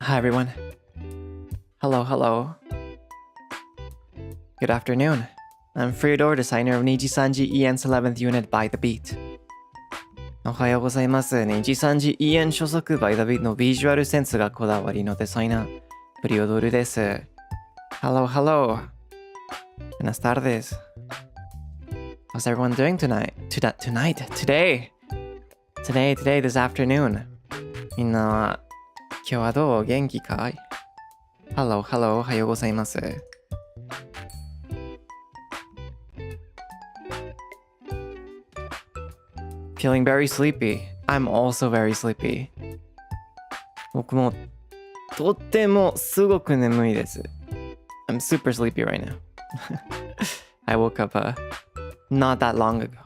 Hi everyone. Hello. Good afternoon. I'm Freodore, designer of NIJISANJI EN's 11th unit by the beat. おはようございます。NIJISANJI EN 所属 by the beat のビジュアルセンスがこだわりのデザイナー、フリオドルです。Hello. Buenas tardes. How's everyone doing tonight? Today, this afternoon. みんな、今日はどう？元気かい？ Hello. おはようございます。Feeling very sleepy. I'm also very sleepy. 僕もとってもすごく眠いです。I'm super sleepy right now. I woke up not that long ago.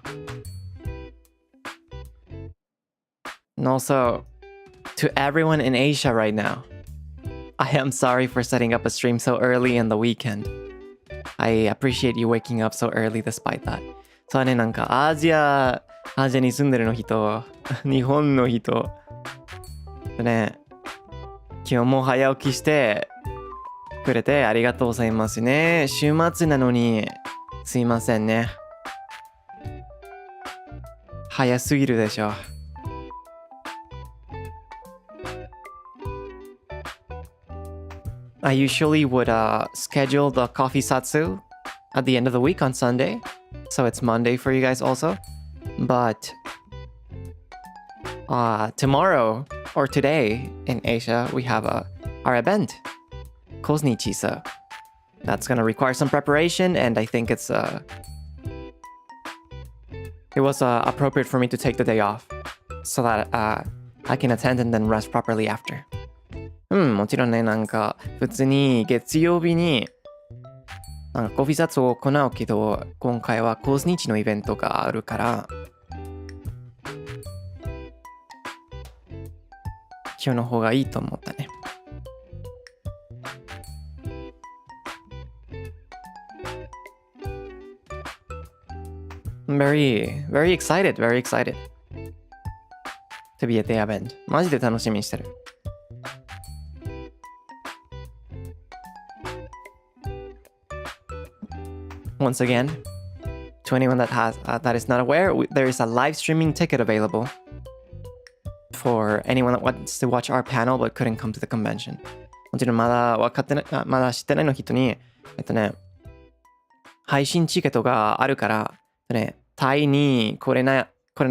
And also, to everyone in Asia right now, I am sorry for setting up a stream so early in the weekend. I appreciate you waking up so early despite that. そうね、なんかアジアに住んでるの人、日本の人、ね、今日も早起きしてくれてありがとうございますね。週末なのにすいませんね。早すぎるでしょ。I usually would schedule the coffee Zatsu at the end of the week on Sunday. So it's Monday for you guys also. But tomorrow or today in Asia, we have our event, Kosnichi. So that's going to require some preparation. And I think it was appropriate for me to take the day off so that I can attend and then rest properly after. もちろんね、なんか普通に月曜日になんかコフィー雑を行うけど、今回はコース日のイベントがあるから今日の方がいいと思ったね。very excited to be at the event. マジで楽しみにしてる。Once again, to anyone that is not aware, there is a live streaming ticket available for anyone that wants to watch our panel but couldn't come to the convention. もちろんまだ知ってないの人に、配信チケットがあるから、タイに来れな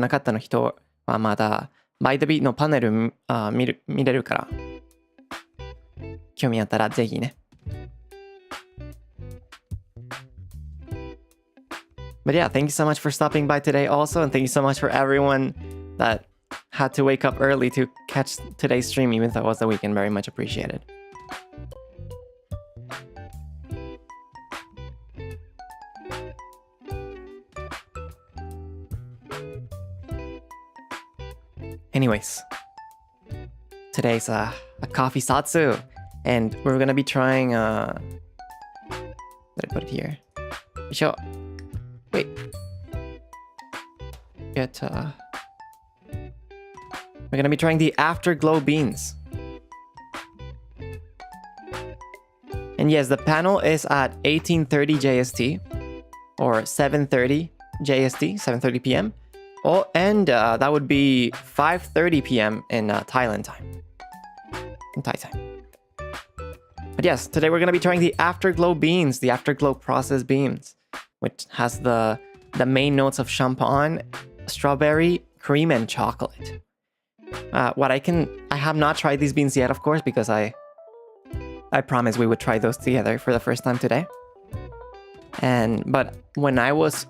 かったの人はまだ By the Beat のパネル見れるから、興味あったらぜひね。But yeah, thank you so much for stopping by today also, and thank you so much for everyone that had to wake up early to catch today's stream, even though it was the weekend. Very much appreciated. Anyways, today's a coffee Zatsu, and we're gonna be trying let me put it here. Sure. Wait. We're gonna be trying the Afterglow beans. And yes, the panel is at 18:30 JST or 7:30 JST, 7:30 p.m. Oh, and that would be 5:30 p.m. in Thailand time. In Thai time. But yes, today we're gonna be trying the Afterglow beans, the Afterglow processed beans, which has the main notes of champagne, strawberry, cream, and chocolate. I have not tried these beans yet, of course, because I promised we would try those together for the first time today. But when I was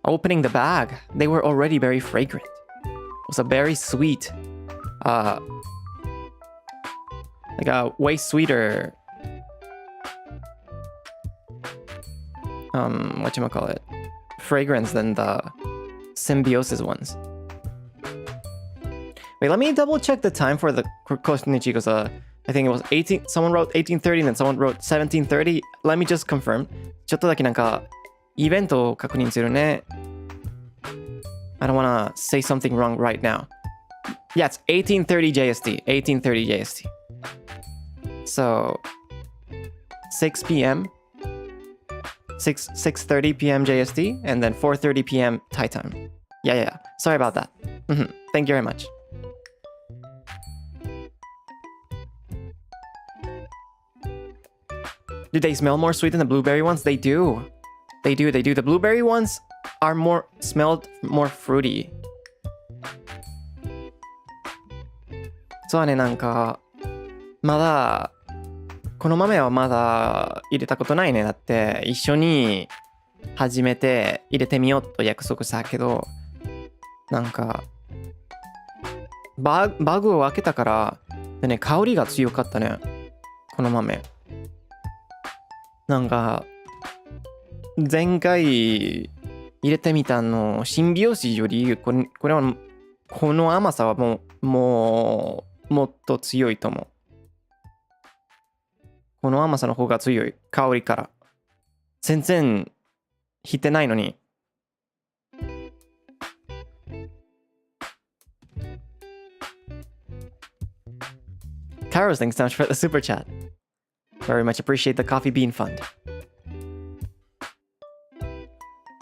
opening the bag, they were already very fragrant. It was a very sweet, like a way sweeter, whatchamacallit, fragrance than the Symbiosis ones. Wait, let me double check the time for the Kosnichi, because I think it was 18, someone wrote 18:30 and then someone wrote 17:30. Let me just confirm. ちょっとだけなんかイベントを確認するね。I don't wanna say something wrong right now. Yeah, it's 18:30 JST. 18:30 JST. So 6 p.m. 6:30 p.m. JST and then 4:30 p.m. Thai time. Yeah. Sorry about that. Thank you very much. Do they smell more sweet than the blueberry ones? They do. They do. The blueberry ones are smelled more fruity. そうはね、なんかまだこの豆はまだ入れたことないね。だって一緒に始めて入れてみようと約束したけど、なんかバグを開けたからでね、香りが強かったね、この豆。なんか前回入れてみたシンビオシスよりこの甘さはもっと強いと思う。この甘さの方が強い、香りから全然引いてないのに。Carol, thanks so much for the super chat. Very much appreciate the coffee bean fund.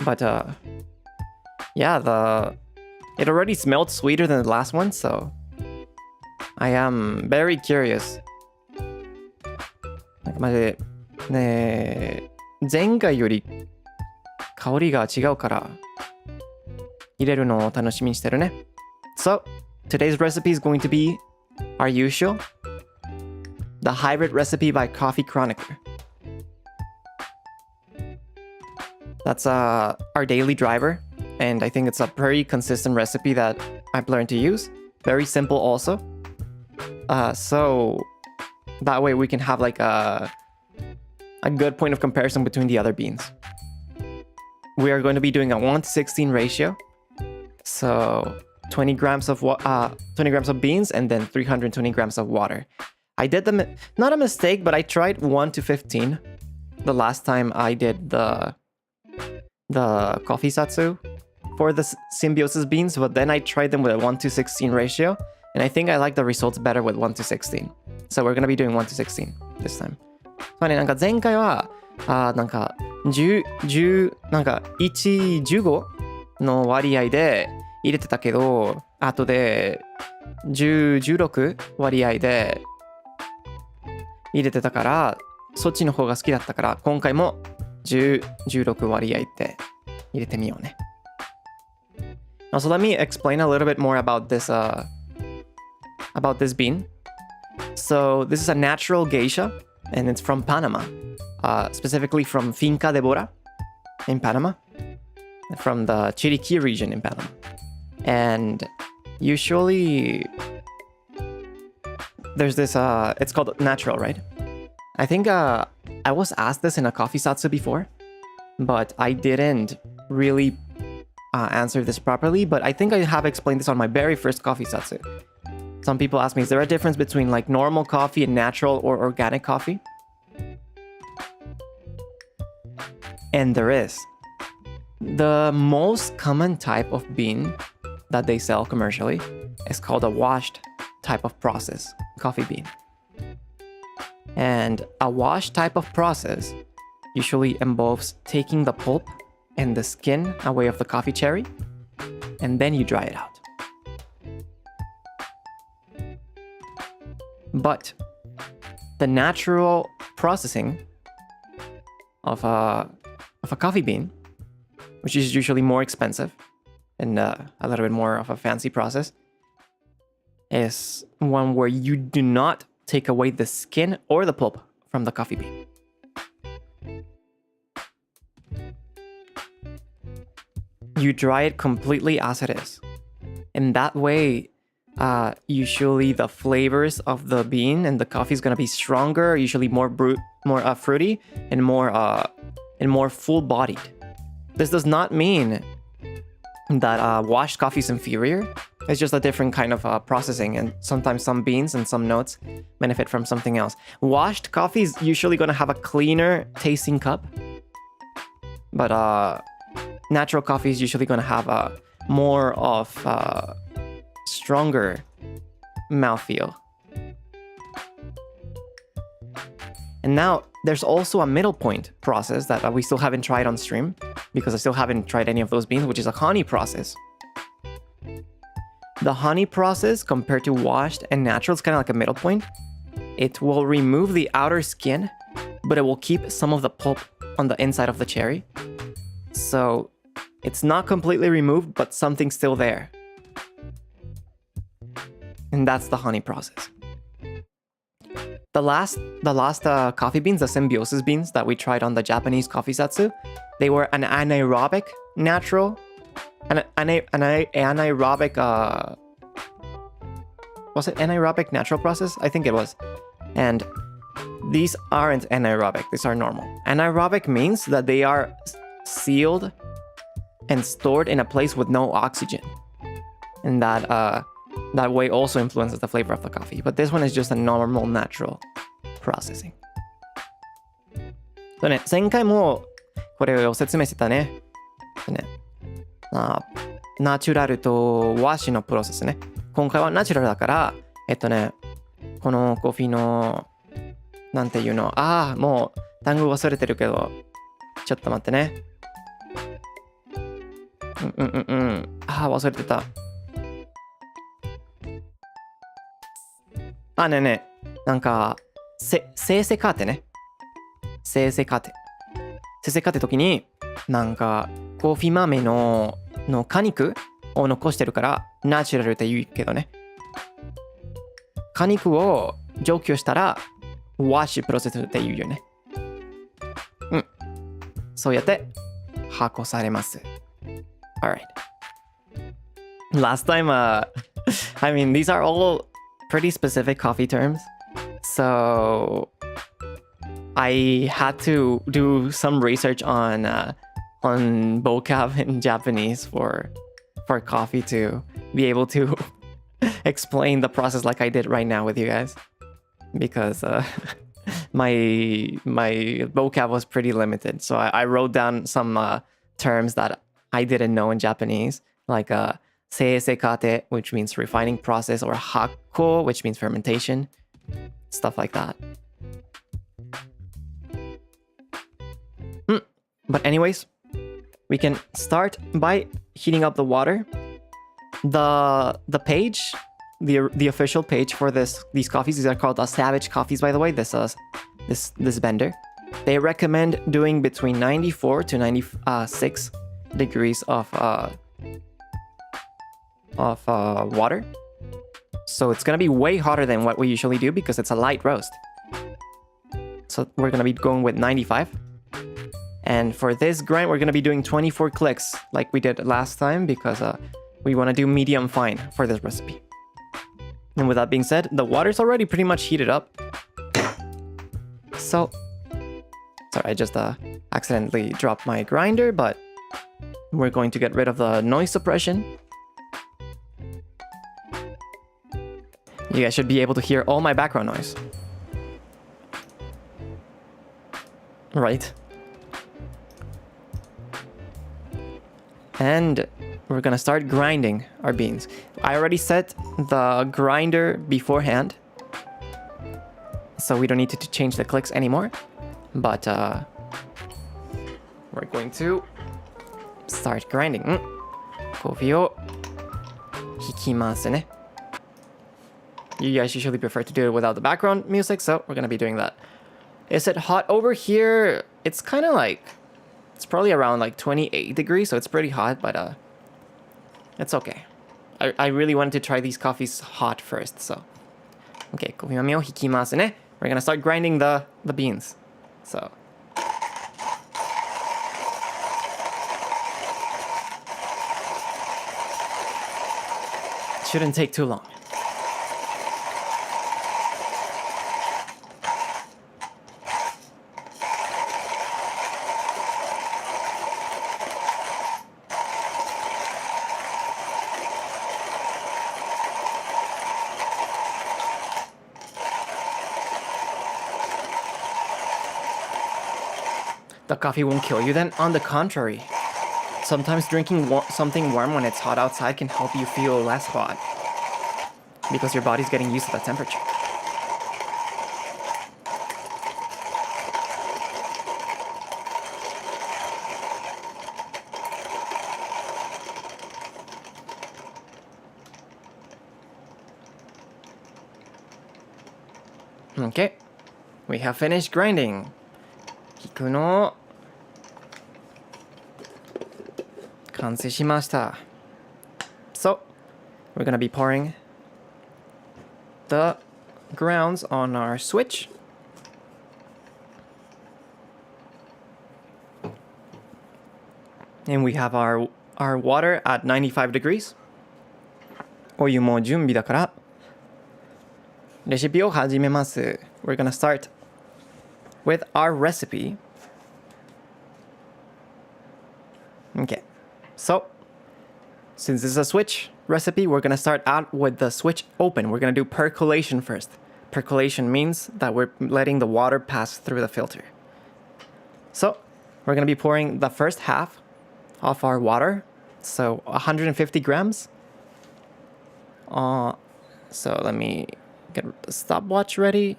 But yeah, it already smelled sweeter than the last one, so I am very curious. なんかマジでね、前回より香りが違うから入れるのを楽しみにしてるね。So, today's recipe is going to be our usual, the hybrid recipe by Coffee Chronicler. That's our daily driver, and I think it's a pretty consistent recipe that I've learned to use. Very simple also. So that way we can have like a good point of comparison between the other beans. We are going to be doing a 1:16 ratio. So 20 grams of beans and then 320 grams of water. I did not a mistake, but I tried 1:15 the last time I did the coffee Zatsu for the symbiosis beans, but then I tried them with a 1:16 ratio, and I think I like the results better with 1:16. So we're gonna be doing 1:16 this time. まあね、なんか前回はなんかなんか1:15の割合で入れてたけど、後で10:16割合で入れてたから、そっちの方が好きだったから、今回も10:16割合で入れてみようね。So let me explain a little bit more about this bean. So this is a natural geisha, and it's from Panama, specifically from Finca de Bora in Panama, from the Chiriquí region in Panama. And usually there's this, it's called natural, right? I think I was asked this in a coffee Zatsu before, but I didn't really answer this properly, but I think I have explained this on my very first coffee Zatsu. Some people ask me, is there a difference between like normal coffee and natural or organic coffee? And there is. The most common type of bean that they sell commercially is called a washed type of process coffee bean. And a washed type of process usually involves taking the pulp and the skin away of the coffee cherry, and then you dry it out. But the natural processing of a coffee bean, which is usually more expensive and a little bit more of a fancy process, is one where you do not take away the skin or the pulp from the coffee bean. You dry it completely as it is. And that way, usually the flavors of the bean and the coffee is gonna be stronger, usually more fruity and more full-bodied. This does not mean that washed coffee is inferior. It's just a different kind of processing, and sometimes some beans and some notes benefit from something else. Washed coffee is usually gonna have a cleaner tasting cup, but natural coffee is usually gonna have a more of stronger mouthfeel. And now there's also a middle point process that we still haven't tried on stream because I still haven't tried any of those beans, which is a honey process. The honey process compared to washed and natural is kind of like a middle point. It will remove the outer skin, but it will keep some of the pulp on the inside of the cherry. So it's not completely removed, but something's still there. And that's the honey process. The last coffee beans, the symbiosis beans that we tried on the Japanese coffee Zatsu, they were an anaerobic natural, anaerobic, was it anaerobic natural process? I think it was. And these aren't anaerobic, these are normal. Anaerobic means that they are sealed and stored in a place with no oxygen. And that way also influences the flavor of the coffee. But this one is just a normal natural processing. そうね、前回もこれを説明してたね。ナチュラルとワッシュのプロセスね。今回はナチュラルだから、このコーヒーの、なんていうの、もう単語忘れてるけど、ちょっと待ってね。忘れてた。ねえねえ、なんか、生成カーテね。生成カーテ。生成カーテ時に、なんか、コーヒー豆の果肉を残してるから、ナチュラルって言うけどね。果肉を除去したら、ワッシュプロセスって言うよね。そうやって、発酵されます。Alright. Last time, I mean, these are all pretty specific coffee terms. So I had to do some research on vocab in Japanese for coffee to be able to explain the process like I did right now with you guys. Because my vocab was pretty limited. So I wrote down some terms that I didn't know in Japanese, like seisekate, which means refining process, or hakko, which means fermentation, stuff like that. But anyways, we can start by heating up the water. The page, the official page for these coffees, these are called Savage coffees, by the way. This vendor, they recommend doing between 94 to 96 degrees of water. So it's gonna be way hotter than what we usually do because it's a light roast. So we're gonna be going with 95. And for this grind, we're gonna be doing 24 clicks like we did last time because we wanna do medium fine for this recipe. And with that being said, the water's already pretty much heated up. So, sorry, I just accidentally dropped my grinder, but we're going to get rid of the noise suppression. You guys should be able to hear all my background noise. Right. And we're gonna start grinding our beans. I already set the grinder beforehand, so we don't need to change the clicks anymore. But we're going to start grinding. コーヒーを引きますね。You guys usually prefer to do it without the background music, so we're gonna be doing that. Is it hot over here? It's kind of like, it's probably around like 28 degrees, so it's pretty hot, but it's okay. I really wanted to try these coffees hot first, so. Okay, コーヒー豆を引きますね。We're gonna start grinding the beans. So. Shouldn't take too long. The coffee won't kill you then? On the contrary. Sometimes drinking something warm when it's hot outside can help you feel less hot. Because your body's getting used to the temperature. Okay. We have finished grinding. 引くの完成しました。So, we're gonna be pouring the grounds on our switch. And we have our water at 95 degrees. お湯も準備だからレシピを始めます。We're gonna start with our recipe. Okay. So, since this is a switch recipe, we're gonna start out with the switch open. We're gonna do percolation first. Percolation means that we're letting the water pass through the filter. So, we're gonna be pouring the first half of our water. So, 150 grams. So let me get the stopwatch ready.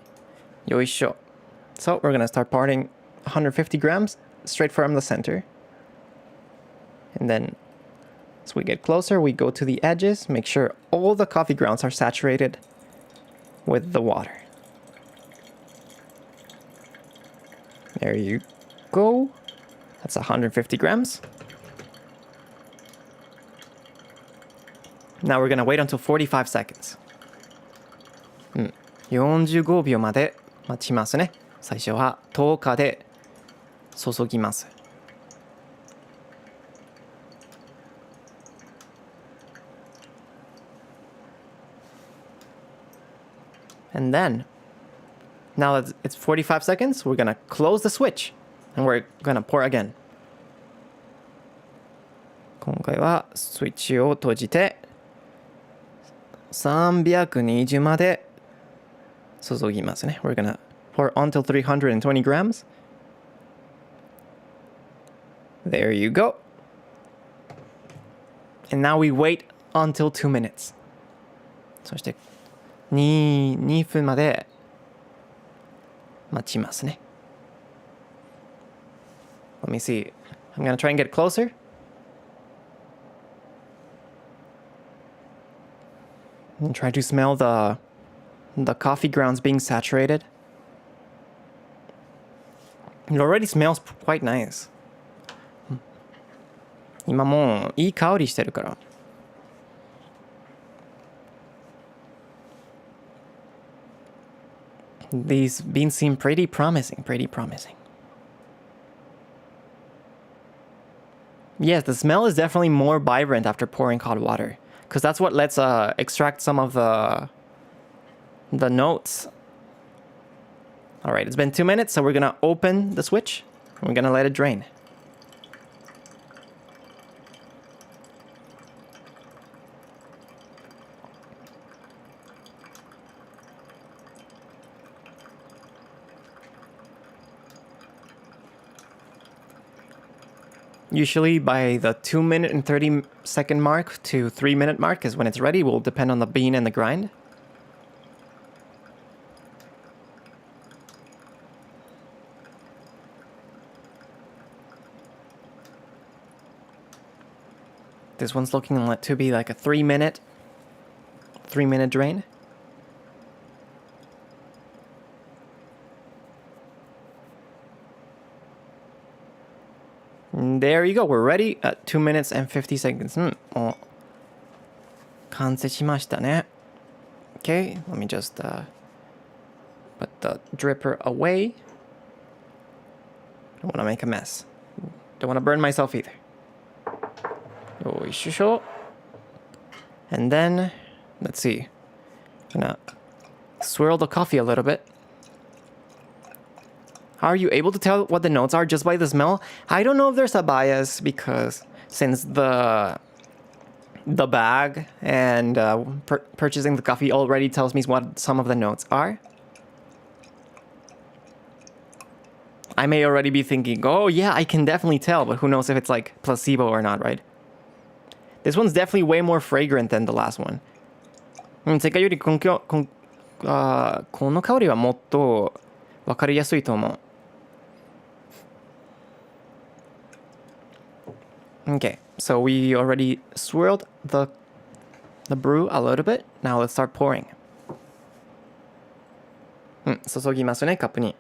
Yoisho. So we're gonna start pouring 150 grams straight from the center. And then as we get closer, we go to the edges, make sure all the coffee grounds are saturated with the water. There you go. That's 150 grams. Now we're gonna wait until 45 seconds. 45秒まで待ちますね。最初は10日で注ぎます。And then, now that it's 45 seconds, we're gonna close the switch and we're gonna pour again. 今回はスイッチを閉じて320まで注ぎますね。We're gonna pour until 320 grams. There you go. And now we wait until 2 minutes. そして2分まで待ちますね。Let me see. I'm gonna try and get closer. And try to smell the coffee grounds being saturated. It already smells quite nice. 今もういい香りしてるから。These beans seem pretty promising, Yes, the smell is definitely more vibrant after pouring hot water. Because that's what lets extract some of the notes. All right, it's been 2 minutes, so we're gonna open the switch and we're gonna let it drain. Usually by the 2 minute and 30 second mark to 3 minute mark is when it's ready. Will depend on the bean and the grind. This one's looking to be like a 3 minute drain. And there you go. We're ready at 2 minutes and 50 seconds. もう完成しましたね。Okay, let me just put the dripper away. Don't want to make a mess. Don't want to burn myself either. And then, let's see. I'm gonna swirl the coffee a little bit. Are you able to tell what the notes are just by the smell? I don't know if there's a bias because since the bag and purchasing the coffee already tells me what some of the notes are. I may already be thinking, oh yeah, I can definitely tell, but who knows if it's like placebo or not, right? This one's definitely way more fragrant than the last one. 世界よりこの香りはもっとわかりやすいと思う。Okay, so we already swirled the brew a little bit. Now let's start pouring. 注ぎますね、カップに。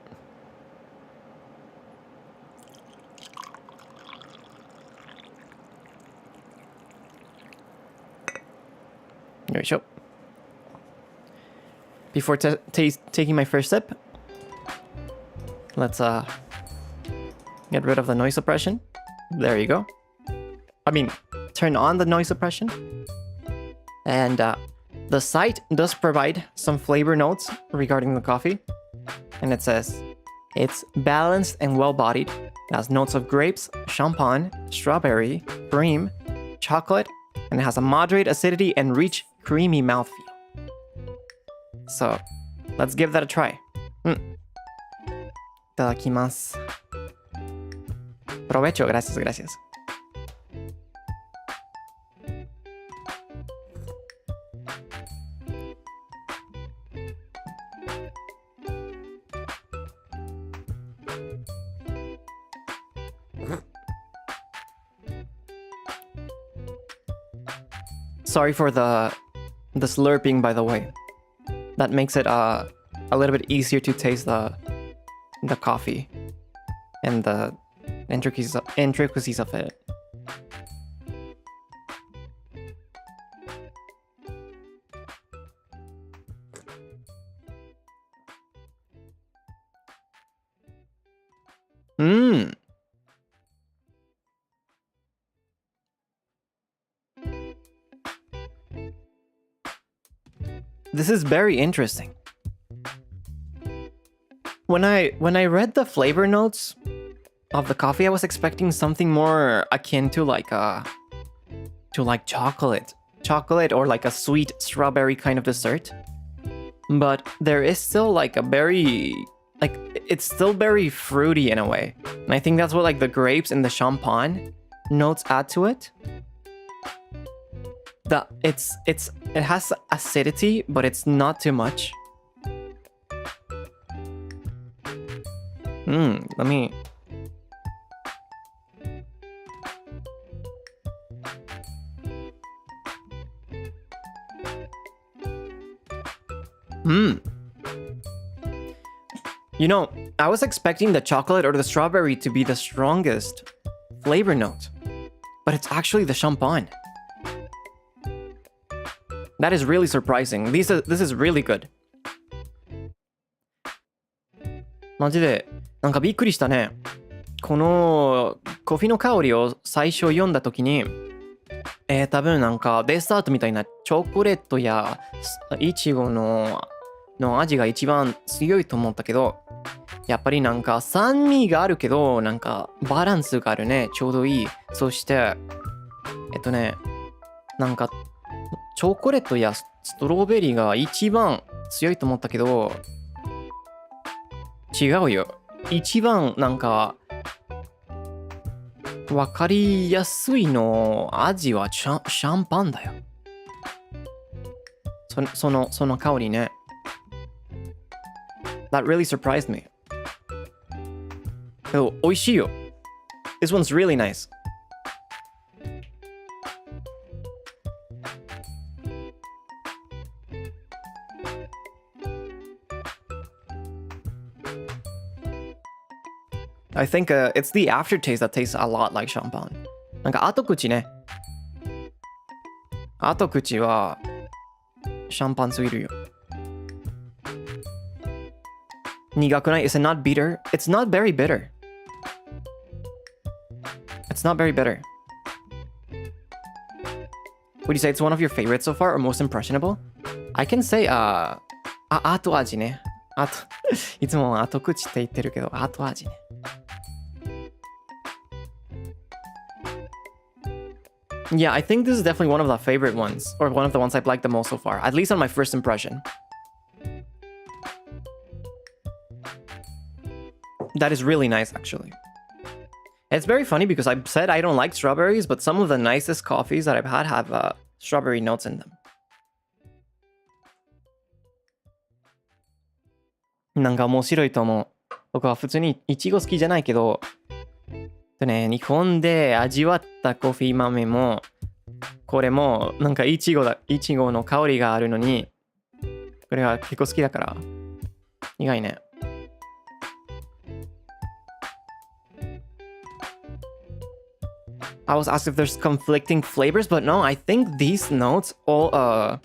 よいしょ。Before taking my first sip, let's get rid of the noise suppression. There you go. I mean, turn on the noise suppression. And the site does provide some flavor notes regarding the coffee. And it says, it's balanced and well-bodied. It has notes of grapes, champagne, strawberry, cream, chocolate, and it has a moderate acidity and rich, creamy mouthfeel. So, let's give that a try. いただきます。Provecho, gracias, gracias. Sorry for the slurping, by the way. That makes it a little bit easier to taste the coffee and the intricacies of it. This is very interesting. When I read the flavor notes of the coffee, I was expecting something more akin to like chocolate or like a sweet strawberry kind of dessert. But there is still like it's still very fruity in a way. And I think that's what like the grapes and the champagne notes add to it. It has acidity, but it's not too much. Let me... You know, I was expecting the chocolate or the strawberry to be the strongest flavor note, but it's actually the champagne. That is really surprising. This is really good. マジでなんかびっくりしたね。このコーヒーの香りを最初読んだ時に、多分なんかデザートみたいなチョコレートやイチゴの味が一番強いと思ったけど、やっぱりなんか酸味があるけどなんかバランスがあるね。ちょうどいい。そしてなんかチョコレートやストロベリーが一番強いと思ったけど、違うよ。一番なんかわかりやすいの味はシャンパンだよ。その香りね。That really surprised me. でも美味しいよ。This one's really nice. I think it's the aftertaste that tastes a lot like champagne. なんか後口ね。後口はシャンパンすぎるよ。苦くない Is it not bitter? It's not very bitter. It's not very bitter. Would you say it's one of your favorites so far or most impressionable? I can say, 後味ね。いつも後口って言ってるけど、後味ね。Yeah, I think this is definitely one of the favorite ones, or one of the ones I've liked the most so far, at least on my first impression. That is really nice, actually. It's very funny because I've said I don't like strawberries, but some of the nicest coffees that I've had have strawberry notes in them. なんか面白いと思う。僕は普通にイチゴ好きじゃないけど、日本で味わったコーヒー豆もこれもなんかイチゴの香りがあるのにこれは結構好きだから意外ね。I was asked if there's conflicting flavors, but no, I think these notes all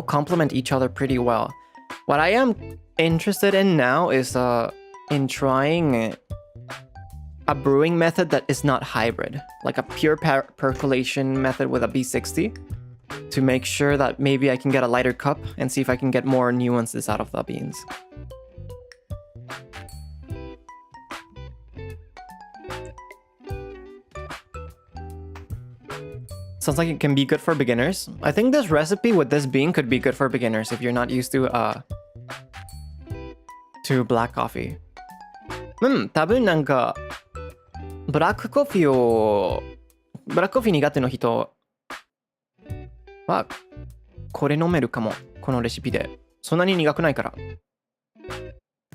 complement each other pretty well. What I am interested in now is in trying a brewing method that is not hybrid, like a pure percolation method with a B60, to make sure that maybe I can get a lighter cup and see if I can get more nuances out of the beans. Sounds like it can be good for beginners. I think this recipe with this bean could be good for beginners if you're not used to black coffee. 多分なんかブラックコーヒー苦手の人はこれ飲めるかも。このレシピで。そんなに苦くないから。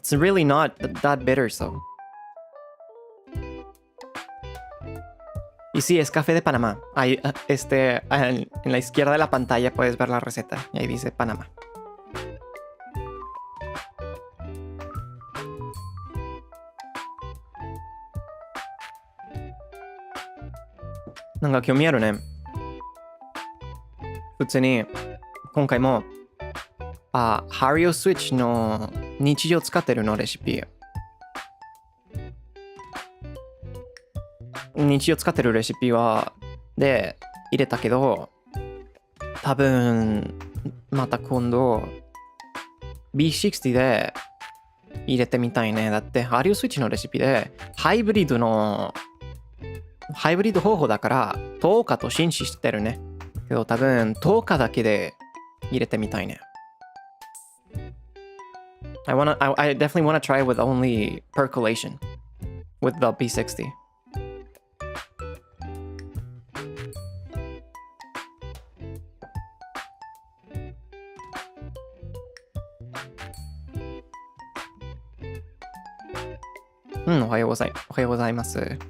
It's really not that bitter, so. Y sí, es café de Panamá. Ahí, en la izquierda de la pantalla puedes ver la receta. Y ahí dice Panamá. Nanga興味あるね。普通に今回もハリオスイッチの日常使ってるのレシピ。日常使ってるレシピで入れたけど、多分また今度 B60 で入れてみたいね。だってハリオスイッチのレシピでハイブリッド方法だから10日と紳士してるね。けど多分10日だけで入れてみたいね。I definitely want to try with only percolation with the B60.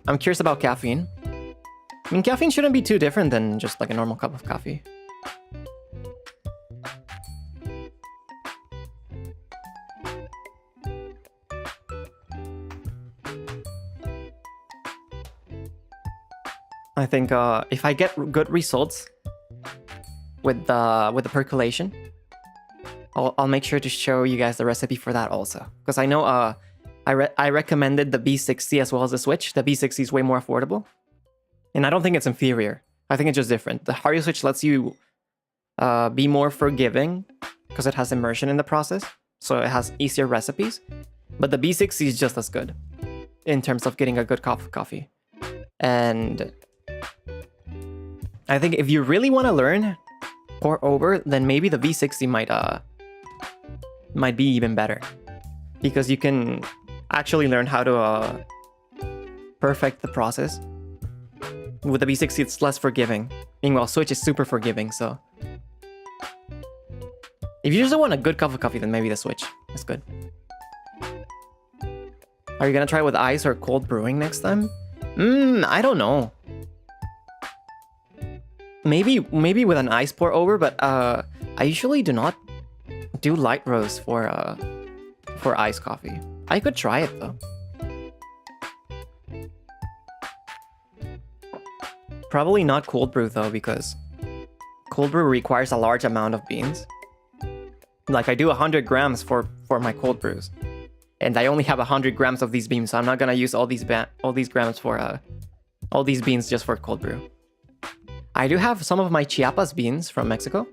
I'm curious about caffeine. I mean, caffeine shouldn't be too different than just like a normal cup of coffee. I think if I get good results with the percolation, I'll make sure to show you guys the recipe for that also. Because I know I recommended the B60 as well as the Switch. The B60 is way more affordable. And I don't think it's inferior. I think it's just different. The Hario Switch lets you be more forgiving because it has immersion in the process. So it has easier recipes. But the B60 is just as good in terms of getting a good cup of coffee. And I think if you really want to learn pour over, then maybe the V60 might be even better. Because you can actually learn how to perfect the process. With the B60, it's less forgiving. Meanwhile, Switch is super forgiving, so... If you just want a good cup of coffee, then maybe the Switch is good. Are you gonna try with ice or cold brewing next time? I don't know. Maybe with an ice pour over, but I usually do not do light roast for iced coffee. I could try it though. Probably not cold brew though, because cold brew requires a large amount of beans. Like I do 100 grams for my cold brews, and I only have 100 grams of these beans, so I'm not gonna use all these grams for all these beans just for cold brew. I do have some of my Chiapas beans from Mexico.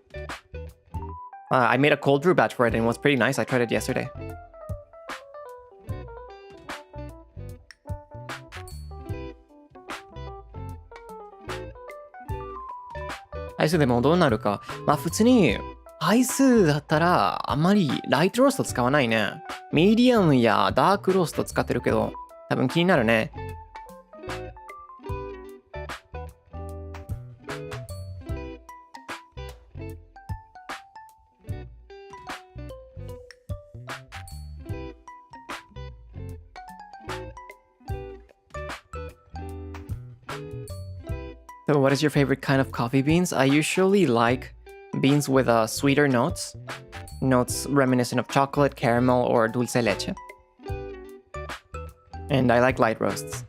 I made a cold brew batch for it and it was pretty nice. I tried it yesterday.アイスでもどうなるか。まあ普通にアイスだったらあんまりライトロースト使わないね。ミディアムやダークロースト使ってるけど、多分気になるね。So what is your favorite kind of coffee beans? I usually like beans with sweeter notes, notes reminiscent of chocolate, caramel, or dulce leche. And I like light roasts.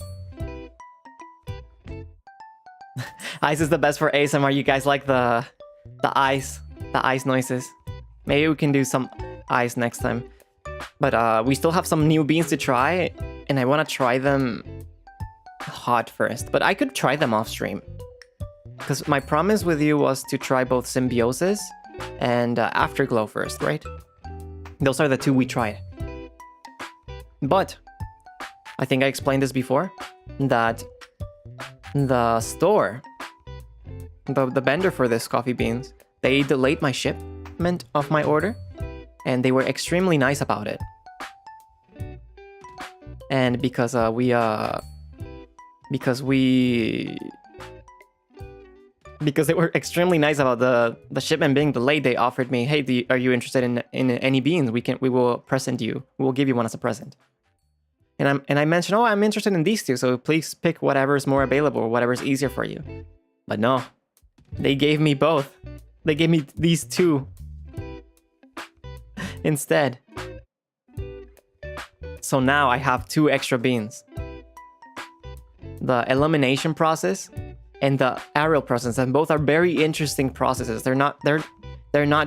Ice is the best for ASMR. You guys like the ice noises. Maybe we can do some ice next time. But we still have some new beans to try, and I want to try them hot first. But I could try them off stream. Because my promise with you was to try both Symbiosis and Afterglow first, right? Those are the two we tried. But I think I explained this before, that the store, the vendor for this coffee beans, they delayed my shipment of my order, and they were extremely nice about it. And because they were extremely nice about the shipment being delayed, they offered me, hey, are you interested in any beans? We will present you. We'll give you one as a present. And I mentioned, oh, I'm interested in these two, so please pick whatever's more available or whatever's easier for you. But no, they gave me both. They gave me these two instead. So now I have 2 extra beans. The elimination process and the aerial process, and both are very interesting processes. They're not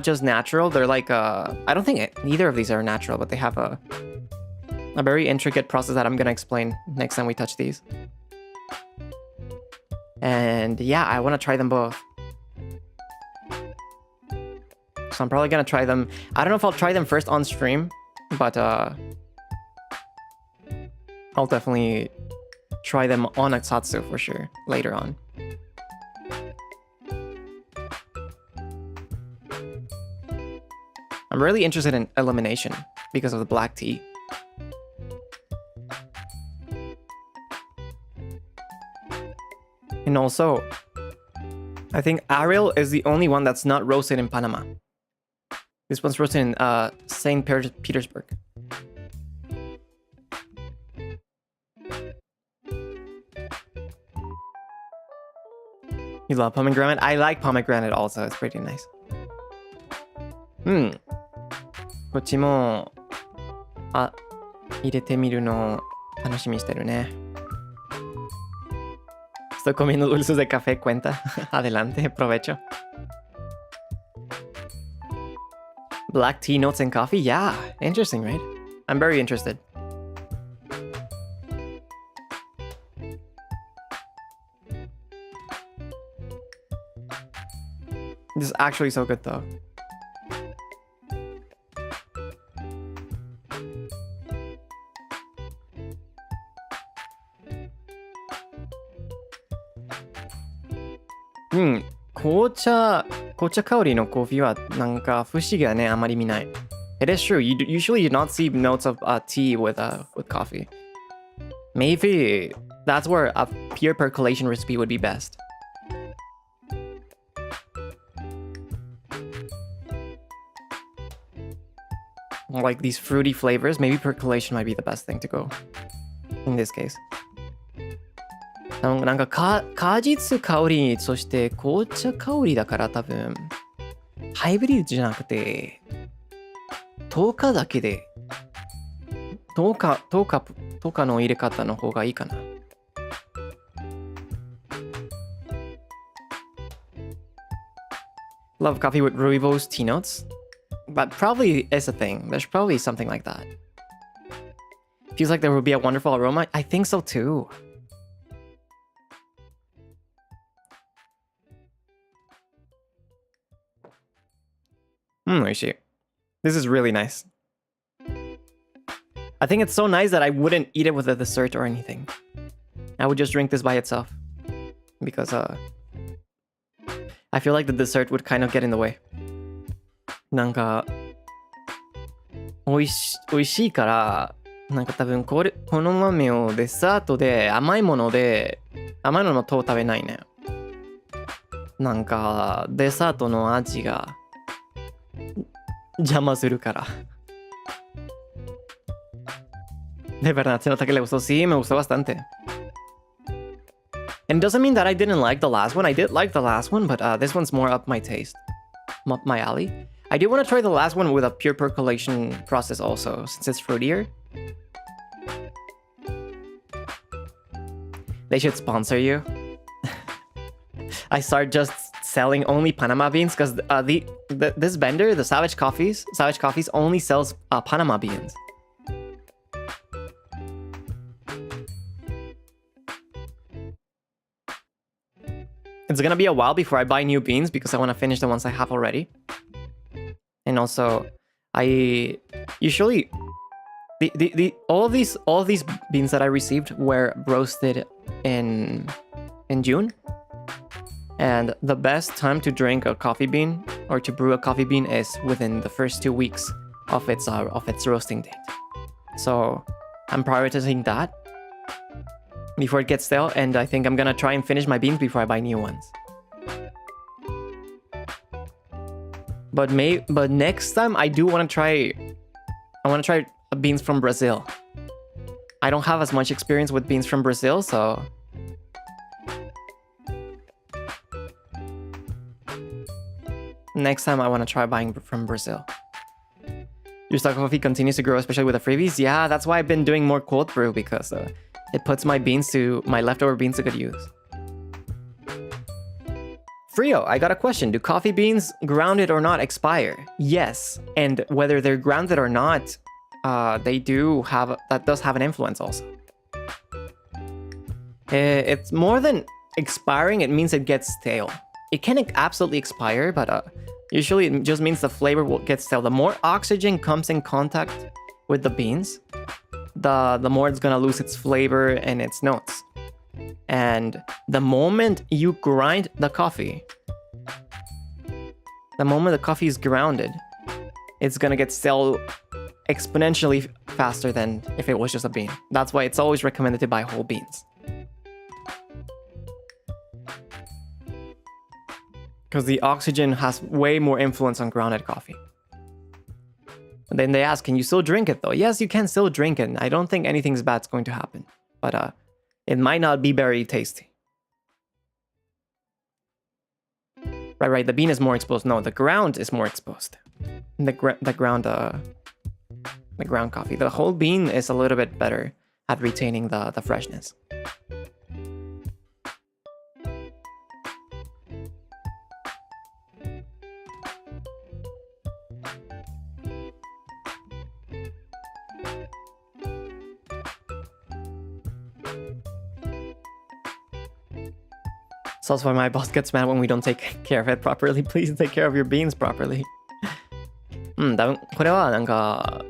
just natural. They're like I don't think either of these are natural, but they have a very intricate process that I'm gonna explain next time we touch these. And yeah, I want to try them both. So I'm probably gonna try them. I don't know if I'll try them first on stream, but I'll definitely try them on a Zatsu for sure later on. I'm really interested in elimination because of the black tea. And also, I think Ariel is the only one that's not roasted in Panama. This one's roasted in St. Petersburg. You love pomegranate? I like pomegranate also. It's pretty nice. こっちも入れてみるの楽しみにしてるね。Estoy comiendo dulces de café, cuenta. Adelante, provecho. Black tea notes in coffee? Yeah, interesting, right? I'm very interested. This is actually so good though.紅茶香りのコーヒーはなんか不思議だね、あまり見ない。It is true. You usually do not see notes of tea with coffee. Maybe that's where a pure percolation recipe would be best. Like these fruity flavors, maybe percolation might be the best thing to go in this case. なんか果実香り、そして紅茶香りだから多分ハイブリッドじゃなくて10日だけで10日の入れ方の方がいいかな。Love coffee with rooibos tea notes? But probably is a thing. There's probably something like that. Feels like there would be a wonderful aroma. I think so too. Oishii. This is really nice. I think it's so nice that I wouldn't eat it with a dessert or anything. I would just drink this by itself. Because I feel like the dessert would kind of get in the way. なんか美味しいからなんか多分この豆をデザートで甘いものと食べないね。なんかデザートの味が邪魔するから。De verdad, se nota que le gustó. Sí, me gustó bastante. And it doesn't mean that I didn't like the last one. I did like the last one, but this one's more up my taste. Up my alley. I do want to try the last one with a pure percolation process also, since it's fruitier. They should sponsor you. I start just selling only Panama beans because this vendor, the Savage Coffees only sells Panama beans. It's gonna be a while before I buy new beans because I want to finish the ones I have already. And also, I usually all of these beans that I received were roasted in June. And the best time to drink a coffee bean or to brew a coffee bean is within the first 2 weeks of its roasting date. So I'm prioritizing that before it gets stale, and I think I'm gonna try and finish my beans before I buy new ones. But next time I do want to try. I want to try beans from Brazil. I don't have as much experience with beans from Brazil, so. Next time I want to try buying from Brazil. Your stock coffee continues to grow, especially with the freebies. Yeah, that's why I've been doing more cold brew, because it puts my leftover beans to good use. Frio, I got a question. Do coffee beans, grounded or not, expire? Yes, and whether they're grounded or not, that does have an influence also. It's more than expiring, it means it gets stale. It can absolutely expire, but usually it just means the flavor will get stale. The more oxygen comes in contact with the beans, the more it's gonna lose its flavor and its notes. And the moment you grind the coffee, the moment the coffee is grounded, it's gonna get stale exponentially faster than if it was just a bean. That's why it's always recommended to buy whole beans. Because the oxygen has way more influence on grounded coffee. And then they ask, can you still drink it though? Yes, you can still drink it. I don't think anything's bad's going to happen. But it might not be very tasty. Right, the bean is more exposed. No, the ground is more exposed. The ground coffee. The whole bean is a little bit better at retaining the freshness. So that's why my boss gets mad when we don't take care of it properly. Please take care of your beans properly. 多分これはなんか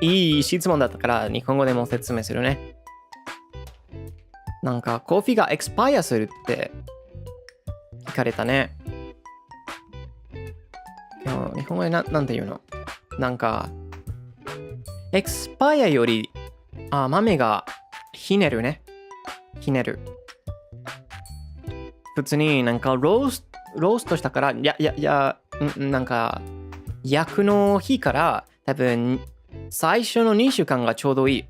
いい質問だったから日本語でも説明するね。なんかコーヒーがエクスパイアするって聞かれたね。日本語でなんて言うの？なんかエクスパイアより豆がひねるね。ひねる。普通になんかローストしたからなんか焼くの日から多分最初の2週間がちょうどいい。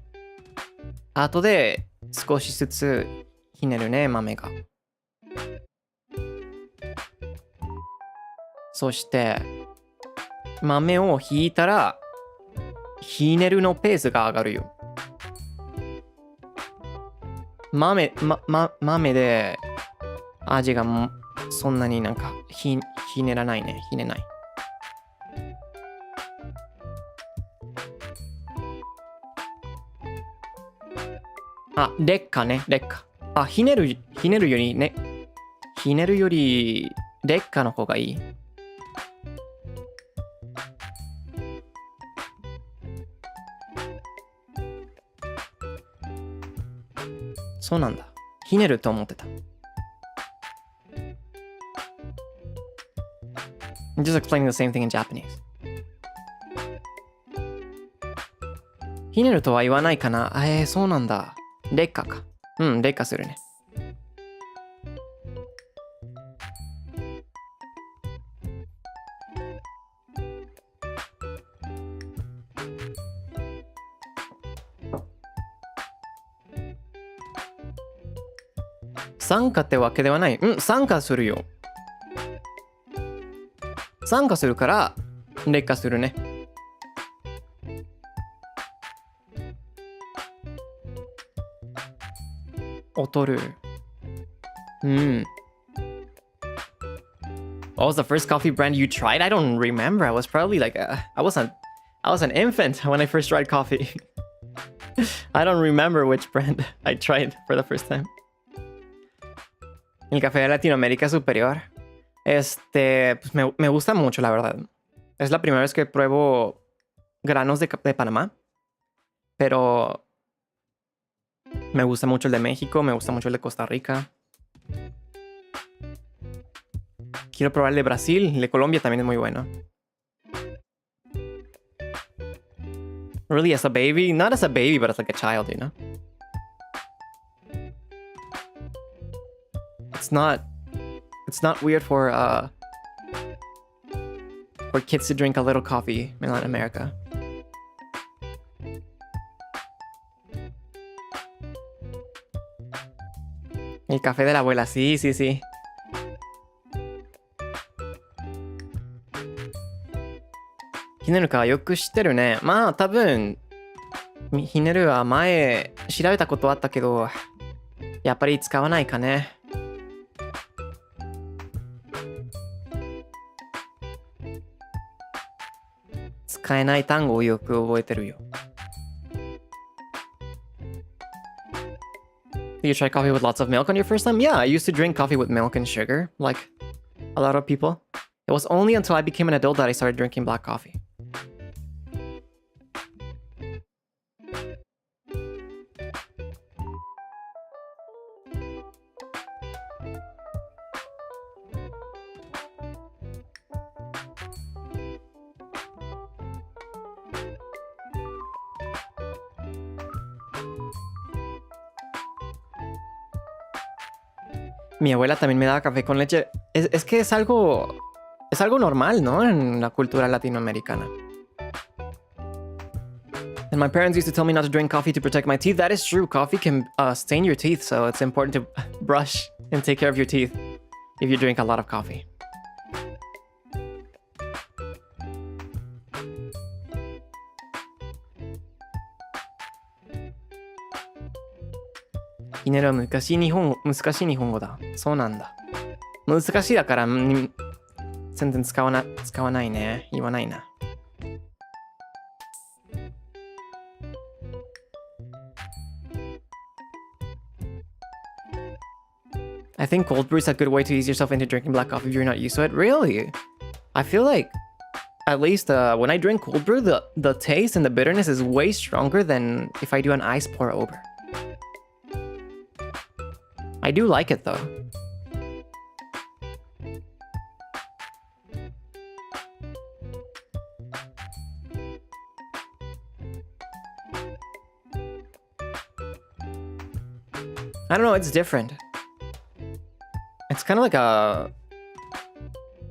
後で少しずつひねるね、豆が。そして豆をひいたらひねるのペースが上がるよ。豆で味がそんなになんかひねらないね。ひねない。劣化ね、劣化。ひねるよりね。ひねるより劣化の方がいい。そうなんだ。ひねると思ってた。I'm just explaining the same thing in Japanese. ひねるとは言わないかな。そうなんだ。劣化か。劣化するね。参加ってわけではない。参加するよ。参加するから劣化するね。劣る。What was the first coffee brand you tried? I don't remember. I was probably like I was an infant when I first tried coffee. I don't remember which brand I tried for the first time. El café de Latinoamérica es superior. Pues me gusta mucho, la verdad. Es la primera vez que pruebo granos de Panamá. Pero me gusta mucho el de México, me gusta mucho el de Costa Rica. Quiero probar el de Brasil, el de Colombia también es muy bueno. Really, as a baby? Not as a baby, but as like a child, you know? It's not weird for kids to drink a little coffee in Latin America. El café de la abuela, sí, sí, sí.ひねるかよく知ってるね。まあ多分ひねるは前調べたことあったけど、やっぱり使わないかね。使えない単語をよく覚えてるよ。You try coffee with lots of milk on your first time? Yeah, I used to drink coffee with milk and sugar, like a lot of people. It was only until I became an adult that I started drinking black coffee. Mi abuela también me daba café con leche. Es que es algo normal, ¿no? En la cultura latinoamericana. And my parents used to tell me not to drink coffee to protect my teeth. That is true. Coffee can stain your teeth, so it's important to brush and take care of your teeth if you drink a lot of coffee. Hinero 難しい日本語だ。そうなんだ。難しいだから全然使わないね。言わないな。I think cold brew is a good way to ease yourself into drinking black coffee if you're not used to it. Really? I feel like, at least when I drink cold brew, the taste and the bitterness is way stronger than if I do an ice pour over. I do like it though. I don't know, it's different. It's kind of like a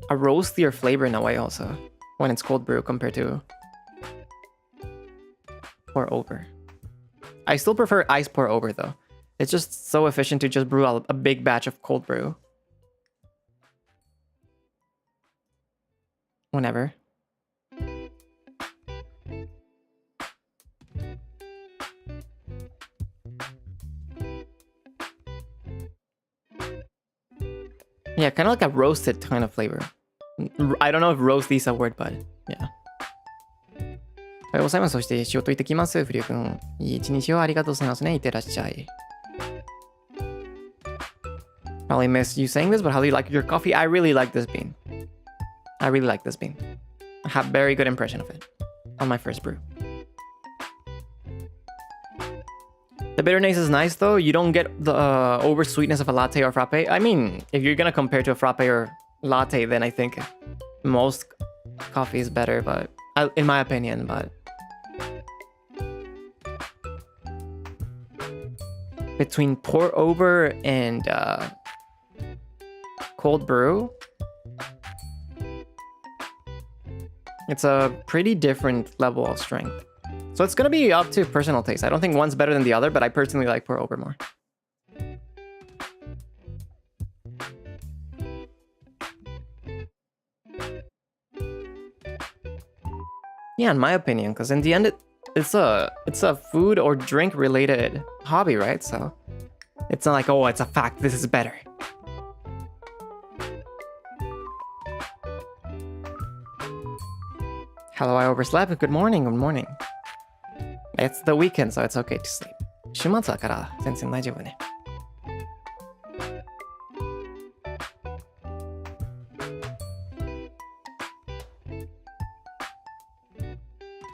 roastier flavor in a way also when it's cold brew compared to pour over. I still prefer ice pour over though. It's just so efficient to just brew a big batch of cold brew. Whenever. Yeah, kind of like a roasted kind of flavor. I don't know if roast is a word, but yeah. おはようございます。そして仕事行ってきます。フリュウ君。いい一日をありがとうございますね。いってらっしゃい。Probably missed you saying this, but how do you like your coffee? I really like this bean. I really like this bean. I have very good impression of it on my first brew. The bitterness is nice though. You don't get the over sweetness of a latte or frappe. I mean, if you're gonna compare to a frappe or latte, then I think most coffee is better, but in my opinion, but between pour over and cold brew, it's a pretty different level of strength. So it's gonna be up to personal taste. I don't think one's better than the other, but I personally like pour over more. Yeah, in my opinion, because in the end, it's a food or drink related hobby, right? So it's not like, oh, it's a fact, this is better. Hello, I overslept. Good morning, good morning. It's the weekend, so it's okay to sleep. 週末だから全然大丈夫ね。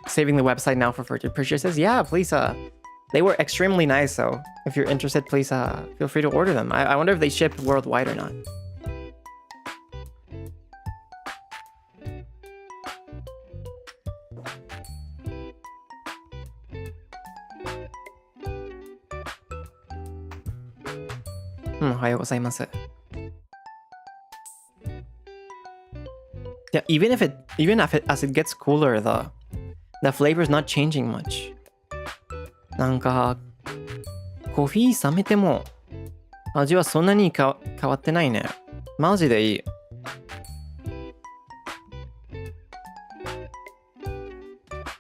Saving the website now for further purchases. Yeah, please. They were extremely nice, so if you're interested, please feel free to order them. I wonder if they ship worldwide or not. Yeah, even if as it gets cooler, the flavor is not changing much. なんかコーヒー冷めても味はそんなに変わってないね。マジでいい。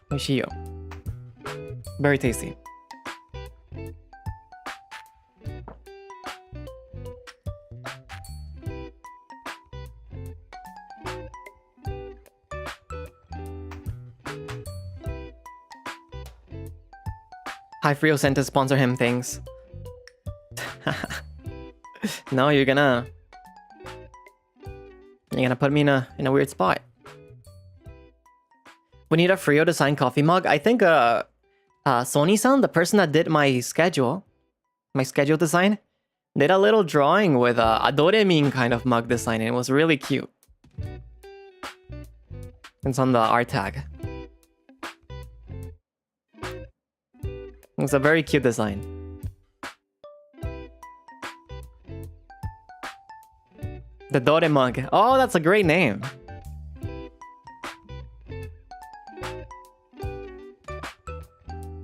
美味しいよ。Very tasty. Hi, Frio sent to sponsor him, thanks. No, you're gonna put me in a weird spot. We need a Frio design coffee mug. I think Sony-san, the person that did my schedule design, did a little drawing with a Doremin kind of mug design, and it was really cute. It's on the art tag. It's a very cute design. The Dore mug. Oh, that's a great name.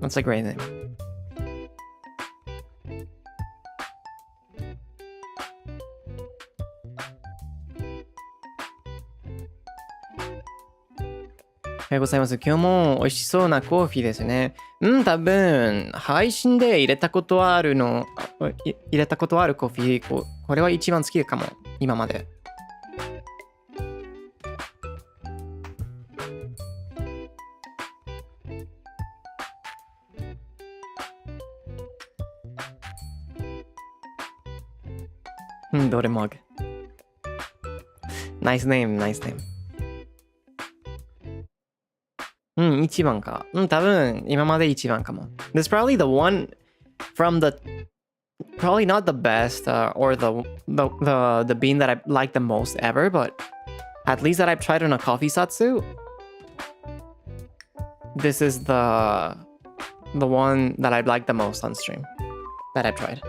That's a great name. Hey, 今日も美味しそうなコーヒーですね。多分配信で入れたことあるコーヒー、これは一番好きかも、今まで。どれも。Nice name, nice name. 一番か。多分今まで一番かも。This is probably the one from probably not the best or the bean that I like the most ever, but at least that I've tried on a coffee Zatsu. This is the one that I've liked the most on stream that I've tried.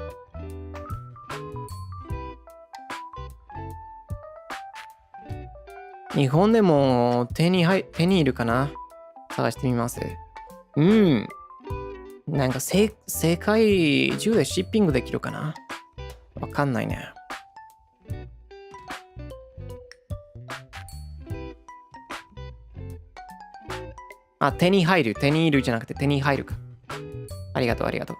Japan 日本でも手に入るかな。探してみます。なんか世界中でシッピングできるかな。わかんないね。あ、手に入るじゃなくて手に入るか。ありがとう、ありがとう。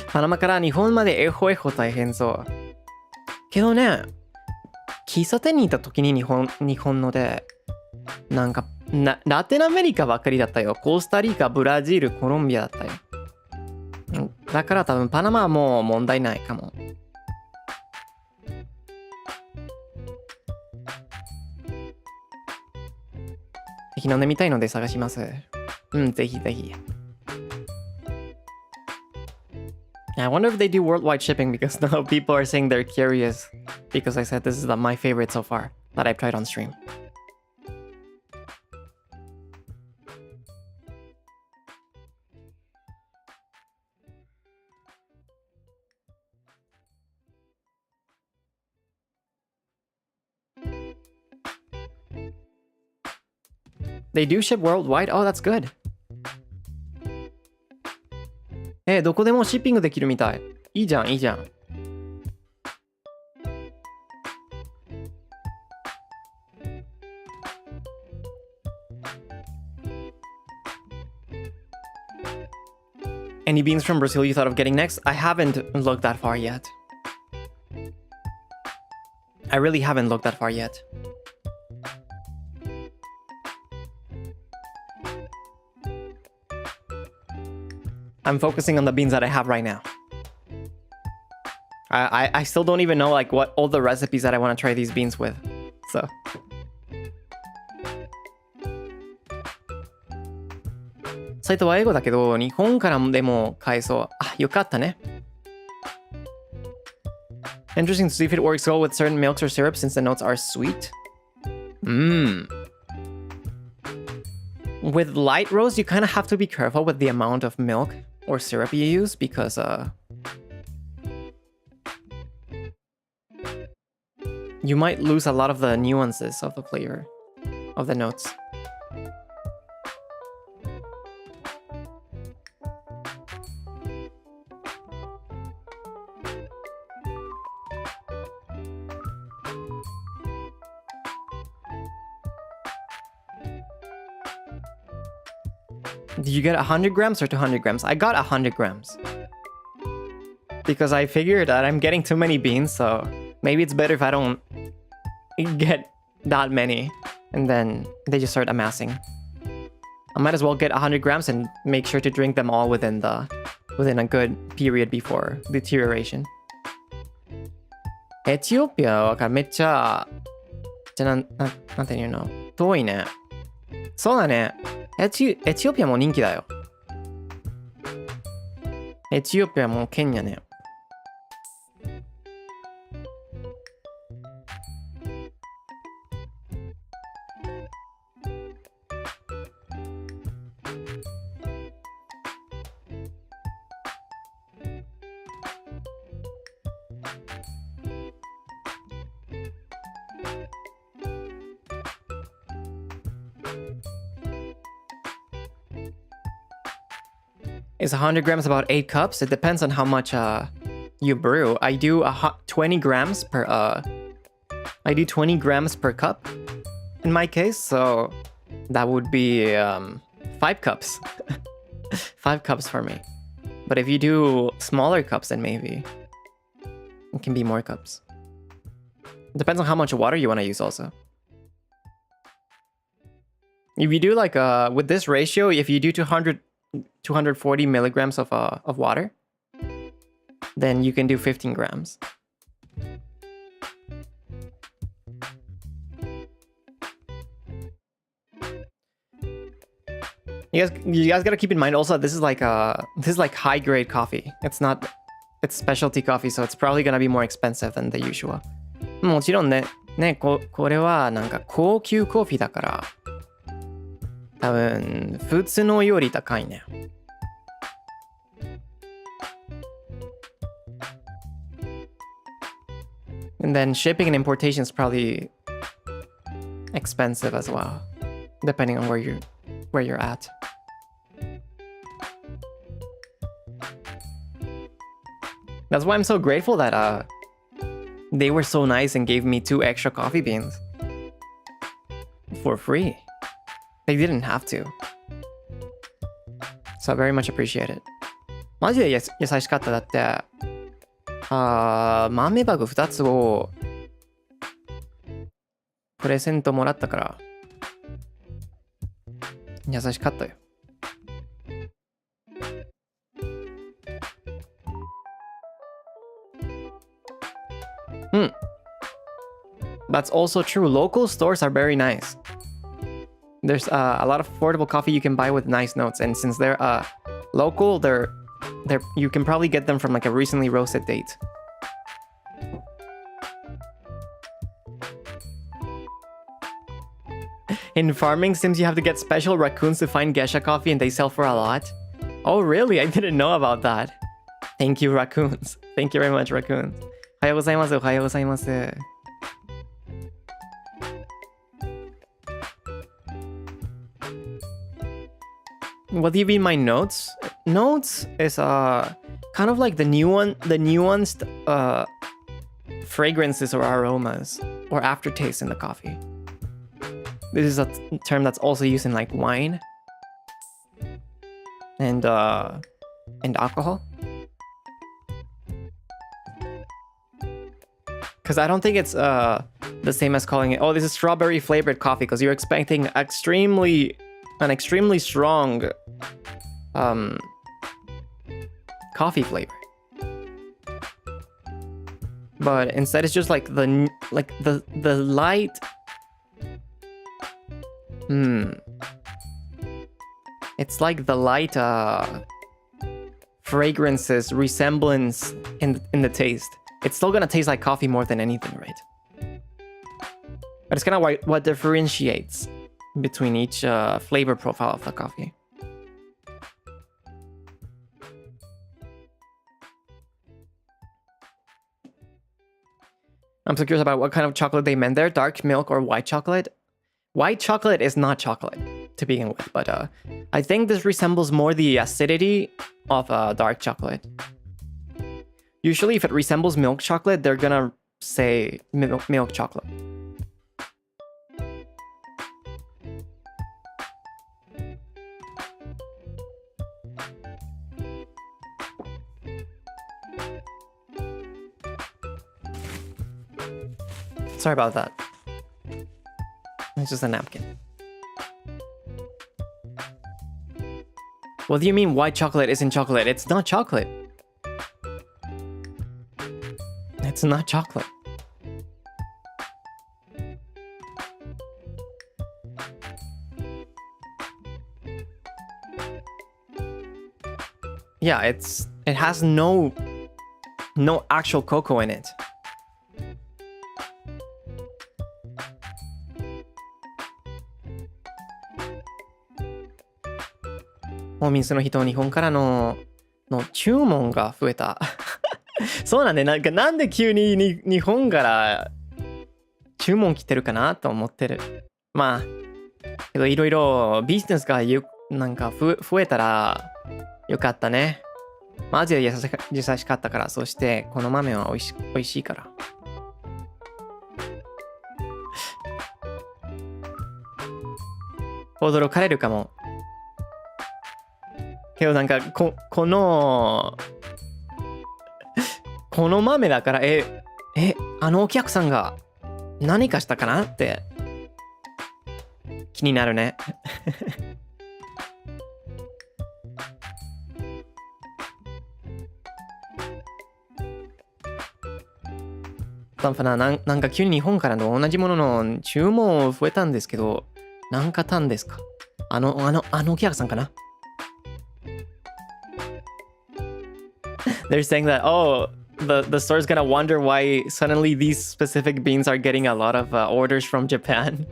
パナマから日本までエホ大変そう。けどね、喫茶店にいた時に日本ので、なんかラテンアメリカばっかりだったよ。コスタリカ、ブラジル、コロンビアだったよ。だから多分パナマはもう問題ないかも。ぜひ飲んでみたいので探します。ぜひぜひ。I wonder if they do worldwide shipping because now people are saying they're curious because I said this is my favorite so far that I've tried on stream. They do ship worldwide? Oh, that's good. どこでもシッピングできるみたい。いいじゃん、いいじゃん。Any beans from Brazil you thought of getting next? I haven't looked that far yet. I really haven't looked that far yet. I'm focusing on the beans that I have right now. I still don't even know like what all the recipes that I want to try these beans with. So. サイトは英語だけど、日本からでも買えそう。あ、よかったね。Interesting to see if it works well with certain milks or syrup since the notes are sweet. With light roast, you kind of have to be careful with the amount of milk or syrup you use because you might lose a lot of the nuances of the flavor of the notes. Did you get 100 grams or 200 grams? I got 100 grams. Because I figured that I'm getting too many beans, so maybe it's better if I don't get that many. And then they just start amassing. I might as well get 100 grams and make sure to drink them all within a good period before deterioration. エチオピアはめっちゃ、なんていうの？遠いね。そうだね。エチオピアも人気だよ。エチオピアもケニアね。Is 100 grams about 8 cups? It depends on how much you brew. I do 20 grams per cup in my case, so that would be 5 cups. 5 cups for me. But if you do smaller cups, then maybe it can be more cups. It depends on how much water you want to use also. If you do like with this ratio, if you do 240 milligrams of water, then you can do 15 grams. You guys gotta keep in mind also this is like high grade coffee. It's specialty coffee, so it's probably gonna be more expensive than the usual. もちろんね、これはなんか高級コーヒーだから。多分普通のより高いね。And then shipping and importation is probably expensive as well, depending on where you're at. That's why I'm so grateful that they were so nice and gave me 2 extra coffee beans for free. They didn't have to. So I very much appreciate it. マジで優しかった。だって、豆バグ2つをプレゼントもらったから、優しかったよ。That's also true. Local stores are very nice. There's a lot of affordable coffee you can buy with nice notes, and since they're local, you can probably get them from like a recently roasted date. In farming sims, you have to get special raccoons to find geisha coffee, and they sell for a lot. Oh, really? I didn't know about that. Thank you, raccoons. Thank you very much, raccoons. おはようございます。おはようございます。What do you mean my notes? Notes is kind of like the nuanced fragrances or aromas or aftertaste in the coffee. This is a term that's also used in like wine and alcohol. Because I don't think it's the same as calling it, oh, this is strawberry flavored coffee, because you're expecting an extremely strong coffee flavor. But instead it's just like the light it's like the light fragrances resemblance in the taste. It's still gonna taste like coffee more than anything, right? But it's kind of what differentiates between each flavor profile of the coffee. I'm so curious about what kind of chocolate they meant there. Dark milk or white chocolate? White chocolate is not chocolate to begin with, but I think this resembles more the acidity of dark chocolate. Usually if it resembles milk chocolate, they're gonna say milk chocolate. Sorry about that. It's just a napkin. What do you mean white chocolate isn't chocolate? It's not chocolate. It's not chocolate. Yeah, it has no actual cocoa in it.もう水の人、日本からの注文が増えた。そうなんで、なんで急に日本から注文来てるかなと思ってる。まあ、けどいろいろビジネスがなんか増えたらよかったね。マジで優しかったから、そしてこの豆は美味しいから。驚かれるかも。けどなんかこの豆だからあのお客さんが何かしたかなって気になるね。なんか急に日本からの同じものの注文増えたんですけど、何かたんですか？あのお客さんかな？ They're saying that, oh, the store's gonna wonder why suddenly these specific beans are getting a lot of orders from Japan.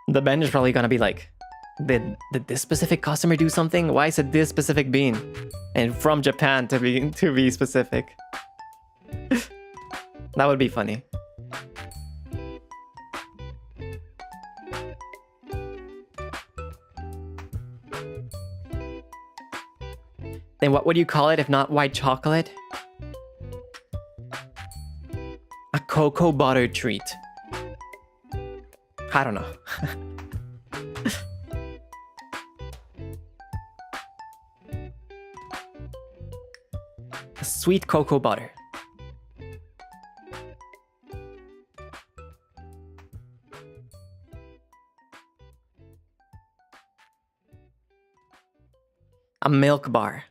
The manager's probably gonna be like, did this specific customer do something? Why is it this specific bean? And from Japan to be specific. That would be funny. Then what would you call it if not white chocolate? A cocoa butter treat. I don't know. A sweet cocoa butter. A milk bar.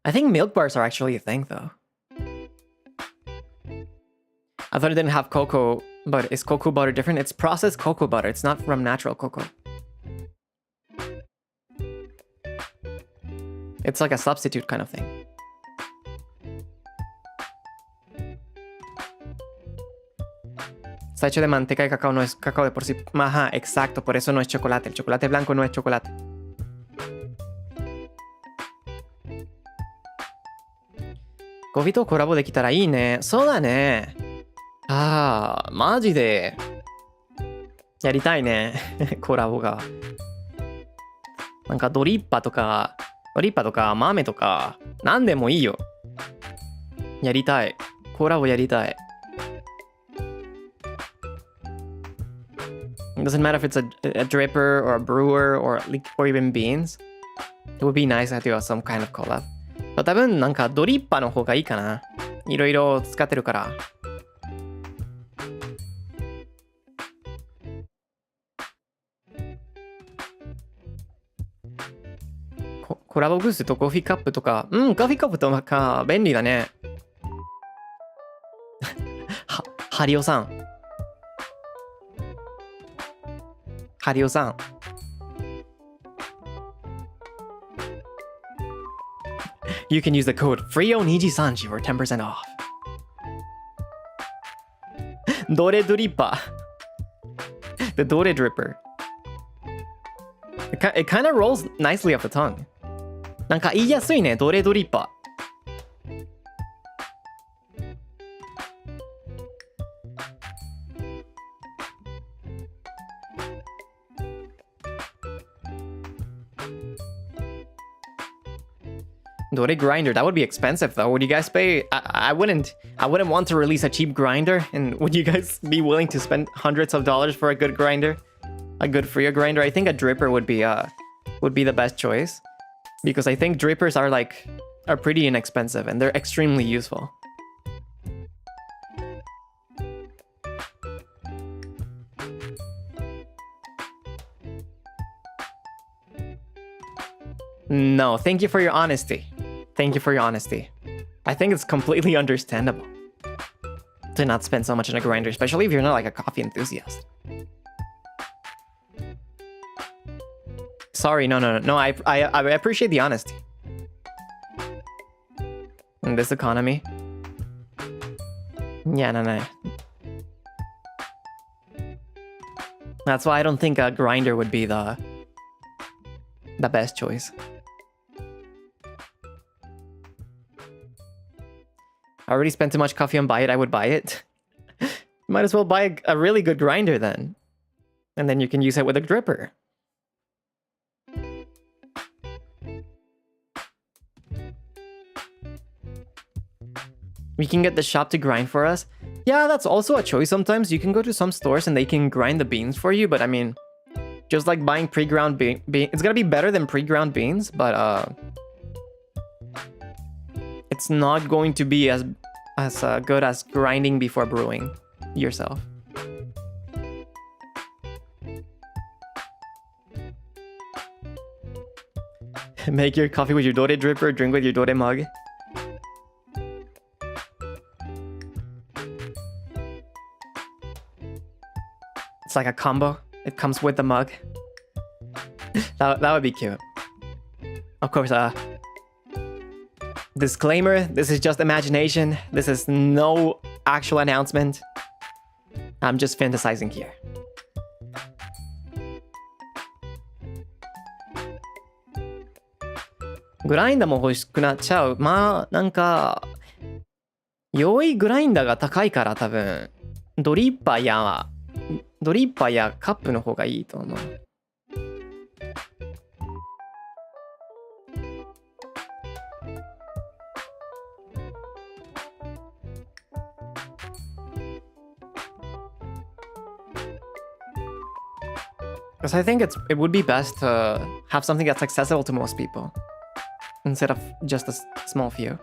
I think milk bars are actually a thing, though. I thought it didn't have cocoa, but is cocoa butter different? It's processed cocoa butter. It's not from natural cocoa. It's like a substitute kind of thing. Está hecho de manteca de cacao, no es cacao de por sí. Ajá, exacto, por eso no es chocolate. El chocolate blanco no es chocolate. Coffee とコラボできたらいいね。そうだね。ああ、マジで。やりたいね。コラボが。なんかドリッパとか豆とか、なんでもいいよ。やりたい。コラボやりたい。It doesn't matter if it's a dripper or a brewer or even beans. It would be nice to do some kind of collab. 多分なんかドリッパの方がいいかな。いろいろ使ってるから。コラボブースとコーヒーカップとか、コーヒーカップとか便利だね。ハリオさん。ハリオさん。You can use the code FREONIJISANJI for 10% off. ドレドリッパー。The ドレ dripper. It kind of rolls nicely off the tongue. なんか言いやすいね、ドレドリッパー。Dore grinder, that would be expensive though. Would you guys pay? I wouldn't want to release a cheap grinder. And would you guys be willing to spend hundreds of dollars for a good grinder? A good Freo grinder? I think a dripper would be the best choice. Because I think drippers are pretty inexpensive and they're extremely useful. No, thank you for your honesty. Thank you for your honesty. I think it's completely understandable to not spend so much on a grinder, especially if you're not like a coffee enthusiast. Sorry, no. I appreciate the honesty. In this economy. Yeah, no. That's why I don't think a grinder would be the best choice. I already spent too much coffee on buy it, I would buy it. Might as well buy a really good grinder then. And then you can use it with a dripper. We can get the shop to grind for us. Yeah, that's also a choice sometimes. You can go to some stores and they can grind the beans for you, but I mean, just like buying pre-ground beans, it's gonna be better than pre-ground beans, but it's not going to be as good as grinding before brewing yourself. Make your coffee with your Dore dripper, drink with your Dore mug. It's like a combo. It comes with the mug. That would be cute. Of course, disclaimer, this is just imagination. This is no actual announcement. I'm just fantasizing here. Grinder も欲しくなっちゃう。まあ、なんか、良いグラインダーが高いから多分、ドリッパーやカップの方がいいと思う。Because I think it would be best to have something that's accessible to most people instead of just a small few.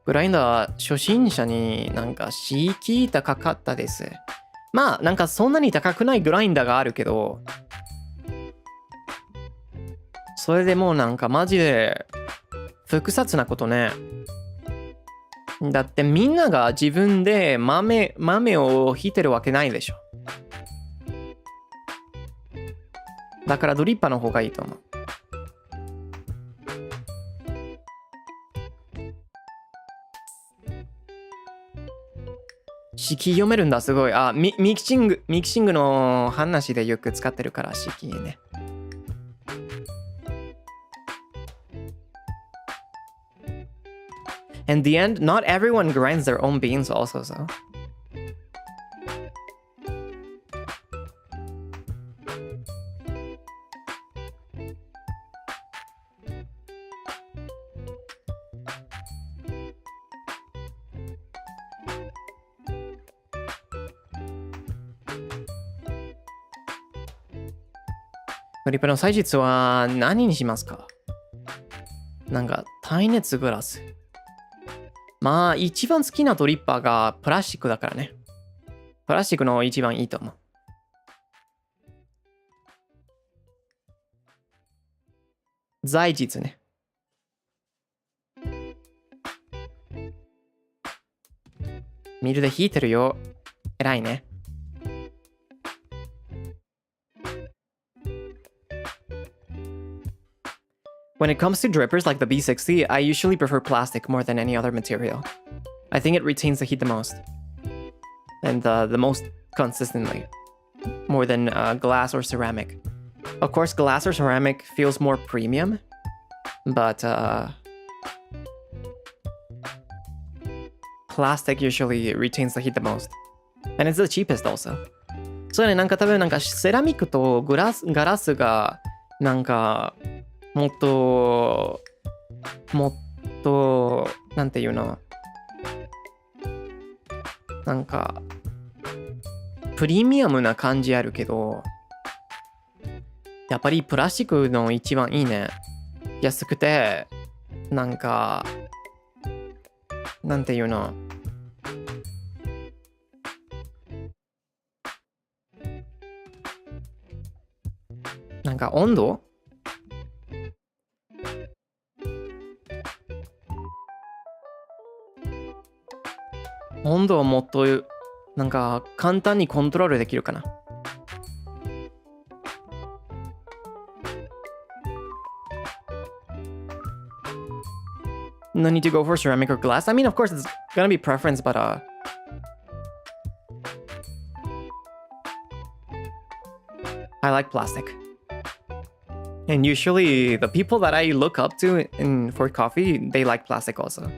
Grinder 初心者になんか敷居高かったです。まあなんかそんなに高くないグラインダーがあるけど、それでもうなんかマジで複雑なことね。だってみんなが自分で豆をひいてるわけないでしょ。だからドリッパーの方がいいと思う。式読めるんだ、すごい。あ、ミキシングの話でよく使ってるから、式ね。In the end, not everyone grinds their own beans also, so. ドリッパーの採術は何にしますか？なんか耐熱グラス。まあ一番好きなドリッパーがプラスチックだからね。プラスチックの一番いいと思う。採術ね。ミルで引いてるよ。偉いね。When it comes to drippers like the B60, I usually prefer plastic more than any other material. I think it retains the heat the most. And the most consistently. More than glass or ceramic. Of course, glass or ceramic feels more premium. But plastic usually retains the heat the most. And it's the cheapest also. そうね、なんか多分なんかセラミックとガラスがなんかもっとなんていうの、なんかプレミアムな感じあるけど、やっぱりプラスチックの一番いいね。安くてなんかなんていうの、なんか温度をもっとなんか簡単にコントロールできるかな。No need to go for ceramic or glass. I mean, of course, it's gonna be preference, but I like plastic. And usually, the people that I look up to for coffee, they like plastic also.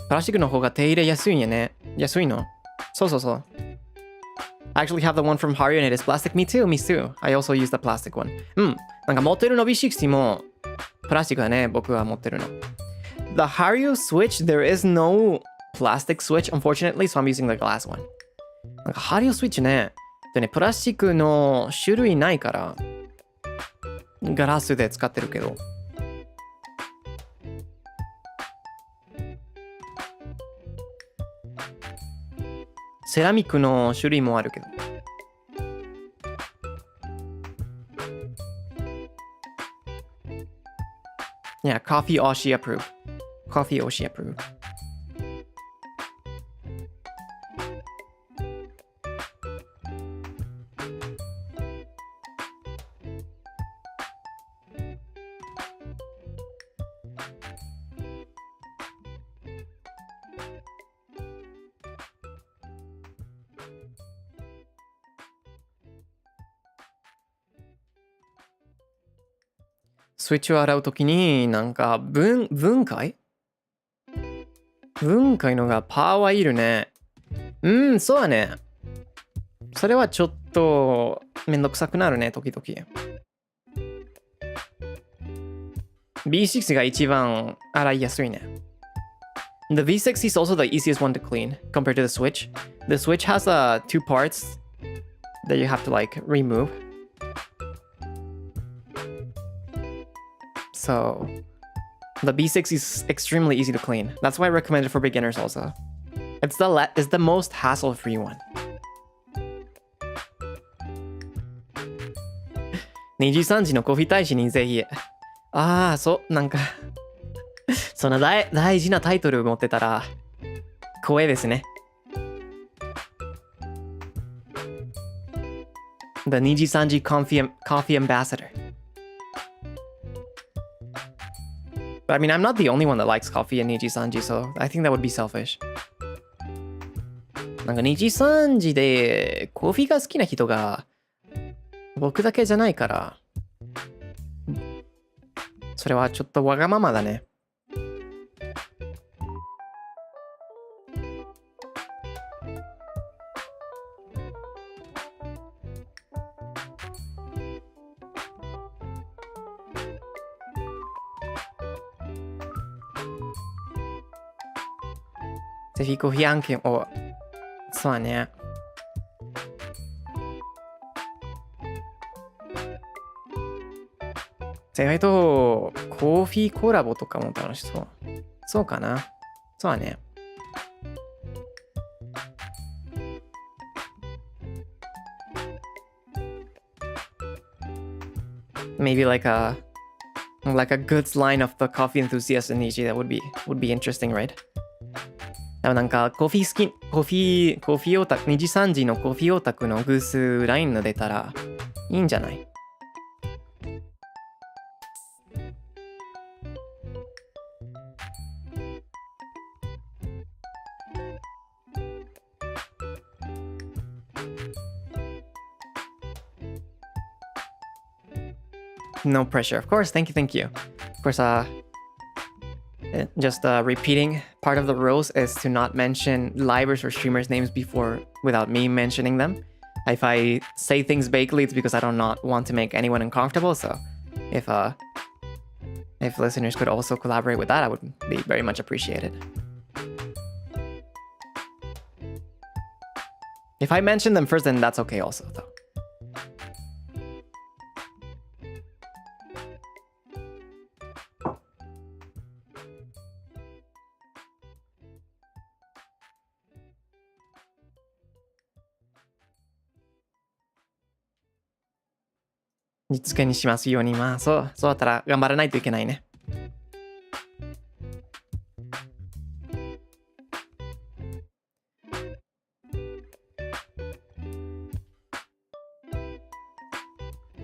プラスチックの方が手入れ安いんやね。安いの？そうそうそう。I actually have the one from Haru and it is plastic. Me too, me too. I also use the plastic one. うん。なんか持ってるの B60 もプラスチックだね。僕は持ってるの。The Haru switch, there is no plastic switch, unfortunately, so I'm using the glass one. なんかHaru switch ね。でね、プラスチックの種類ないから、ガラスで使ってるけど。セラミックの種類もあるけど。Yeah, coffee Oshi approve. Coffee Oshi approve.スイッチを洗うときになんか分解のがパワーいるね。そうだね。それはちょっとめんどくさくなるね、時々。B60 が一番洗いやすいね。The V60 is also the easiest one to clean compared to the Switch. The Switch has two parts that you have to like remove. So the B60 is extremely easy to clean. That's why I recommend it for beginners also. It's the most hassle-free one. 23時のコーヒー大使にぜひ。なんかそんな大事なタイトル持ってたら光栄ですね。The NIJISANJI Coffee Ambassador. But I mean, I'm not the only one that likes coffee in NIJISANJI, so I think that would be selfish. なんかNIJISANJIでコーヒーが好きな人が僕だけじゃないから、それはちょっとわがままだね。ぜひコーヒー案件を。そうね。意外とコーヒーコラボとかも楽しそう。そうかな。そうね。Maybe like a goods line of the coffee enthusiast in Niji that would be interesting, right? でもなんかコーヒーオタク、NIJISANJIのコーヒーオタクのグースラインの出たらいいんじゃない？No pressure. Of course. Thank you. Of course, just repeating, part of the rules is to not mention livers or streamers' names without me mentioning them. If I say things vaguely, it's because I do not want to make anyone uncomfortable. So if listeners could also collaborate with that, I would be very much appreciated. If I mention them first, then that's okay also, though.実現にしますように、まあそうだったら頑張らないといけないね。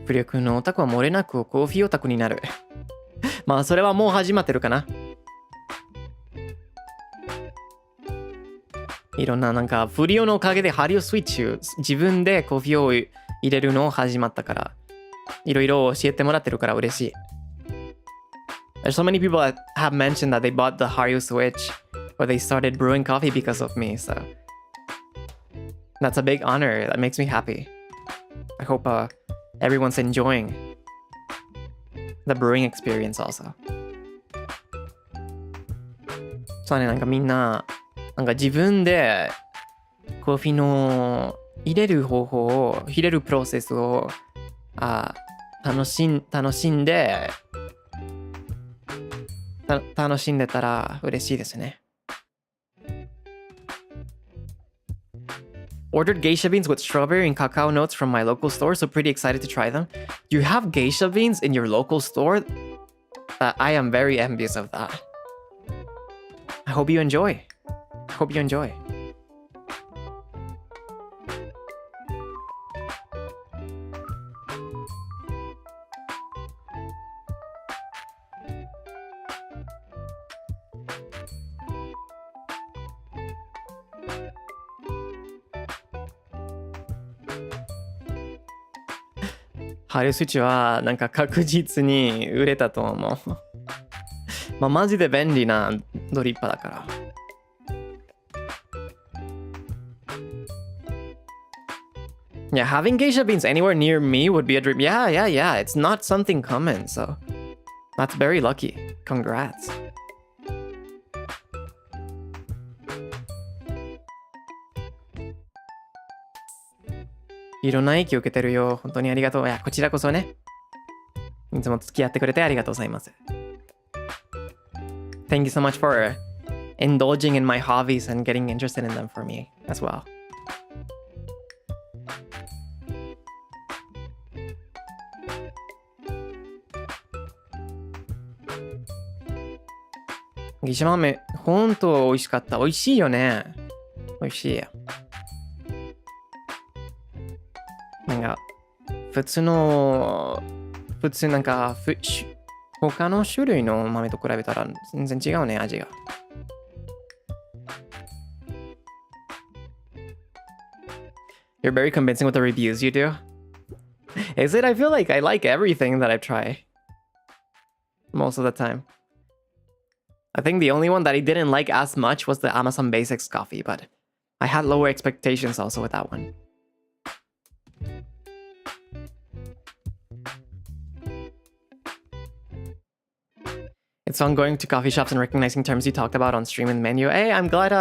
プリオ君のオタクは漏れなくコーヒーオタクになる。まあそれはもう始まってるかな。いろんななんかプリオのおかげでハリオスイッチ自分でコーヒーを入れるの始まったから。いろいろ教えてもらってるから嬉しい。There's so many people that have mentioned that they bought the Hario Switch or they started brewing coffee because of me, so that's a big honor. That makes me happy. I hope everyone's enjoying the brewing experience also. そうね、なんかみんななんか自分でコーヒーの入れる方法を入れるプロセスを楽しんでたら嬉しいですね。Ordered geisha beans with strawberry and cacao notes from my local store, so pretty excited to try them. You have geisha beans in your local store? I am very envious of that. I hope you enjoy. I ハリオスイッチはなんか確実に売れたと思う。まあマジで便利なドリッパーだから。Yeah, having geisha beans anywhere near me would be a dream. Yeah. It's not something common, so that's very lucky. Congrats. いろんな影響を受けてるよ。本当にありがとう。いや、こちらこそね。いつも付き合ってくれてありがとうございます。Thank you so much for indulging in my hobbies and getting interested in them for me as well. ギシ豆、ほんと美味しかった。美味しいよね。美味しい。なんか、なんか、他の種類の豆と比べたら全然違うね、味が。You're very convincing with the reviews you do. Is it? I feel like I like everything that I try. Most of the time. I think the only one that I didn't like as much was the Amazon Basics coffee, but I had lower expectations also with that one. It's on going to coffee shops and recognizing terms you talked about on stream and menu. Hey, I'm glad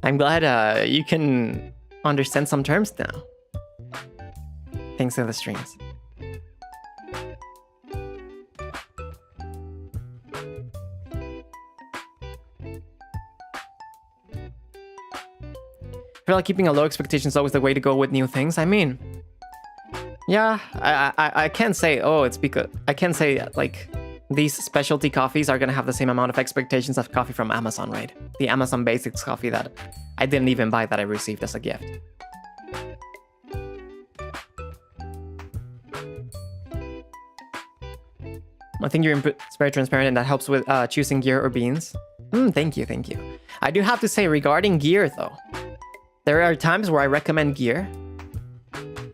I'm glad you can understand some terms now. Thanks to the streams. I feel like keeping a low expectation is always the way to go with new things. I mean, yeah, I can't say, oh, it's because... I can't say, like, these specialty coffees are gonna have the same amount of expectations of coffee from Amazon, right? The Amazon Basics coffee that I didn't even buy, that I received as a gift. I think your input is very transparent and that helps with choosing gear or beans. Thank you, thank you. I do have to say, regarding gear though, there are times where I recommend gear,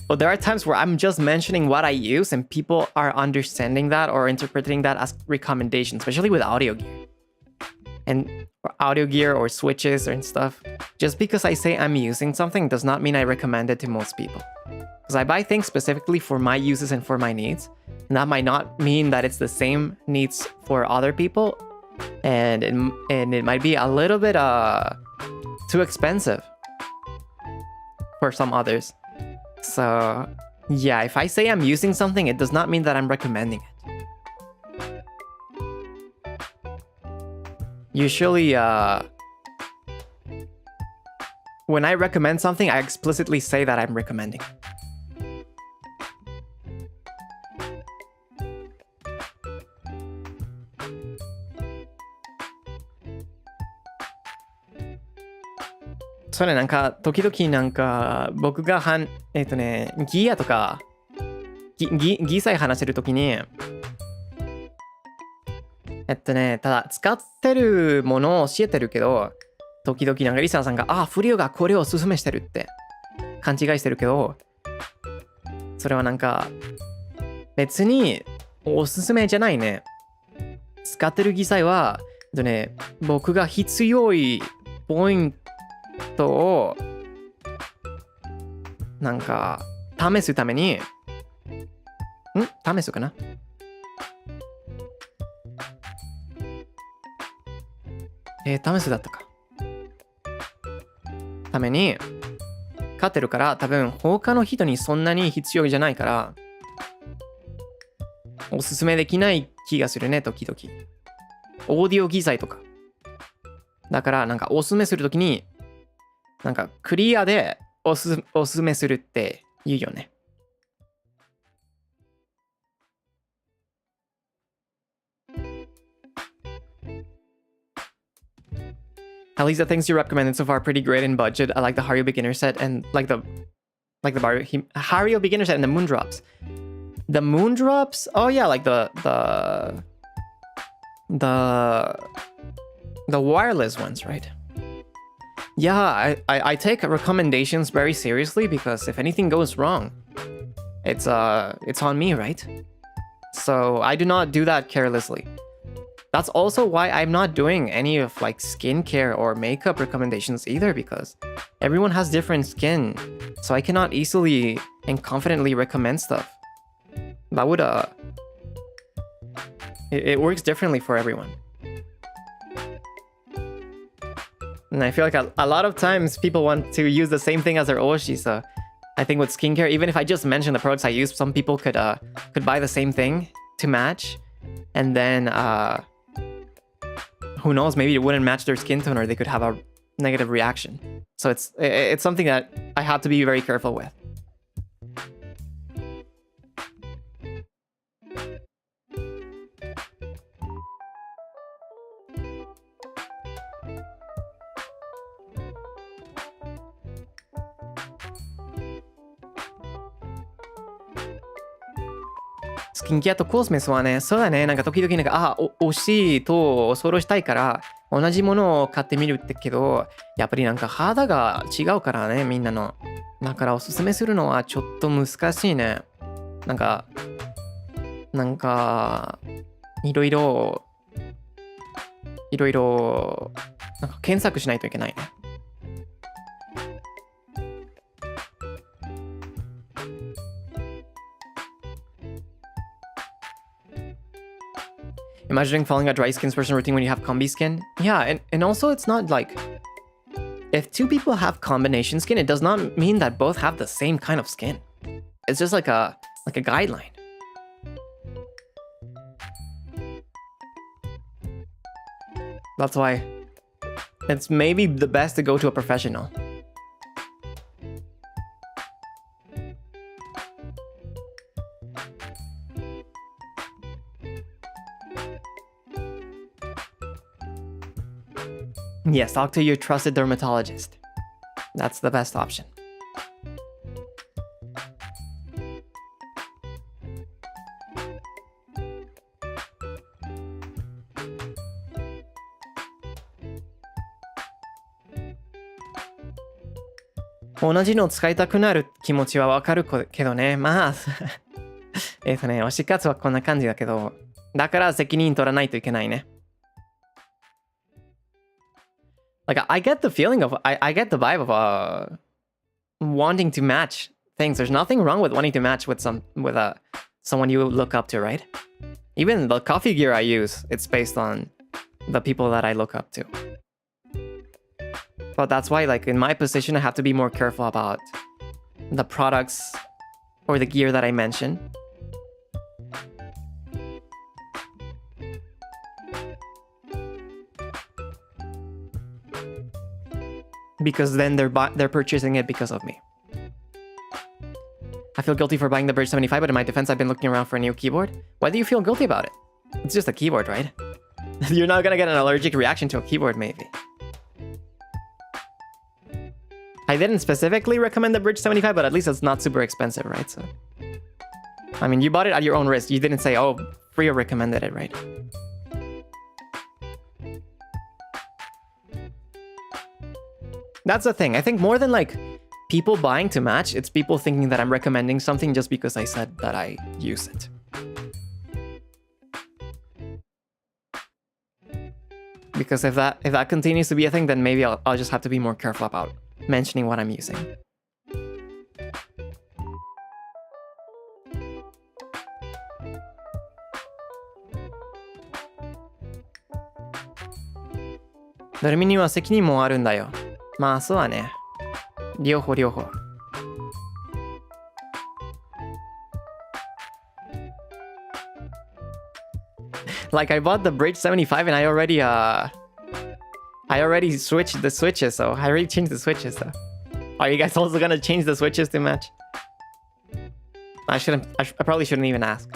but there are times where I'm just mentioning what I use and people are understanding that or interpreting that as recommendation, especially with audio gear. And for audio gear or switches and stuff, just because I say I'm using something does not mean I recommend it to most people. Because I buy things specifically for my uses and for my needs, and that might not mean that it's the same needs for other people, and it might be a little bit too expensive for some others. So yeah, if I say I'm using something, it does not mean that I'm recommending it. Usually, when I recommend something, I explicitly say that I'm recommending it.それなんか時々なんか僕がギアとかギさえ話してるときにただ使ってるものを教えてるけど、時々なんかリサさんがフリオがこれをおすすめしてるって勘違いしてるけど、それはなんか別におすすめじゃないね。使ってるギさえは僕が必要いポイントをなんか試すために試すかな試すだったかために買ってるから、多分他の人にそんなに必要じゃないからおすすめできない気がするね。時々オーディオ機材とかだから、なんかおすすめするときになんかクリアでおすすめするって言うよね。At least the things you recommended so far are pretty great in budget. I like the Hario beginner set and like the Hario beginner set and the moon drops. The moon drops? Oh yeah, like the wireless ones, right? Yeah, I take recommendations very seriously because if anything goes wrong, it's on me, right? So I do not do that carelessly. That's also why I'm not doing any of like skincare or makeup recommendations either, because everyone has different skin, so I cannot easily and confidently recommend stuff. That would it works differently for everyone. And I feel like a lot of times people want to use the same thing as their oshi, so I think with skincare, even if I just mention the products I use, some people could buy the same thing to match, and then who knows, maybe it wouldn't match their skin tone or they could have a negative reaction. So it's something that I have to be very careful with.スキンケアとコスメスはね、そうだね、なんか時々なんか、推しとお揃いしたいから同じものを買ってみるってけど、やっぱりなんか肌が違うからね、みんなの。だからおすすめするのはちょっと難しいね。なんかいろいろなんか検索しないといけないね。Imagining following a dry skin person routine when you have combi skin. Yeah, and also it's not like if two people have combination skin, it does not mean that both have the same kind of skin. It's just like a guideline. That's why it's maybe the best to go to a professional. Yes, talk to your trusted dermatologist. That's the best option.同じの使いたくなる気持ちはわかるけどね。まあ、推し活はこんな感じだけど、だから責任取らないといけないね。Like, I get the feeling of, I get the vibe of wanting to match things. There's nothing wrong with wanting to match with someone you look up to, right? Even the coffee gear I use, it's based on the people that I look up to. But that's why, like, in my position, I have to be more careful about the products or the gear that I mention. Because then they're purchasing it because of me. I feel guilty for buying the Bridge 75, but in my defense, I've been looking around for a new keyboard. Why do you feel guilty about it? It's just a keyboard, right? You're not gonna get an allergic reaction to a keyboard, maybe. I didn't specifically recommend the Bridge 75, but at least it's not super expensive, right? So, I mean, you bought it at your own risk. You didn't say, oh, Freodore recommended it, right? That's the thing. I think more than like people buying to match, it's people thinking that I'm recommending something just because I said that I use it. Because if that continues to be a thing, then maybe I'll just have to be more careful about mentioning what I'm using. Dormiには責任もあるんだよ。まあそうだね。両方。Like, I bought the Bridge 75 and I already switched the switches, so I already changed the switches, so. Are you guys also gonna change the switches to match? I probably shouldn't even ask.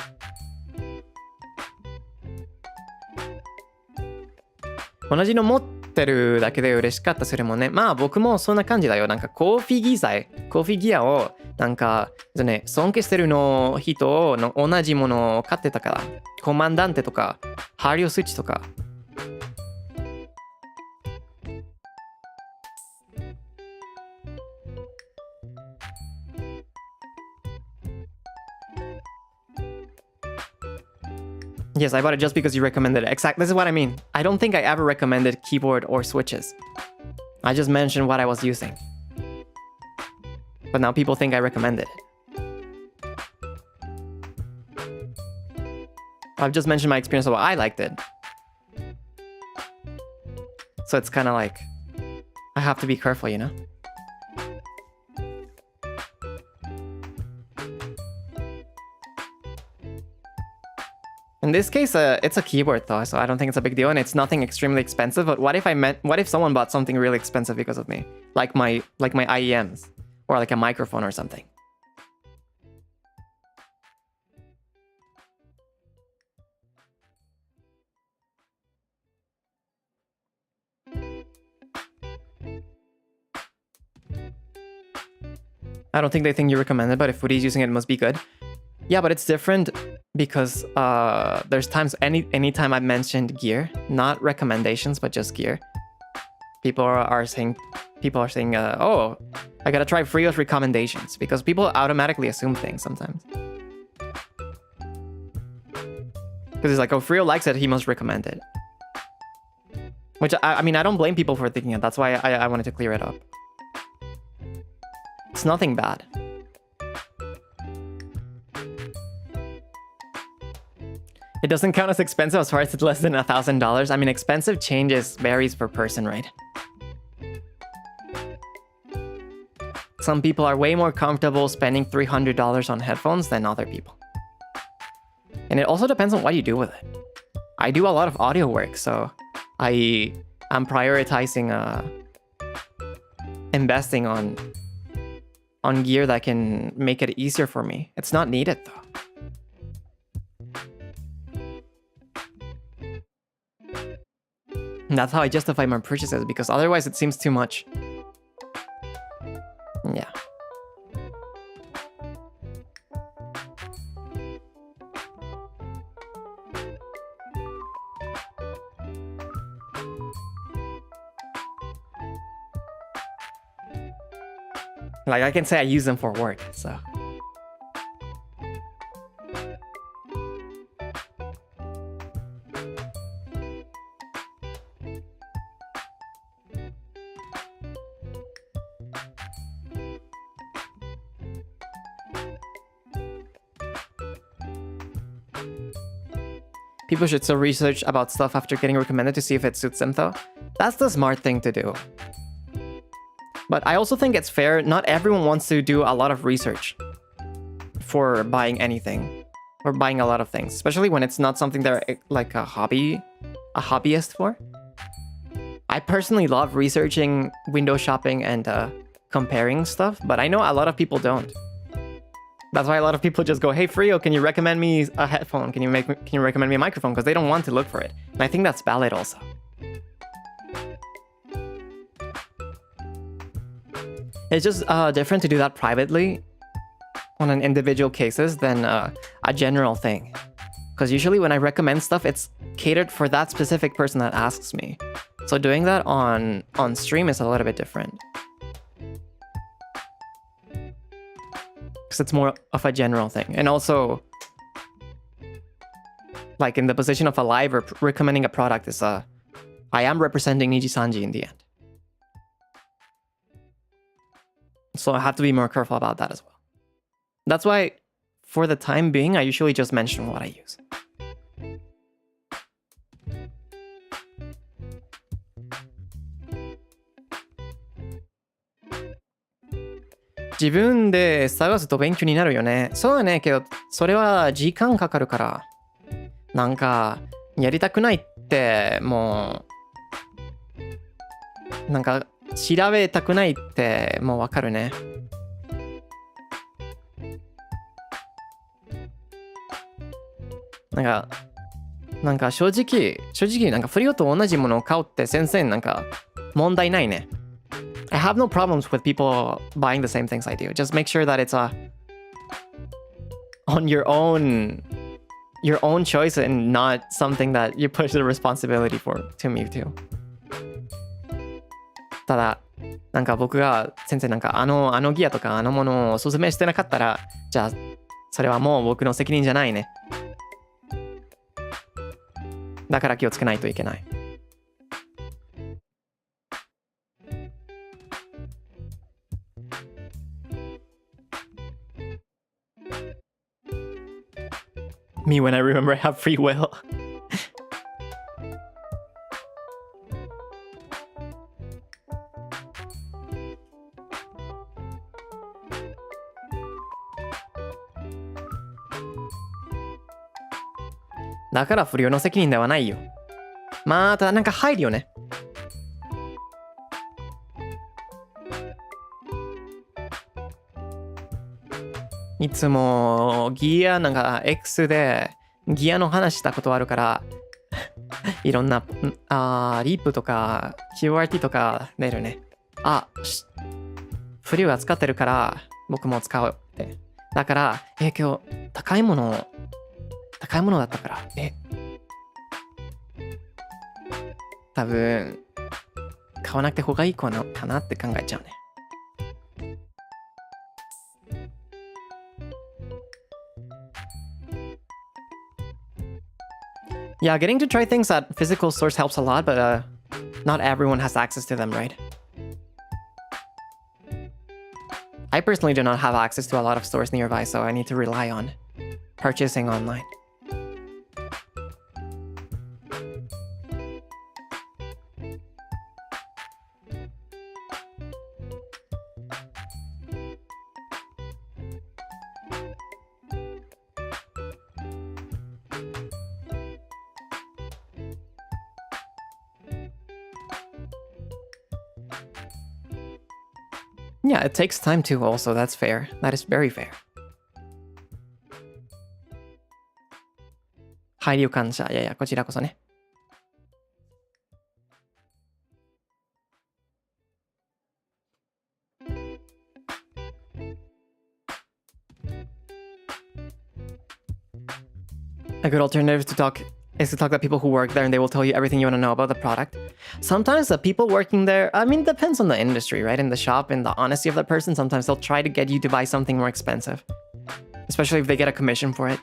同じの持ってるだけで嬉しかったするもんね。まあ僕もそんな感じだよ。なんかコーヒーギアをなんかね、尊敬してるの人の同じものを買ってたから。コマンダンテとか、ハーリオスイッチとか。Yes, I bought it just because you recommended it. Exactly. This is what I mean. I don't think I ever recommended keyboard or switches. I just mentioned what I was using. But now people think I recommended it. I've just mentioned my experience of what I liked it. So it's kind of like, I have to be careful, you know? In this case, it's a keyboard though, so I don't think it's a big deal, and it's nothing extremely expensive. But what if someone bought something really expensive because of me, like my IEMs, or like a microphone or something? I don't think they think you recommend it, but if Foodie's using it, it must be good. Yeah, but it's different because there's times anytime I've mentioned gear, not recommendations, but just gear, people are saying, oh, I gotta try Freodore's recommendations, because people automatically assume things sometimes. Because it's like, oh, Freodore likes it, he must recommend it. Which, I mean, I don't blame people for thinking it. That's why I wanted to clear it up. It's nothing bad. It doesn't count as expensive as far as it's less than $1,000. I mean, expensive varies per person, right? some people are way more comfortable spending $300 on headphones than other people. And it also depends on what you do with it. I do a lot of audio work, so I'm prioritizing investing on gear that can make it easier for me. It's not needed though. And that's how I justify my purchases, because otherwise it seems too much. Yeah. Like, I can say I use them for work, so. People should still research about stuff after getting recommended to see if it suits them, though. That's the smart thing to do. But I also think it's fair, not everyone wants to do a lot of research for buying anything, or buying a lot of things, especially when it's not something they're like a hobbyist for. I personally love researching, window shopping, and comparing stuff, but I know a lot of people don't. That's why a lot of people just go, "Hey Frio, can you recommend me a headphone? Can you recommend me a microphone?" Because they don't want to look for it. And I think that's valid also. It's just different to do that privately on an individual cases than a general thing. Because usually when I recommend stuff, it's catered for that specific person that asks me. So doing that on stream is a little bit different. Because it's more of a general thing. And also, like in the position of a live or recommending a product is I am representing NIJISANJI in the end. So I have to be more careful about that as well. That's why, for the time being, I usually just mention what I use.自分で探すと勉強になるよね。そうだね、けどそれは時間かかるから。なんかやりたくないってもうなんか調べたくないってもうわかるね。なんか正直なんかフリオと同じものを買うって全然なんか問題ないね。I have no problems with people buying the same things I do. Just make sure that it's on your own choice and not something that you push the responsibility for to me too. ただなんか僕が先生なんかあのギアとかあのものをおすすめしてなかったら、じゃあそれはもう僕の責任じゃないね。だから気をつけないといけない。Me when I remember I have free will. だから不良の責任ではないよ。またなんか入るよね。いつもギアなんか X でギアの話したことあるからいろんなリープとか QRT とか出るね。フリューは使ってるから僕も使うって。だから今日高いものだったから多分買わなくて方がいいかなって考えちゃうね。Yeah, getting to try things at physical stores helps a lot, but not everyone has access to them, right? I personally do not have access to a lot of stores nearby, so I need to rely on purchasing online. Yeah, it takes time too also. That's fair. That is very fair. 配慮感謝。いやいや、こちらこそね。A good alternative to talk is to talk to people who work there and they will tell you everything you want to know about the product. Sometimes the people working there, I mean, it depends on the industry, right? In the shop and the honesty of the person, sometimes they'll try to get you to buy something more expensive, especially if they get a commission for it.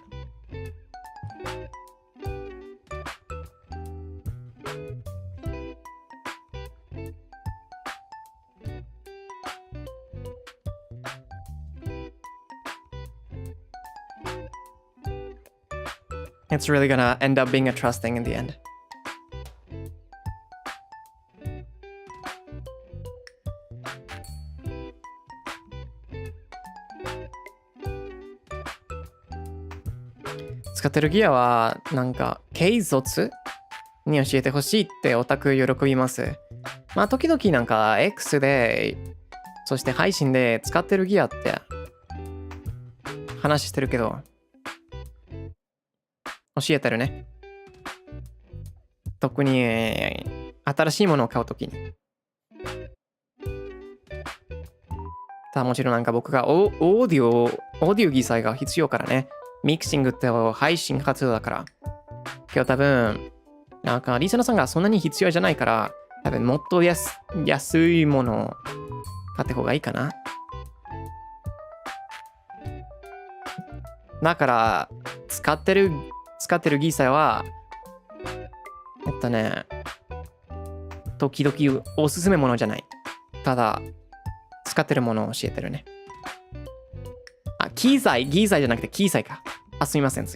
It's really gonna end up being a trust thing in the end.使ってるギアはなんか軽率に教えてほしいってオタク喜びます。まあ時々なんか X でそして配信で使ってるギアって話してるけど教えてるね。特に新しいものを買うときに。もちろんなんか僕がオーディオ技術が必要からね。ミクシングって配信活動だから。今日多分、なんかリスナーさんがそんなに必要じゃないから、多分もっと安いものを買った方がいいかな。だから使ってるギーサーは時々おすすめものじゃない。ただ使ってるものを教えてるね。あ、ギーサーじゃなくてキーサイか。あ、すみません。あ、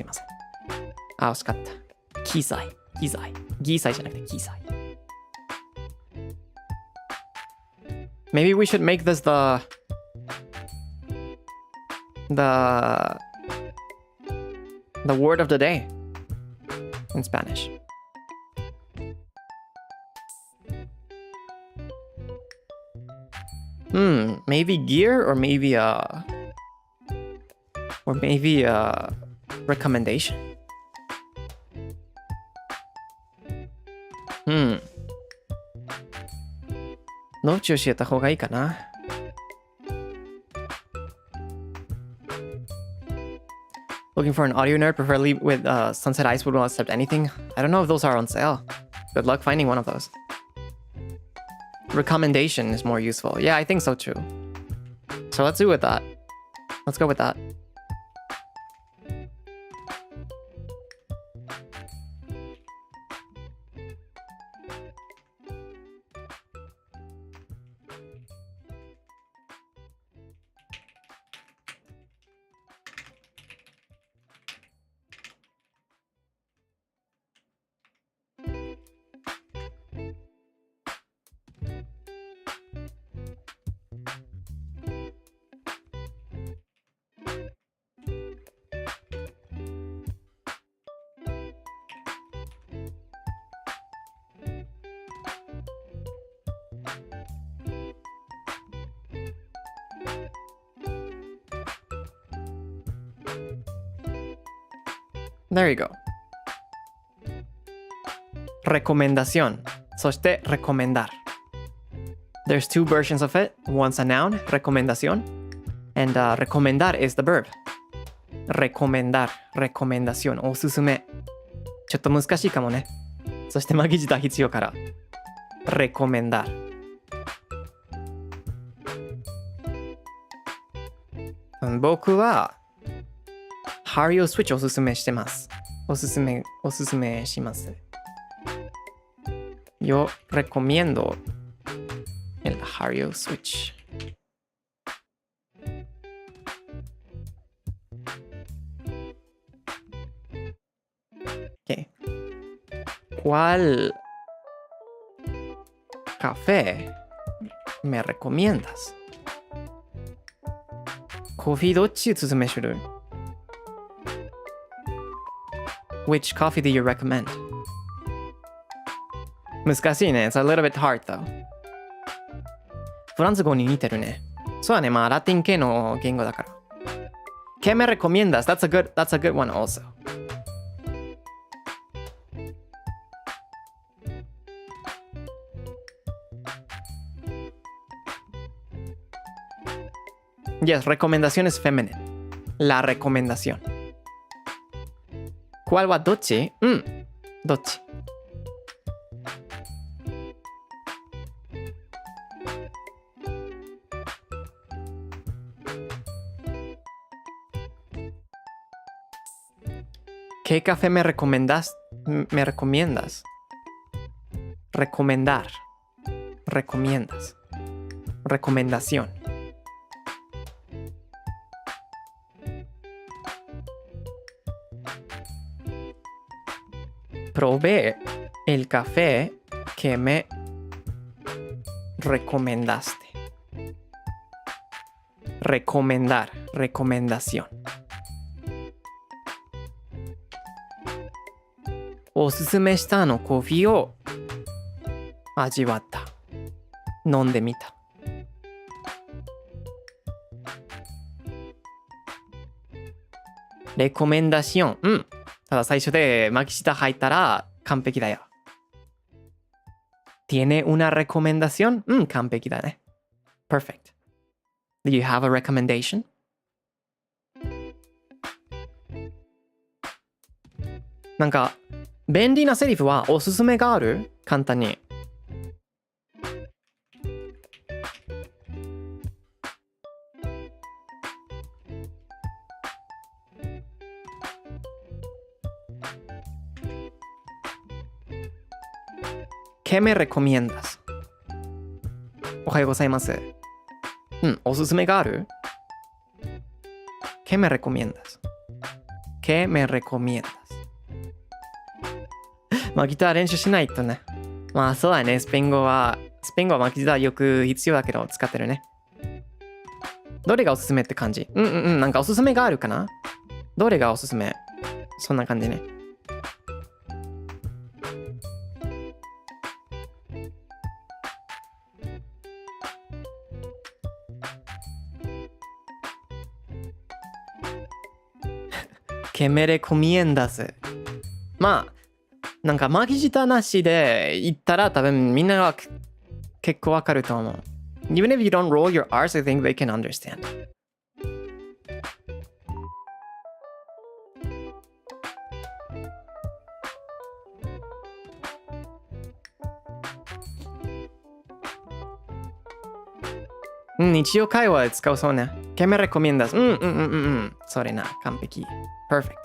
惜しかった。ギーサーじゃなくてキーサイ。Maybe we should make this the word of the day in Spanish. Maybe gear or maybe a recommendation. どっち教えた方がいいかな。Looking for an audio nerd, preferably with Sunset Ice would accept anything. I don't know if those are on sale. Good luck finding one of those. Recommendation is more useful. Yeah, I think so too. So let's do with that. Let's go with that. There you go. Recomendación. そしてrecomendar. There's two versions of it. One's a noun, recomendación, and recomendar is the verb. Recomendar, recomendación, おすすめ。ちょっと難しいかもね。そしてマギジタ必要から。recomendar. 僕はHario Switch おすすめしてます。おすすめします。Yo recomiendo el Hario Switch. Okay. ¿Cuál café me recomiendas? コーヒーどっちおすすめする Which coffee do you recommend? 難しいね。It's a little bit hard though. フランス語に似てるね。そうだね。まあ、ラテン系の言語だから。¿Qué me recomiendas? That's a good one also. Yes, recomendación es femenine. La recomendación. ¿Cuál va? どっち？どっち？¿Qué café me recomiendas? Recomendar. Recomiendas. Recomendación. Probé el café que me recomendaste. Recomendar. Recomendación. おすすめしたのコーヒーを味わった。飲んでみた。レコメンダション。ただ最初で巻き舌入ったら完璧だよ。¿Tiene una recomendación? 完璧だね。Perfect. Do you have a recommendation? なんか便利なセリフはおすすめがある？簡単に。¿Qué me recomiendas? おはようございます。おすすめがある？ ¿Qué me recomiendas? ¿Qué me recomiendas? まあギター練習しないとね。まあそうだね。スペイン語はまあギターよく必要だけど使ってるね。どれがおすすめって感じ？なんかおすすめがあるかな？どれがおすすめ？そんな感じね。¿Qué me recomiendas? まあなんか巻き舌なしで言ったら多分みんなが結構わかると思う。Even if you don't roll your R's, I think they can understand.「日常会話で使うそうね。¿Qué me recomiendas? それな、完璧。Perfect.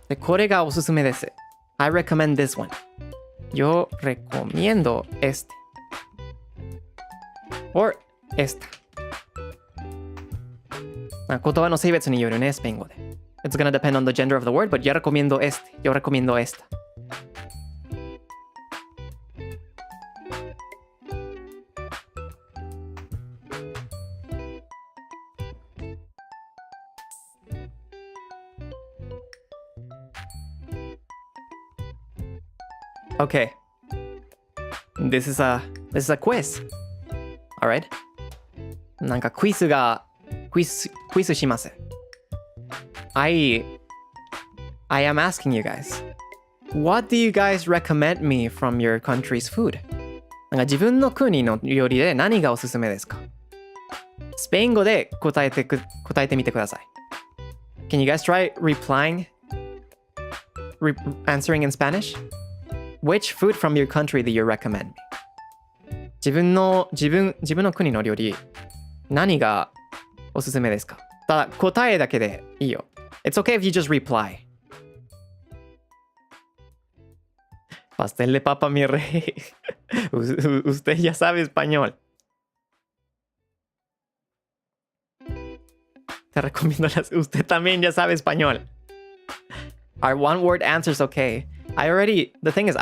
De これがおすすめです。I recommend this one. Yo recomiendo este. Or esta. 言葉の性別によるね、スペイン語で。It's gonna depend on the gender of the word, but yo recomiendo este. Yo recomiendo esta. Okay. This is a quiz. Alright? なんかクイズします。I am asking you guys. What do you guys recommend me from your country's food? なんか自分の国の料理で何がおすすめですか？スペイン語で答えてみてください。Can you guys try answering in Spanish? Which food from your country do you recommend me? 自分の国の料理何がおすすめですか？ただ答えだけでいいよ。It's okay if you just reply. Pastel de papa, mi rey. Usted ya sabe español. Te recomiendo usted también ya sabe español. Our one word answers okay. the thing is,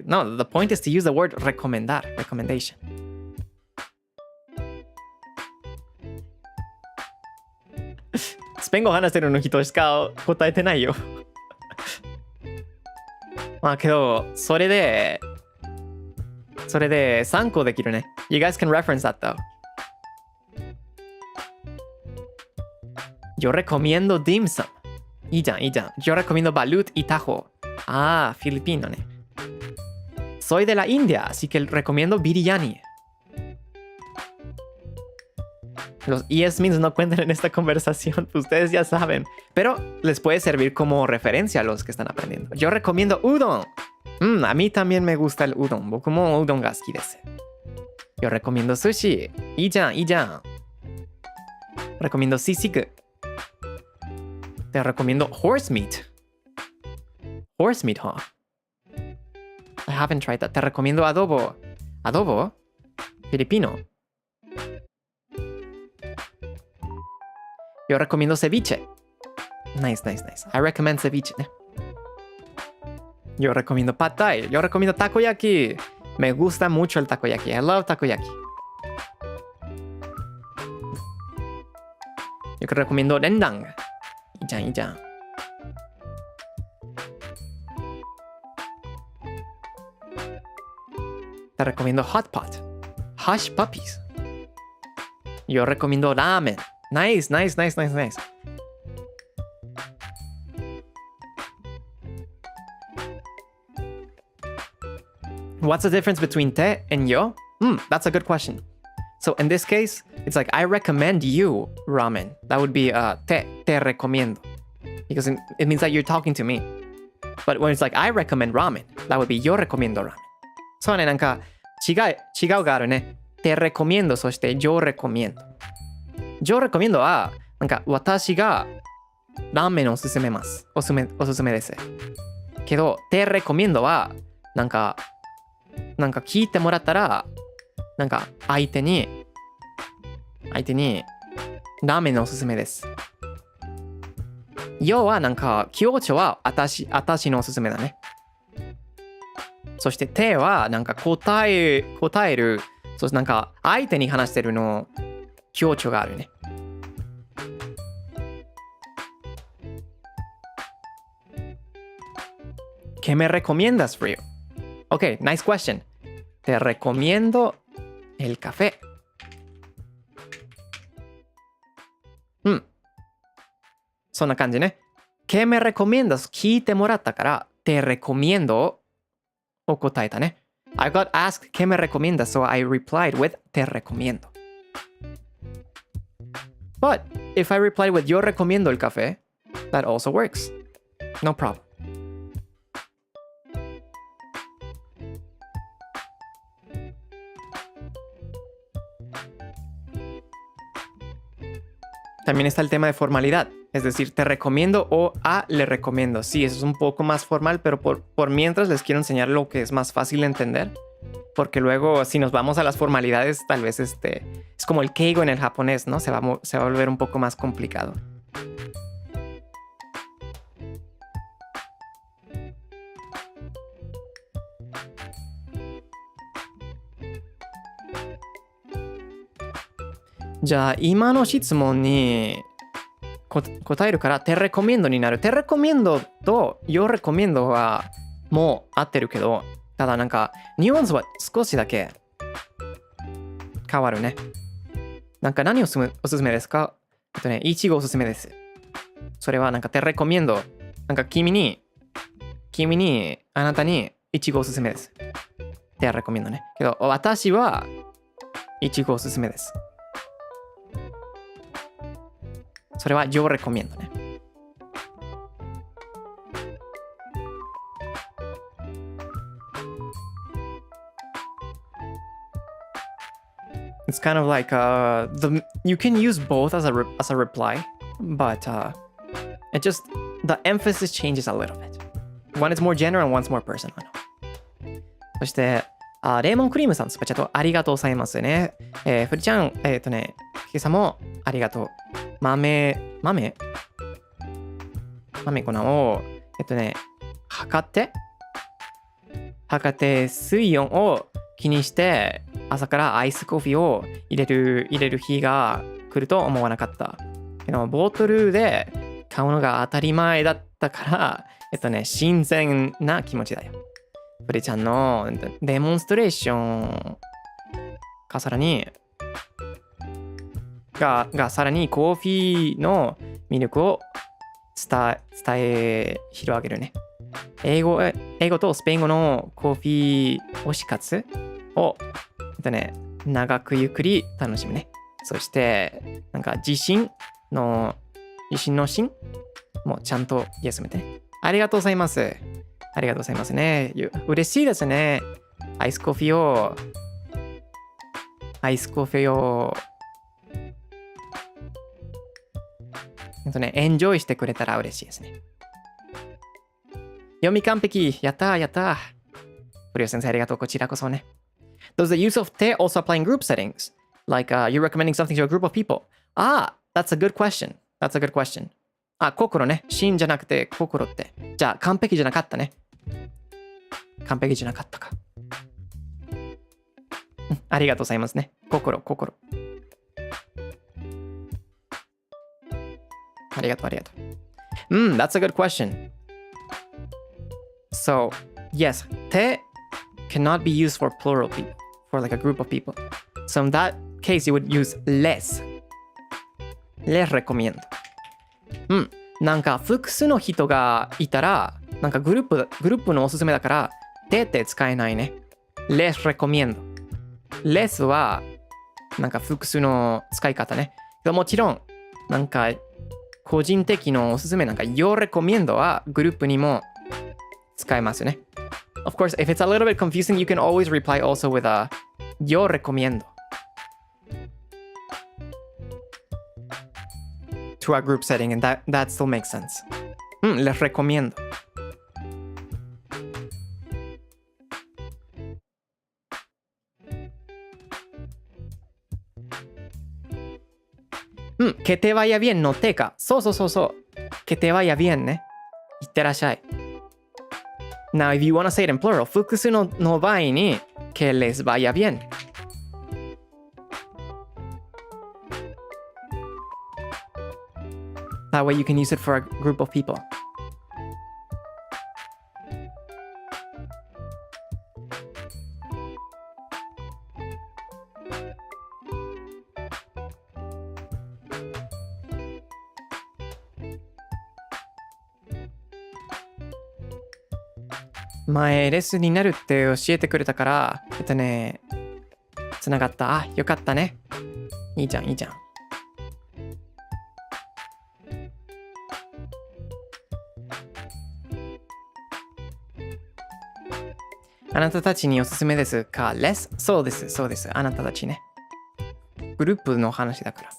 no, the point is to use the word recomendar, recommendation. スペイン語話してるの人しか答えてないよ。まあけど、それで参考できるね。You guys can reference that though. Yo recomiendo dim sum. いいじゃん。Yo recomiendo balut y tajo. Ah, filipino, ¿no? Soy de la India, así que recomiendo biryani. Los yes means no cuentan en esta conversación, ustedes ya saben. Pero les puede servir como referencia a los que están aprendiendo. Yo recomiendo udon. A mí también me gusta el udon. Boku mo udon ga suki desu. Yo recomiendo sushi. Y ya. Recomiendo sisig. Te recomiendo horse meat. Horse meat, huh? I haven't tried that. Te recomiendo adobo. Adobo? Filipino. Yo recomiendo ceviche. Nice. I recommend ceviche. Yo recomiendo pad thai. Yo recomiendo takoyaki. Me gusta mucho el takoyaki. I love takoyaki. Yo recomiendo rendang. Y ya. Te recomiendo hot pot. Hush puppies. Yo recomiendo ramen. Nice. What's the difference between te and yo? That's a good question. So in this case, it's like I recommend you ramen. That would be te recomiendo. Because it means that you're talking to me. But when it's like I recommend ramen, that would be yo recomiendo ramen. そうね、なんか違うがあるね。te recomiendo そしてyo recomiendo。yo recomiendo はなんか私がラーメンを勧めます。おすすめです。けど te recomiendo はなんか聞いてもらったらなんか相手にラーメンのおすすめです。要はなんか強調は私のおすすめだね。そしててはなんか答える、そしてなんか相手に話してるの強調があるね。¿Qué me recomiendas, Frio? Okay, nice question. Te recomiendo el café. そんな感じね。¿Qué me recomiendas? 聞いてもらったから、te recomiendo を答えたね。I got asked ¿Qué me recomiendas? So I replied with te recomiendo. But if I replied with yo recomiendo el café, that also works. No problem. También está el tema de formalidad, es decir, te recomiendo o le recomiendo. Sí, eso es un poco más formal, pero por mientras les quiero enseñar lo que es más fácil de entender, porque luego si nos vamos a las formalidades, tal vez es como el keigo en el japonés, ¿no? Se va a volver un poco más complicado.じゃあ今の質問に答えるからte recomiendoになる。te recomiendoとyo recomiendoはもう合ってるけど、ただなんかニュアンスは少しだけ変わるね。なんか何をおすすめですか？いちごおすすめです。それはなんかte recomiendo、なんか君にあなたにいちごおすすめです。te recomiendoね。けど私はいちごおすすめです。それはyo recomiendoね。It's kind of like you can use both as a reply, but the emphasis changes a little bit. One is more general and one's more personal. そしてレーモンクリームさんスパチャットありがとうございますね。フリちゃん今朝もありがとう。豆粉を測って測って水温を気にして朝からアイスコーヒーを入れる日が来ると思わなかった。ボトルで買うのが当たり前だったから、新鮮な気持ちだよ。プレちゃんのデモンストレーションがさらにさらにコーヒーの魅力を伝え広げるね。英語とスペイン語のコーヒー推し活を、長くゆっくり楽しむね。そして自信の芯もちゃんと休めてね。ありがとうございます。ありがとうございますね。嬉しいですね。アイスコーヒーをエンジョイしてくれたら嬉しいですね。読み完璧。やったー。フリオ先生ありがとう。こちらこそね。Does the use of te also apply in group settings? Like you're recommending something to a group of people? That's a good question. 心ね。芯じゃなくて心って。じゃあ完璧じゃなかったね。完璧じゃなかったか。ありがとうございますね。心。ありがとう。That's a good question. So, yes, te cannot be used for plural people, for like a group of people. So in that case, you would use les. Les recomiendo. 複数の人がいたら、グループのおすすめだから、teって使えないね。les recomiendo. les は、複数の使い方ね。もちろん、個人的のおすすめyo recomiendo はグループにも使えますね。Of course, if it's a little bit confusing, you can always reply also with a yo recomiendo to a group setting, and that still makes sense. Les recomiendo. Que te vaya bien のてか。そう。que te vaya bien ね。いってらっしゃい。Now, if you want to say it in plural, 複数の場合に que les vaya bien. That way you can use it for a group of people.前レッスンになるって教えてくれたからつながった。よかったね。いいじゃん。あなたたちにおすすめですか？レス？そうです。あなたたちね。グループの話だから。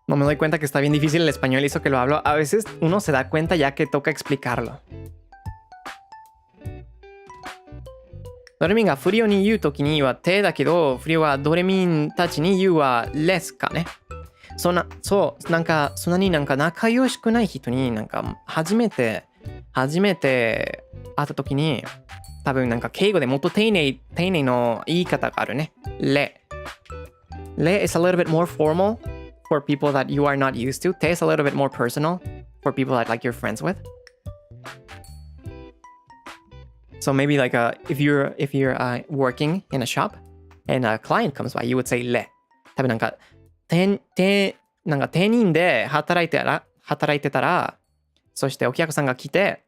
No me doy cuenta que está bien difícil el español y eso que lo hablo. A veces uno se da cuenta ya que toca explicarlo. ドレミンがフリオに言うときにはてだけど、フリオはドレミンたちに言うはレスかね。そんなに仲良しくない人に初めて会ったときに多分敬語でもっと丁寧の言い方があるね。レ is a little bit more formal for people that you are not used to. Te is a little bit more personal for people that you're friends with. So maybe if you're working in a shop and a client comes by, you would say le. 多分店員で働いてたら、そしてお客さんが来て、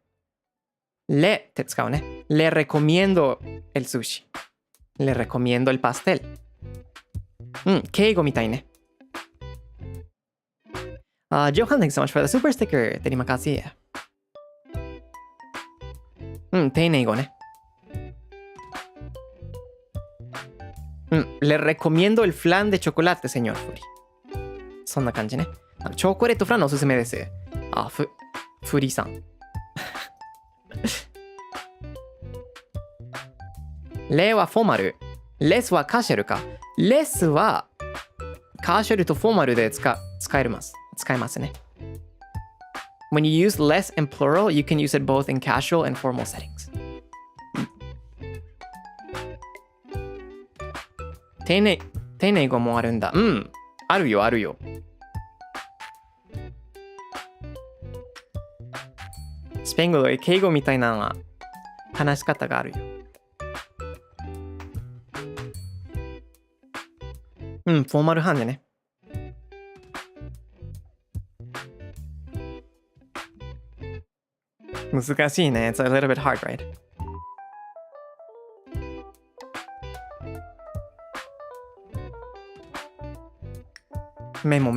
le って使うね。Le recomiendo el sushi. Le recomiendo el pastel. 敬語みたいね。Johan, thanks so much for the super sticker. Terima kasih. 丁寧語ね。Le recomiendo el flan de chocolate, señor Furi. そんな感じね。チョコレートフランのおすすめです。フリさん。レはフォーマル。レスはカシュアルか。レスはカシュアルとフォーマルで使えますね。when you use less in plural, you can use it both in casual and formal settings. 丁寧語もあるんだ。うん。あるよ、あるよ。スペイン語で敬語みたいな話し方があるよ。うん、フォーマル範でね。難しいね。It's a little bit hard, right? メモ。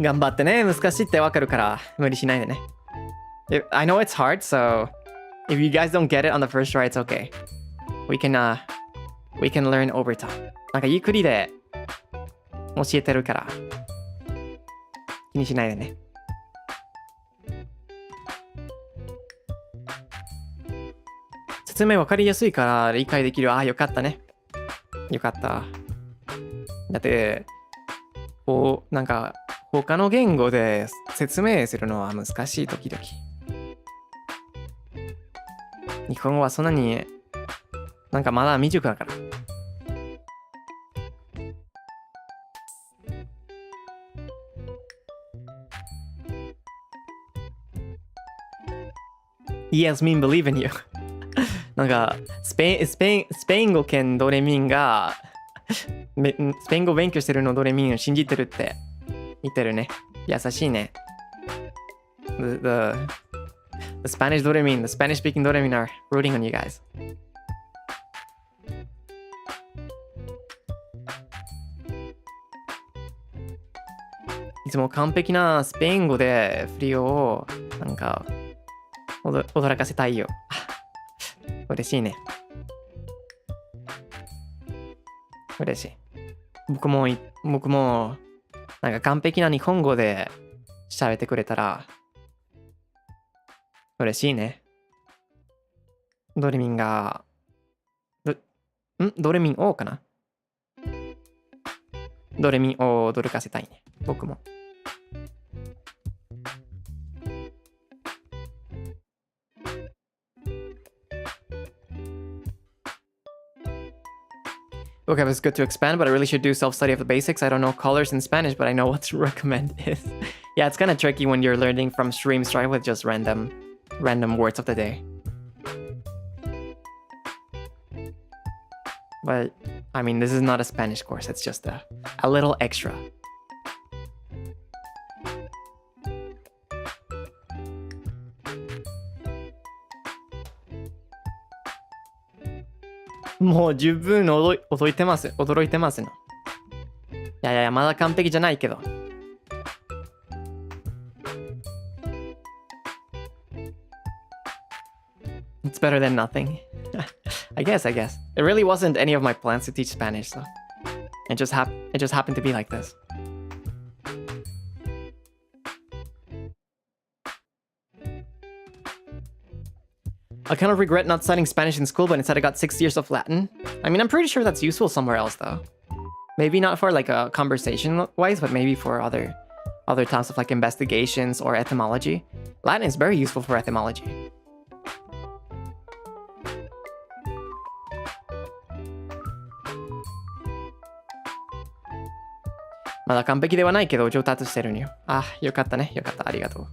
頑張ってね。難しいってわかるから無理しないでね。I know it's hard, so if you guys don't get it on the first try, it's okay. We can learn over time. なんかゆっくりで教えてるから気にしないでね。説明わかりやすいから理解できる。ああ、よかったね。よかった。だって、なんか他の言語で説明するのは難しい時々。日本語はそんなになんかまだ未熟だから。Yes, mean believe in you. なんかスペイン語圏ドレミンがスペイン語勉強してるのドレミンを信じてるって言ってるね。優しいね。The Spanish ドレミン、the Spanish speaking ドレミン are rooting on you guys. いつも完璧なスペイン語でフリオをなんか驚かせたいよ。嬉しいね。嬉しい。僕もなんか完璧な日本語で喋ってくれたら嬉しいね。ドレミンがドレミンをかな。ドレミンを驚かせたいね。僕も。Okay, it was good to expand, but I really should do self-study of the basics. I don't know colors in Spanish, but I know what to recommend is. Yeah, it's kind of tricky when you're learning from streams, right? With just random words of the day. But, I mean, this is not a Spanish course. It's just a little extra. Mo十分驚いてますの。いや、まだ完璧じゃないけど。It's better than nothing. I guess. It really wasn't any of my plans to teach Spanish, so it just happened to be like this. I kind of regret not studying Spanish in school, but instead I got 6 years of Latin. I mean, I'm pretty sure that's useful somewhere else, though. Maybe not for like a conversation-wise, but maybe for other types of like investigations or etymology. Latin is very useful for etymology. Ma da 完璧ではないけど上達してるのよ。あ、よかったね。よかった。ありがとう。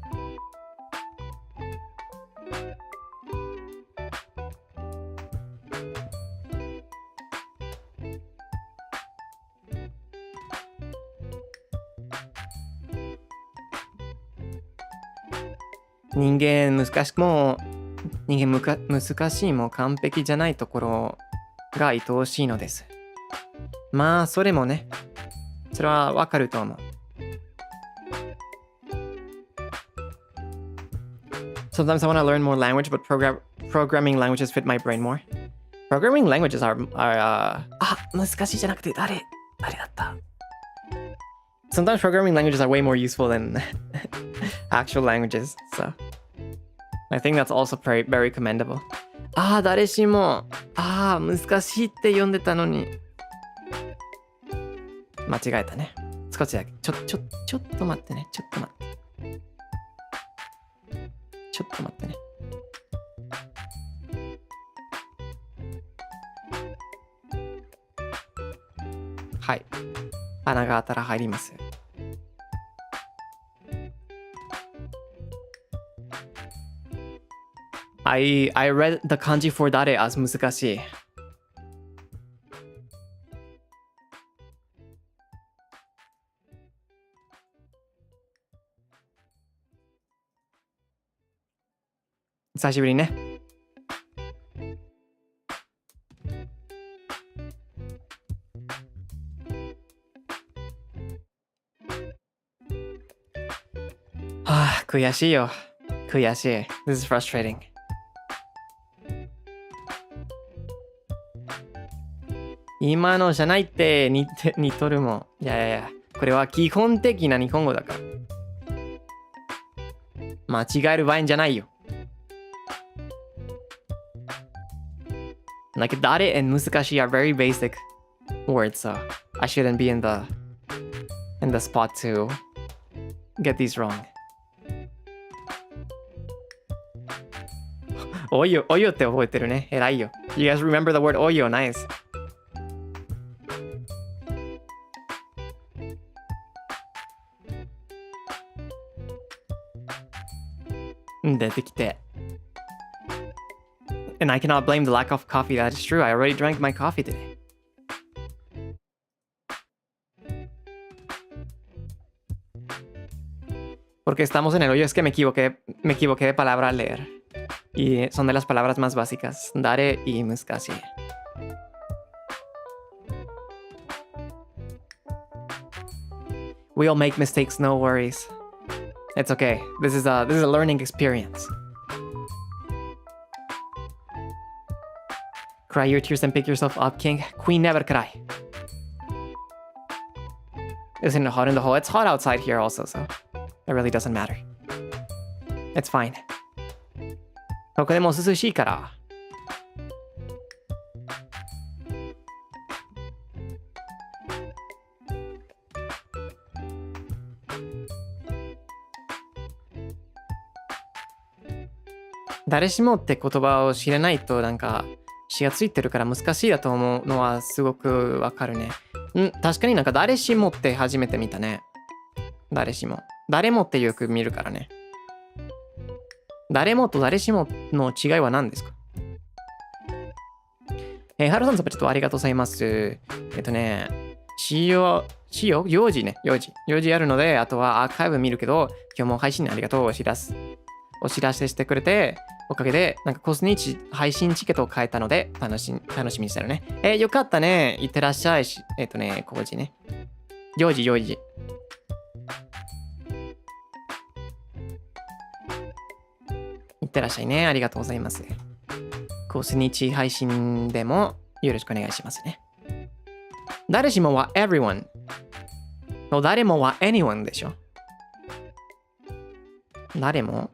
人間難しいも完璧じゃないところが愛おしいのです。まあそれもね、それはわかると思う。Sometimes I want to learn more language, but programming languages fit my brain more. Programming languages are 難しいじゃなくて誰だった。Sometimes programming languages are way more useful than actual languages, so I think that's also very commendable. 誰しも難しいって読んでたのに間違えたね。少しだけ。ちょっと待ってね。ちょっと待ってね。はい。穴があったら入ります。I read the kanji for 誰 as 難しい。久しぶりね。はあ、悔しいよ。悔しい。This is frustrating. 今のじゃないって似とるもん。いや。これは基本的な日本語だから。間違える場合じゃないよ。Like 誰 and 難しい are very basic words, so I shouldn't be in the spot to get these wrong. およって覚えてるね。偉いよ。You guys remember the word およ nice. 出てきて。And I cannot blame the lack of coffee. That is true. I already drank my coffee today. Porque estamos en el hoyo, es que me equivoqué de palabra al leer. Y son de las palabras más básicas. Dare y muskashi. We all make mistakes, no worries. It's okay. This is a learning experience. Cry your tears and pick yourself up, King. Queen never cry. Isn't it hot in the hole? It's hot outside here also, so it really doesn't matter. It's fine. ここでも涼しいから。誰しもって言葉を知らないとなんか詩がついてるから難しいだと思うのはすごくわかるね。確かになんか誰しもって初めて見たね。誰しも。誰もってよく見るからね。誰もと誰しもの違いは何ですか？ハルさんサポちょっとありがとうございます。用事あるので、あとはアーカイブ見るけど、今日も配信ありがとうお知らせしてくれて、おかげで、なんかコスニチ配信チケットを買えたので、楽しみにしてるね。よかったね。いってらっしゃい。コージね。用事。いってらっしゃいね。ありがとうございます。コスニチ配信でもよろしくお願いしますね。誰しもは everyone。誰もは anyone でしょ。誰も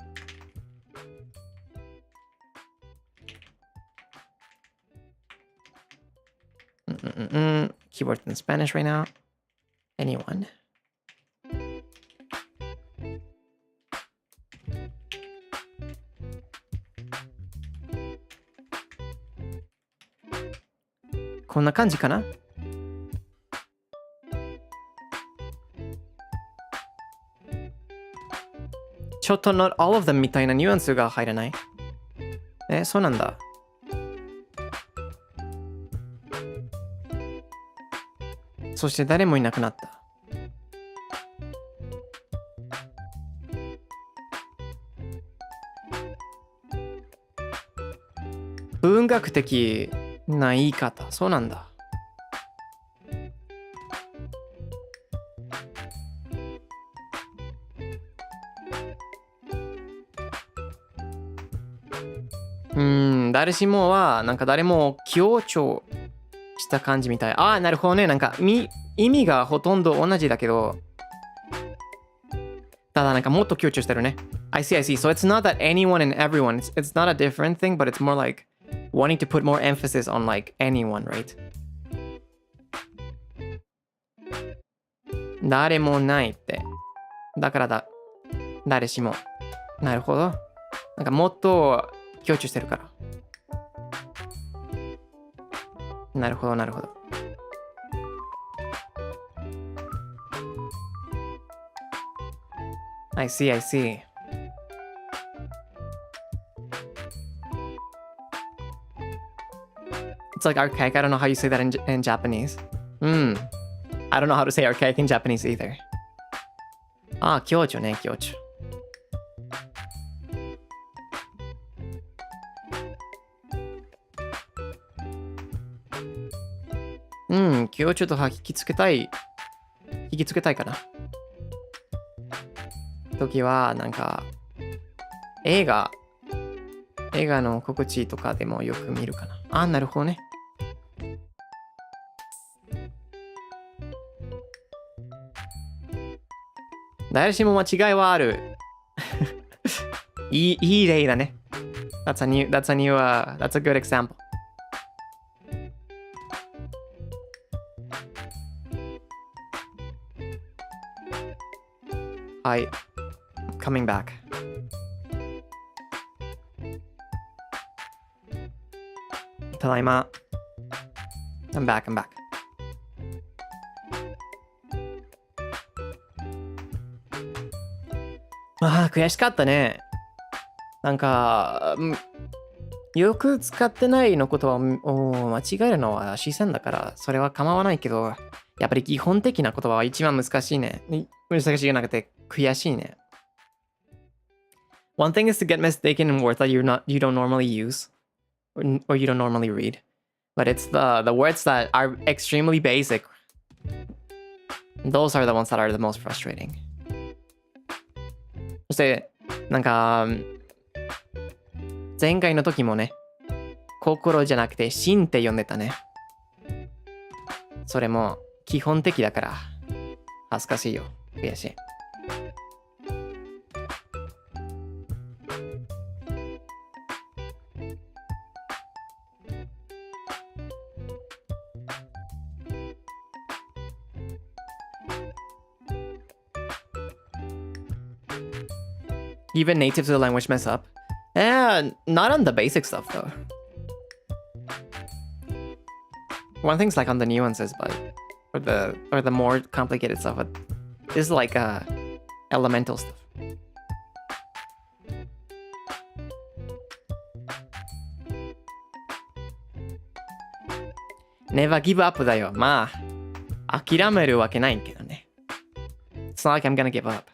Keyword in Spanish right now. Anyone. .こんな感じかな？ちょっと not all of them みたいなニュアンスが入らない。そうなんだ。そして誰もいなくなった。文学的な言い方。そうなんだ。誰しもはなんか誰も強調した感じみたい。なるほどね。なんか意味がほとんど同じだけど、ただなんかもっと強調してるね。I see. So it's not that anyone and everyone. It's not a different thing, but it's more like wanting to put more emphasis on like anyone, right? 誰もないって。だからだ。誰しも。なるほど。なんかもっと強調してるから。なるほど、なるほど。I see, I see. It's like archaic. I don't know how you say that in Japanese. I don't know how to say archaic in Japanese either. ああ、強調ね、強調。強調と引きつけたいかな。時は、なんか、映画の告知とかでもよく見るかな。あ、なるほどね。誰しも間違いはある。いい例だね。That's a good example. はい。Coming back. ただいま。I'm back. ああ、悔しかったね。なんか、よく使ってないのことは間違えるのは自然だから、それは構わないけど、やっぱり基本的な言葉は一番難しいね。難しいじゃなくて悔しいね。One thing is to get mistaken in words that you don't normally use or you don't normally read. But it's the words that are extremely basic. Those are the ones that are the most frustrating. そして、なんか、前回の時もね、心じゃなくて心って読んでたね。それも基本的だから恥ずかしいよ。悔しい。Even natives of the language mess up. Not on the basic stuff though. One thing's like on the nuances, but or the more complicated stuff. But this is like elemental stuff. Never give up だよ。まあ、諦めるわけないけどね。It's not like I'm gonna give up.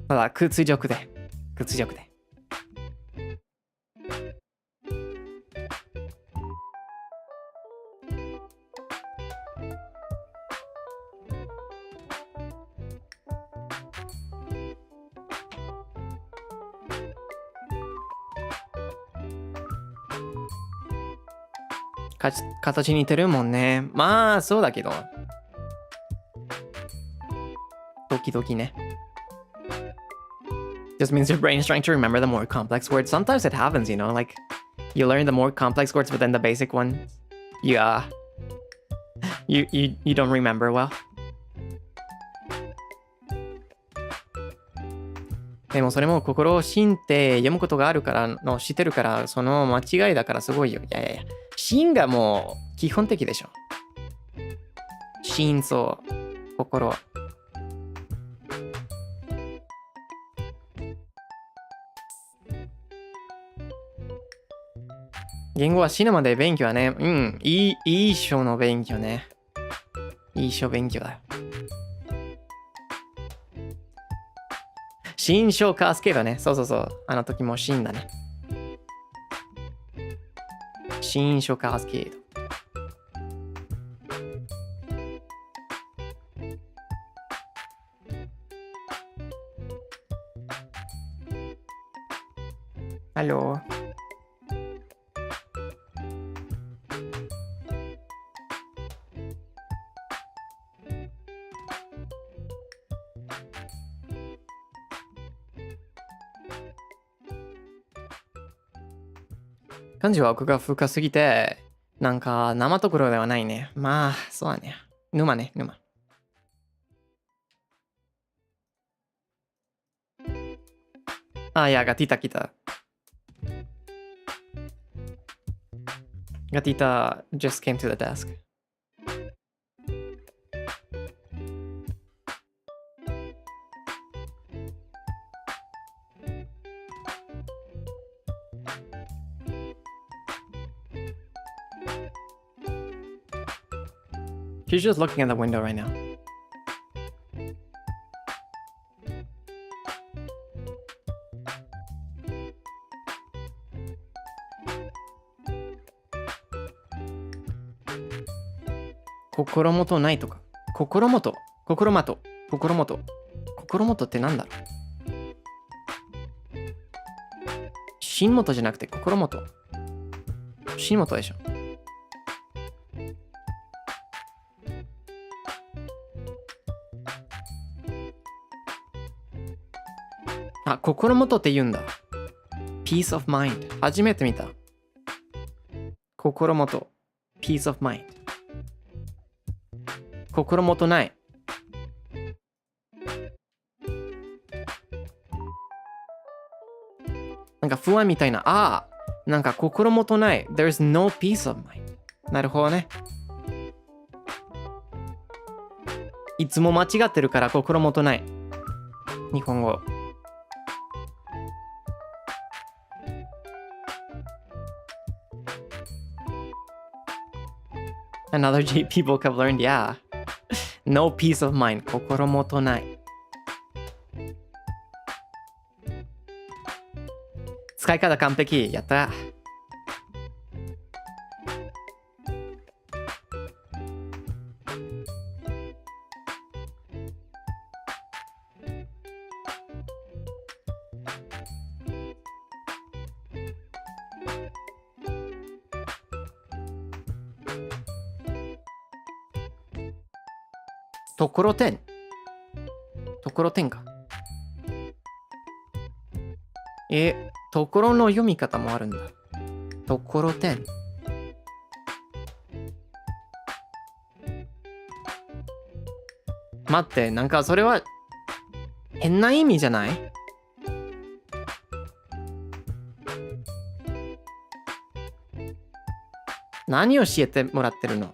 ただ、屈辱で。形に似てるもんね。まあ、そうだけど。時々ね。Just means your brain is trying to remember the more complex words. Sometimes it happens, you know, like you learn the more complex words, but then the basic ones, you don't remember well. でもそれも心を心って読むことがあるからの知ってるからその間違いだからすごいよ。いや心がもう基本的でしょ。心臓、心。言語は死ぬまで勉強はね、いい書の勉強ね。いい書勉強だよ。新書カースケードね。そう。あの時も新だね。新書カースケード。ハロー。漢字は奥が深すぎて、なんか生ところではないね。まあ、そうだね。沼ね。Ah, yeah, Gatita. Gatita just came to the desk. She's just looking at the window right now. Kokoromotoないとか。心元ってなんだろう。新元じゃなくて心元。新元でしょ。あ、心元って言うんだ。Peace of mind。初めて見た。心元。Peace of mind。心元ない。なんか不安みたいな。ああ、なんか心元ない。There's no peace of mind。なるほどね。いつも間違ってるから心元ない。日本語。Another J people have learned, yeah. No peace of mind. 心元ない。使い方完璧。やった。ところてんか。ところの読み方もあるんだ。ところてん。待って、なんかそれは変な意味じゃない？何を教えてもらってるの？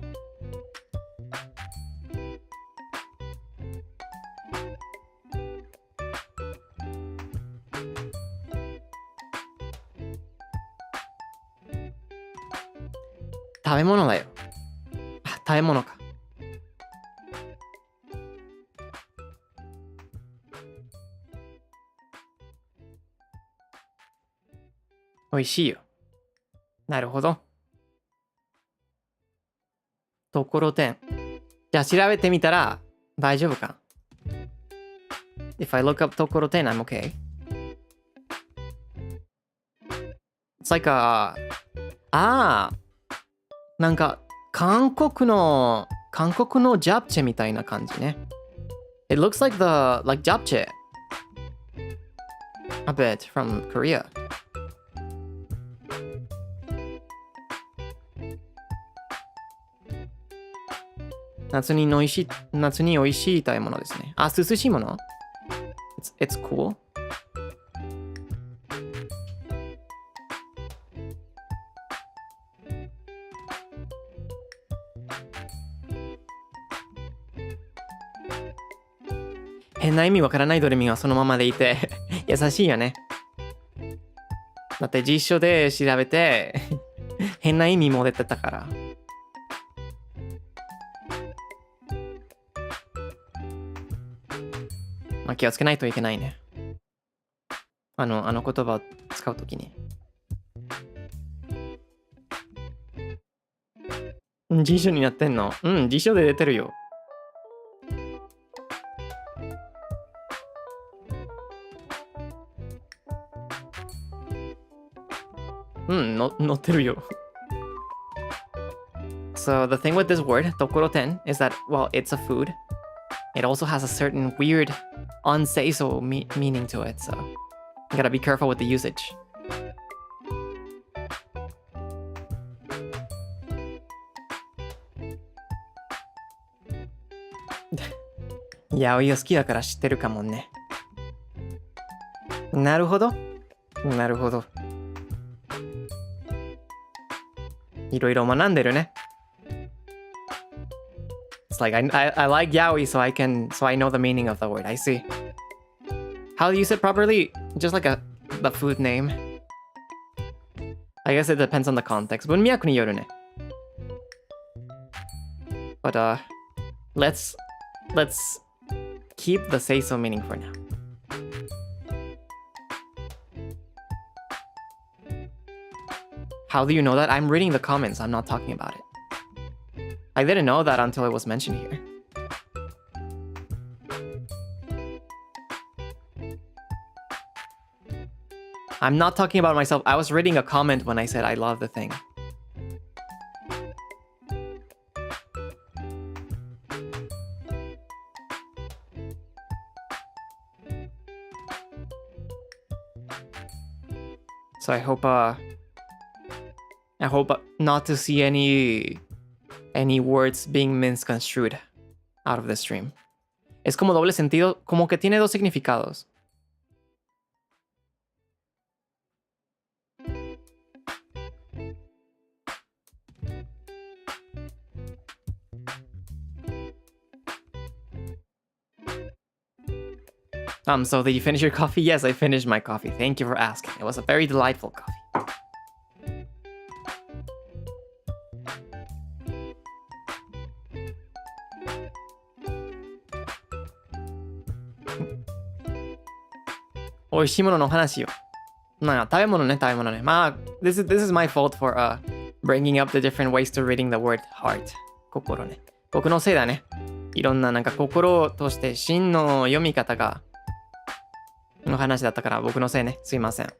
食べ物だよ。食べ物か。美味しいよ。なるほど。ところてん。じゃあ調べてみたら大丈夫か？ If I look up ところてん、I'm okay. It's like a... なんか韓国のジャプチェみたいな感じね。It looks like japchae. A bit from Korea. 夏に美味しい食べ物ですね。あ、涼しいもの？ It's cool. 変な意味わからないドレミがそのままでいて優しいよね。だって実書で調べて変な意味も出てたから。まあ、気をつけないといけないね。あの言葉を使うときに。辞書になってんの？うん、辞書で出てるよ。載ってるよ。So the thing with this word, ところてん, is that, well, it's a food. It also has a certain weird, unsay-so meaning to it, so you gotta be careful with the usage. ヤオイを好きだから知ってるかもね。なるほど。なるほど。いろいろ学んでるね。It's like I like yaoi, so I know the meaning of the word. I see. How to use it properly? Just like the food name. I guess it depends on the context. 文脈によるね。But let's keep the say-so meaning for now. How do you know that? I'm reading the comments. I'm not talking about it. I didn't know that until it was mentioned here. I'm not talking about myself. I was reading a comment when I said I love the thing. So I hope not to see any words being misconstrued out of the stream. Es como doble sentido, como que tiene dos significados. So did you finish your coffee? Yes, I finished my coffee. Thank you for asking. It was a very delightful coffee. Oishimono no hanashi yo. No, 食べ物ね、食べ物ね。まあ、this is my fault for bringing up the different ways to reading the word heart. 心ね。僕のせいだね。いろんななんか心として真の読み方がの話だったから僕のせいね。すいません。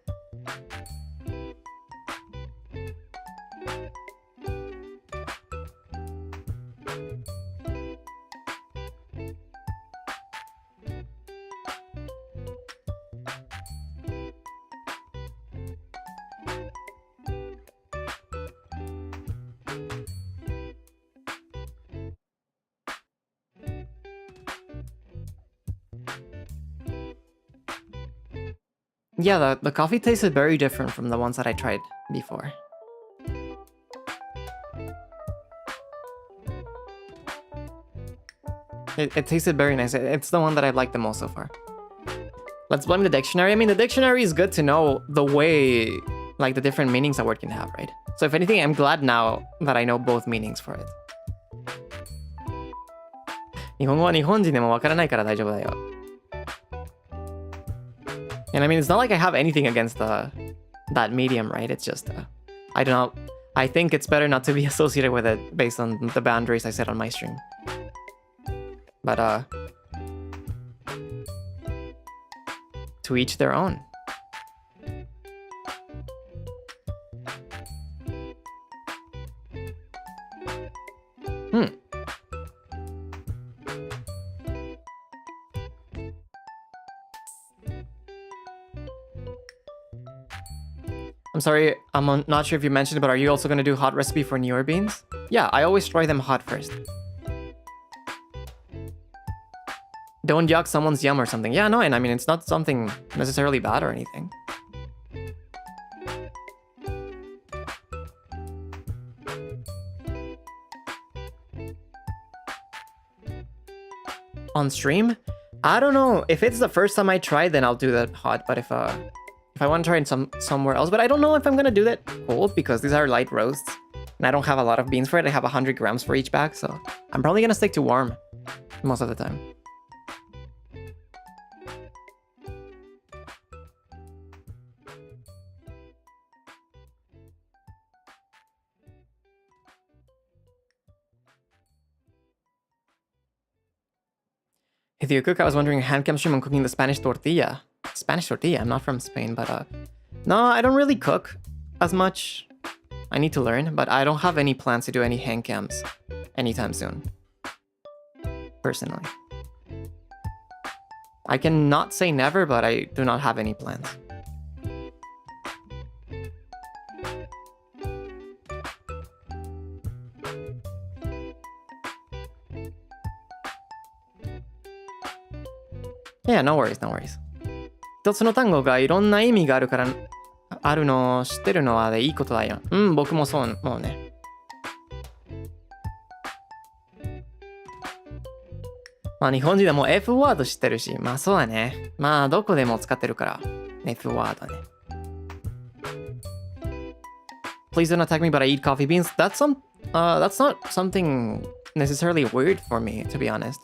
Yeah, the coffee tasted very different from the ones that I tried before. It tasted very nice. It's the one that I've liked the most so far. Let's blame the dictionary. I mean, the dictionary is good to know the way, like the different meanings a word can have, right? So if anything, I'm glad now that I know both meanings for it. 日本語は日本人でもわからないから大丈夫だよ。And I mean, it's not like I have anything against that medium, right? It's just, I don't know. I think it's better not to be associated with it based on the boundaries I set on my stream. But, to each their own. I'm sorry, I'm not sure if you mentioned it, but are you also going to do hot recipe for newer beans? Yeah, I always try them hot first. Don't yuck someone's yum or something. Yeah, no, and I mean, it's not something necessarily bad or anything. On stream? I don't know. If it's the first time I try, then I'll do that hot, but if I want to try it somewhere else, but I don't know if I'm gonna do that cold because these are light roasts and I don't have a lot of beans for it. I have 100 grams for each bag, so I'm probably gonna stick to warm most of the time. If you cook, I was wondering hand cam stream on cooking the Spanish tortilla. Spanish tortilla? I'm not from Spain, but no, I don't really cook as much. I need to learn, but I don't have any plans to do any hand cams anytime soon. Personally. I cannot say never, but I do not have any plans. Yeah, no worries, no worries. 一つの単語がいろんな意味があるから、あるのを知ってるのはでいいことだよ。うん、僕もそう、もうね。まあ日本人でも F ワード知ってるし、まあそうだね。まあどこでも使ってるから、F ワードね。Please don't attack me, but I eat coffee beans. That's not something necessarily weird for me, to be honest.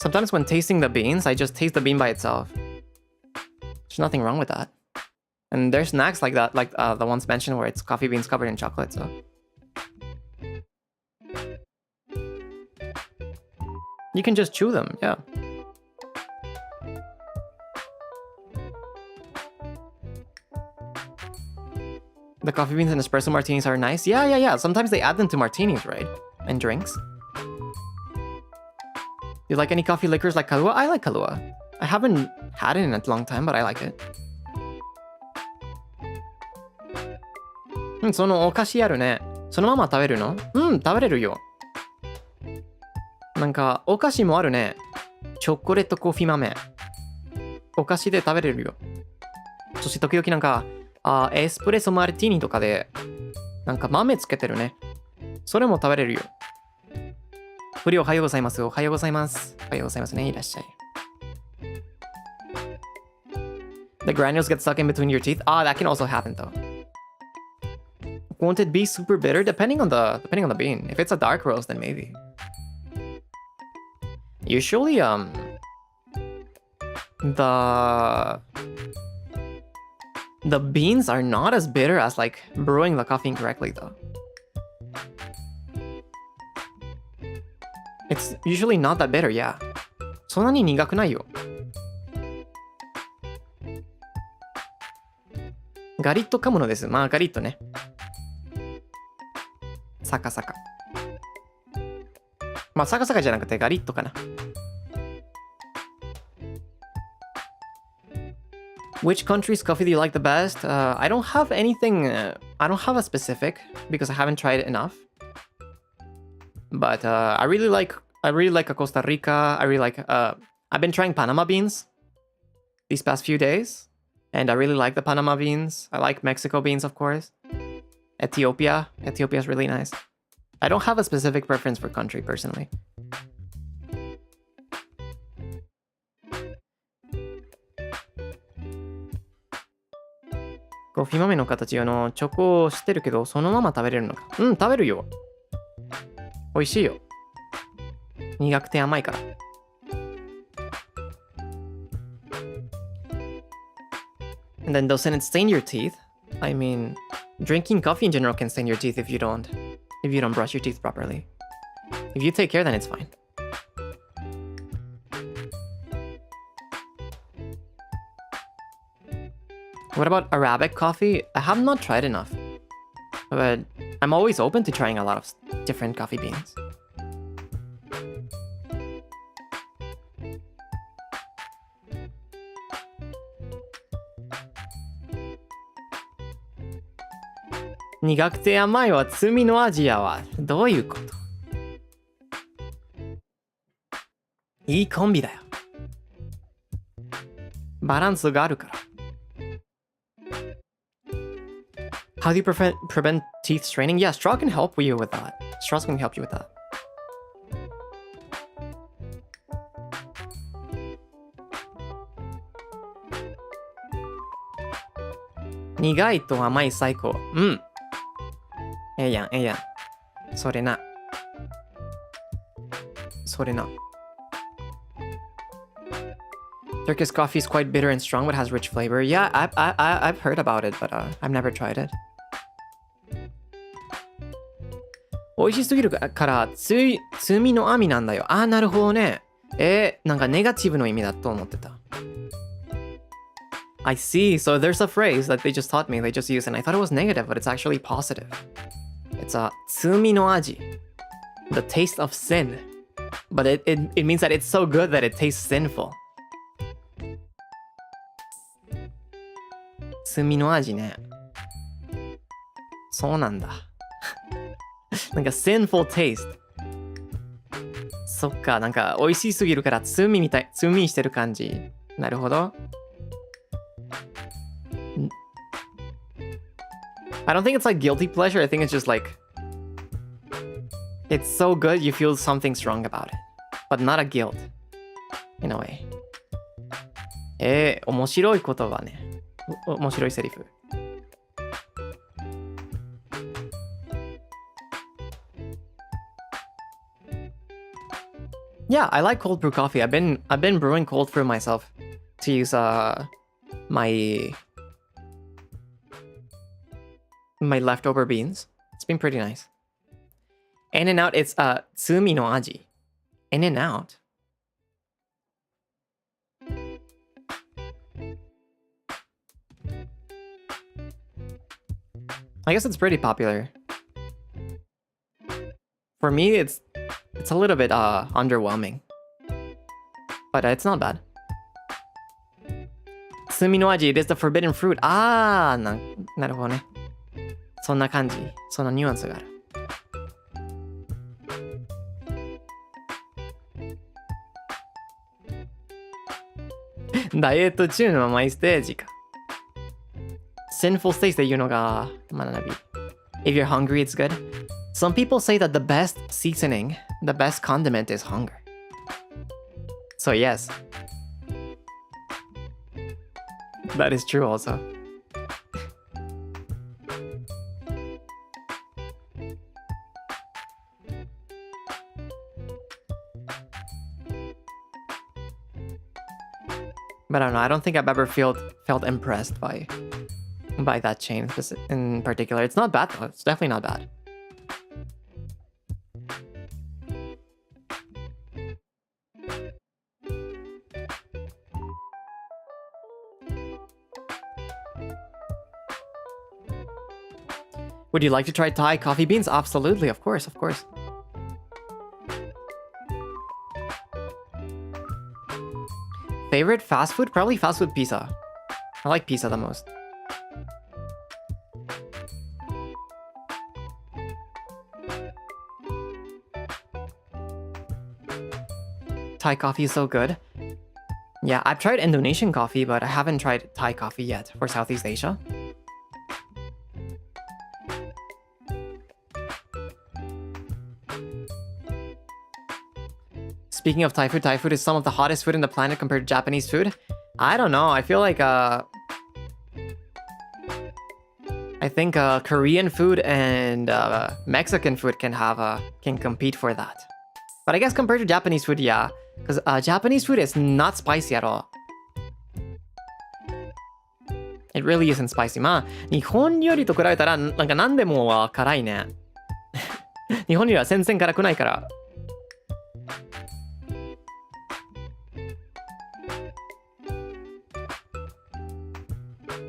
Sometimes when tasting the beans, I just taste the bean by itself. There's nothing wrong with that. And there's snacks like that, like the ones mentioned where it's coffee beans covered in chocolate, so. You can just chew them, yeah. The coffee beans and espresso martinis are nice. Yeah. Sometimes they add them to martinis, right? And drinks. Do you like any coffee liquors like Kahlua? I like Kahlua. I haven't had it in a long time, but I like it. そのお菓子あるね。そのまま食べるの？食べれるよ。なんか、お菓子もあるね。チョコレートコーヒー豆。お菓子で食べれるよ。そして時々なんか、エスプレッソマルティーニとかで、なんか豆つけてるね。それも食べれるよ。フリおはようございます。おはようございます。おはようございますね。いらっしゃい。The granules get stuck in between your teeth. That can also happen though. Won't it be super bitter? Depending on the bean. If it's a dark roast, then maybe. Usually, the beans are not as bitter as like brewing the coffee incorrectly though. It's usually not that bitter, yeah. そんなに苦くないよ。ガリッと噛むのです。まあガリッとね。サカサカ。まあサカサカじゃなくてガリッとかな。Which country's coffee do you like the best? I don't have anything. I don't have a specific because I haven't tried it enough. But I really like Costa Rica. I really like. I've been trying Panama beans these past few days, and I really like the Panama beans. I like Mexico beans, of course. Ethiopia is really nice. I don't have a specific preference for country personally. コーヒー豆の形チョコを知ってるけどそのまま食べれるのか。食べるよ。美味しいよ。苦くて甘いから。And then doesn't it stain your teeth? I mean, drinking coffee in general can stain your teeth if you don't brush your teeth properly. If you take care, then it's fine. What about Arabic coffee? I have not tried enough. But I'm always open to trying a lot of different coffee beans. "苦くて甘いは罪の味やわ." どういうこと？いいコンビだよ。バランスがあるから。How do you prevent teeth straining? Yeah, straw can help you with that. Straws can help you with that. "苦いと甘い最高." ええやん。それな。Turkish coffee is quite bitter and strong, but has rich flavor. Yeah, I've heard about it, but I've never tried it. 美味しすぎるから罪の網なんだよ。なるほどね。なんかネガティブの意味だと思ってた。I see. So there's a phrase that they just taught me. They just used, and I thought it was negative, but it's actually positive. It's a 罪の味. The taste of sin. But it means that it's so good that it tastes sinful. 罪の味ね。そうなんだ。なんか sinful taste. そっか、なんか美味しすぎるから罪みたい、罪してる感じ。なるほど。I don't think it's like guilty pleasure. I think it's just like it's so good you feel something strong about it, but not a guilt in a way. 面白い言葉ね。面白いセリフ。Yeah, I like cold brew coffee. I've been brewing cold brew myself to use my leftover beans. It's been pretty nice. In and out, it's tsumi no aji. In and out. I guess it's pretty popular. For me, it's a little bit underwhelming. But it's not bad. Tsumi no aji, it is the forbidden fruit. なるほどね。そんな感じ。そんなニュアンスがある。ダイエット中のマイステージか。Sinful states で言うのが学び。If you're hungry, it's good. Some people say that the best seasoning, the best condiment is hunger. So yes. That is true also. But I don't know, I don't think I've ever felt impressed by that chain in particular. It's not bad though, it's definitely not bad. Would you like to try Thai coffee beans? Absolutely, of course, of course. Favorite fast food? Probably fast food pizza. I like pizza the most. Thai coffee is so good. Yeah, I've tried Indonesian coffee, but I haven't tried Thai coffee yet for Southeast Asia. Speaking of Thai food is some of the hottest food in the planet compared to Japanese food. I don't know. I feel like I think Korean food and Mexican food can compete for that. But I guess compared to Japanese food, yeah, because Japanese food is not spicy at all. It really isn't spicy. まあ、日本料理と比べたらなんか何でも辛いね。日本料理は全然辛くないから。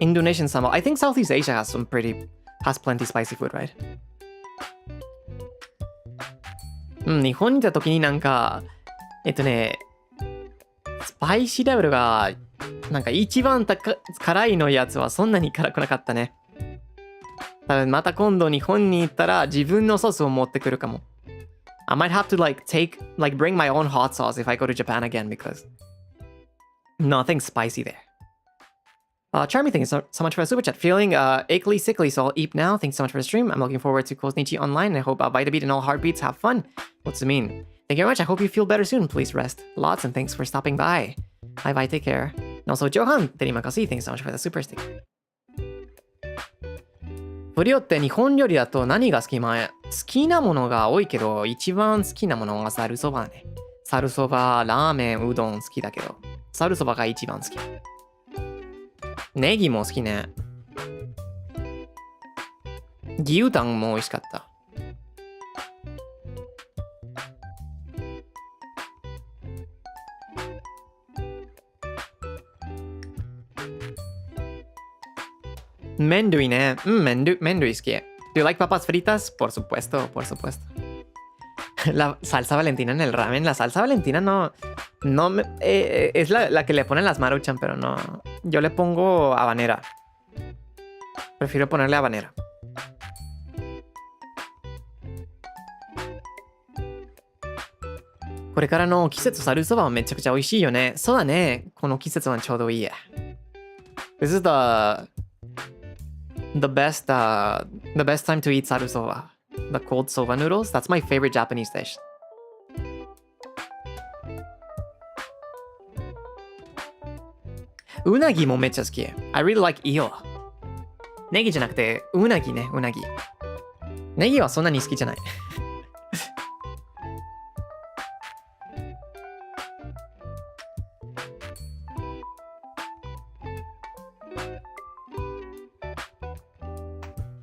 Indonesian sambal. I think Southeast Asia has plenty spicy food, right? 日本にいた時になんかスパイシーレベルがなんか一番辛いのやつはそんなに辛くなかったね。多分また今度日本に行ったら自分のソースを持ってくるかも。I might have to bring my own hot sauce if I go to Japan again because nothing spicy there. Charmy, thank you so much for the super chat. Feeling achy, sickly, so I'll eat now. Thanks so much for the stream. I'm looking forward to Close Nichi online. And I hope Bite the Beat and all heartbeats have fun. What's it mean? Thank you very much. I hope you feel better soon. Please rest lots and thanks for stopping by. Bye bye, take care. And also Johan, Terimakasi, thanks so much for the super sticker. フリオって日本料理だと何が好き？まあ、好きなものが多いけど、一番好きなものはざるそばね。ざるそば、ラーメン、うどん好きだけど、ざるそばが一番好き。ネギも好きね。牛タンも美味しかった。麺類ね。麺類好き。Do you like papas fritas? Por supuesto, por supuesto. La salsa valentina en el ramen. La salsa valentina no es la que le ponen las maruchan, pero no. Yo le pongo habanera. Prefiero ponerle habanera. これからの季節ざるそばはめちゃくちゃ美味しいよね。そうだね。この季節はちょうどいいや。This is the best time to eat zaru soba. The cold soba noodles. That's my favorite Japanese dish. うなぎもめっちゃ好き。I really like eel. ネギじゃなくて、うなぎね、うなぎ。ネギはそんなに好きじゃない。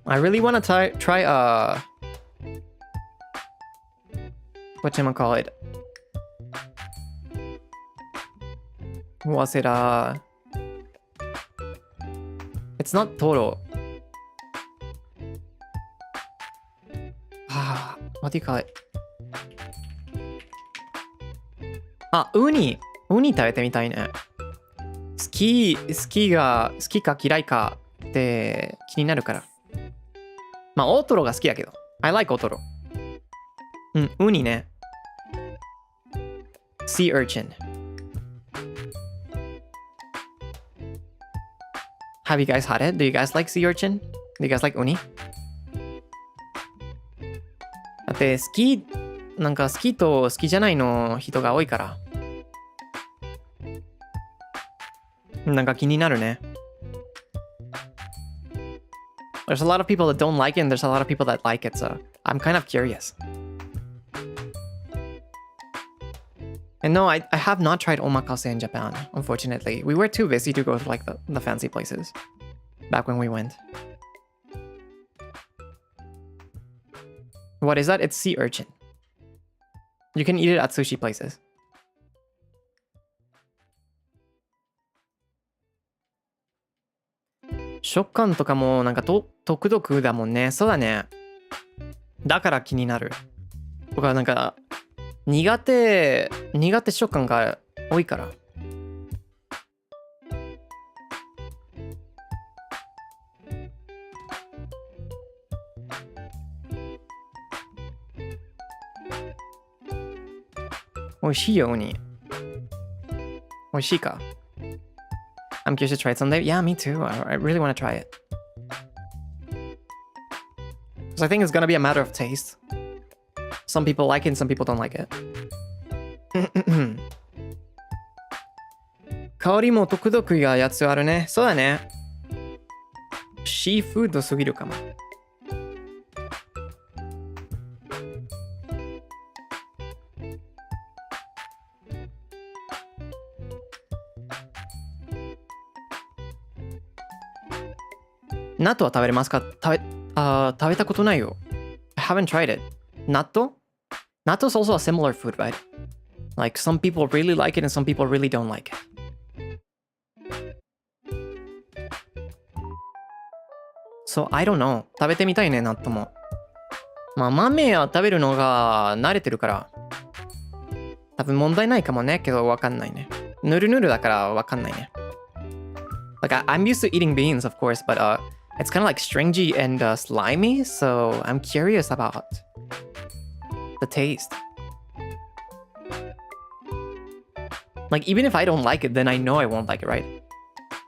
I really want to try whatchamacallit? Was it it's not Toro. What do you call it? あ、ウニ食べてみたいね。好きか嫌いかって気になるから。まあ、大トロが好きだけど。I like 大トロ。うん、ウニね。Sea urchin. Have you guys had it? Do you guys like sea urchin? Do you guys like ウニ？だってなんか好きと好きじゃないの人が多いから。なんか気になるね。There's a lot of people that don't like it, and there's a lot of people that like it, so I'm kind of curious. And no, I have not tried omakase in Japan, unfortunately. We were too busy to go to like the fancy places back when we went. What is that? It's sea urchin. You can eat it at sushi places. Shokkan とかもなんか独特だもんね。そうだね。だから気になる。僕はなんか苦手食感が多いから。美味しいよ、ウニ。美味しいか？ I'm curious to try it someday. Yeah, me too. I really want to try it. Because I think it's gonna be a matter of taste. Some people like it and some people don't like it. 香りも独特なやつあるね。そうだね。シーフードすぎるかも。納豆は食べれますか？食べたことないよ。I haven't tried it. 納豆 is also a similar food, right? Like some people really like it and some people really don't like it. So I don't know. 食べてみたいね、納豆も。まあ豆は食べるのが慣れてるから。多分問題ないかもね、けどわかんないね。ぬるぬるだからわかんないね。Like I'm used to eating beans, of course, but it's kind of like stringy and slimy, so I'm curious about the taste. Like even if I don't like it, then I know I won't like it, right?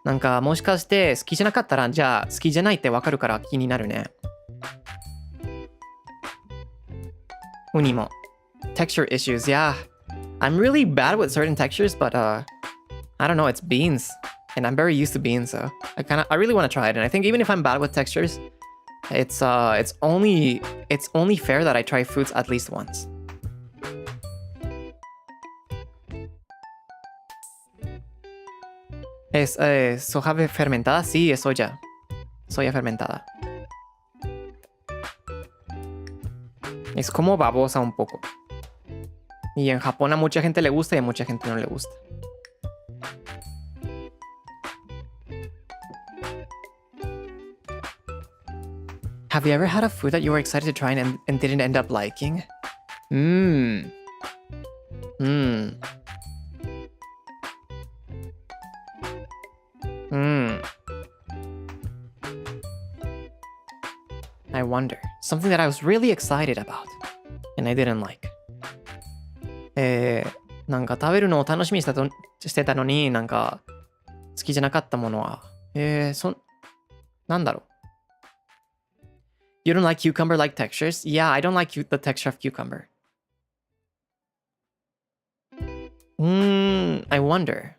なんかもしかして好きじゃなかったらじゃあ好きじゃないってわかるから気になるね。ウニも texture issues, yeah. I'm really bad with certain textures, but I don't know, it's beans. And I'm very used to beans, so I really want to try it. And I think even if I'm bad with textures, it's only fair that I try foods at least once. ¿Es soja fermentada? Sí, es soya. Soya fermentada. Es como babosa un poco. Y en Japón a mucha gente le gusta y a mucha gente no le gusta. Have you ever had a food that you were excited to try and didn't end up liking? I wonder. Something that I was really excited about and I didn't like. なんか食べるのを楽しみにしてたのに、なんか好きじゃなかったものは。なんだろう。You don't like cucumber-like textures? Yeah, I don't like the texture of cucumber. I wonder.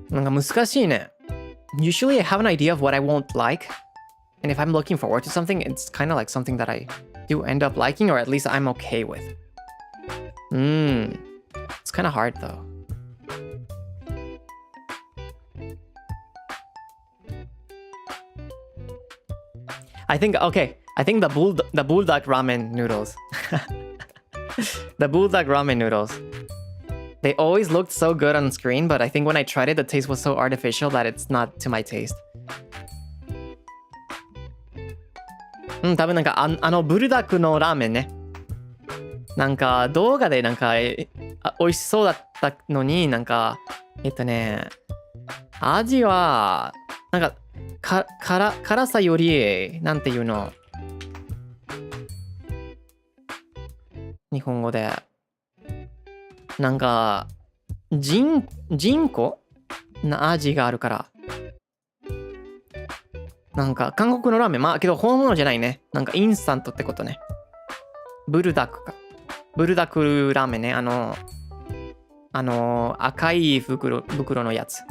なんか難しいね。Usually I have an idea of what I won't like. And if I'm looking forward to something, it's kind of like something that I do end up liking, or at least I'm okay with. It's kind of hard though. I think the bulldog ramen noodles. The bulldog ramen noodles. They always looked so good on screen, but I think when I tried it, the taste was so artificial that it's not to my taste. 多分なんかブルダックのラーメンね。なんか動画でなんか美味しそうだったのに、なんか味はなんか辛さよりなんていうの、日本語でなんか人工な味があるから、なんか韓国のラーメン、まあけど本物じゃないね。なんかインスタントってことね。ブルダックか。ブルダックラーメンね。赤い袋のやつ。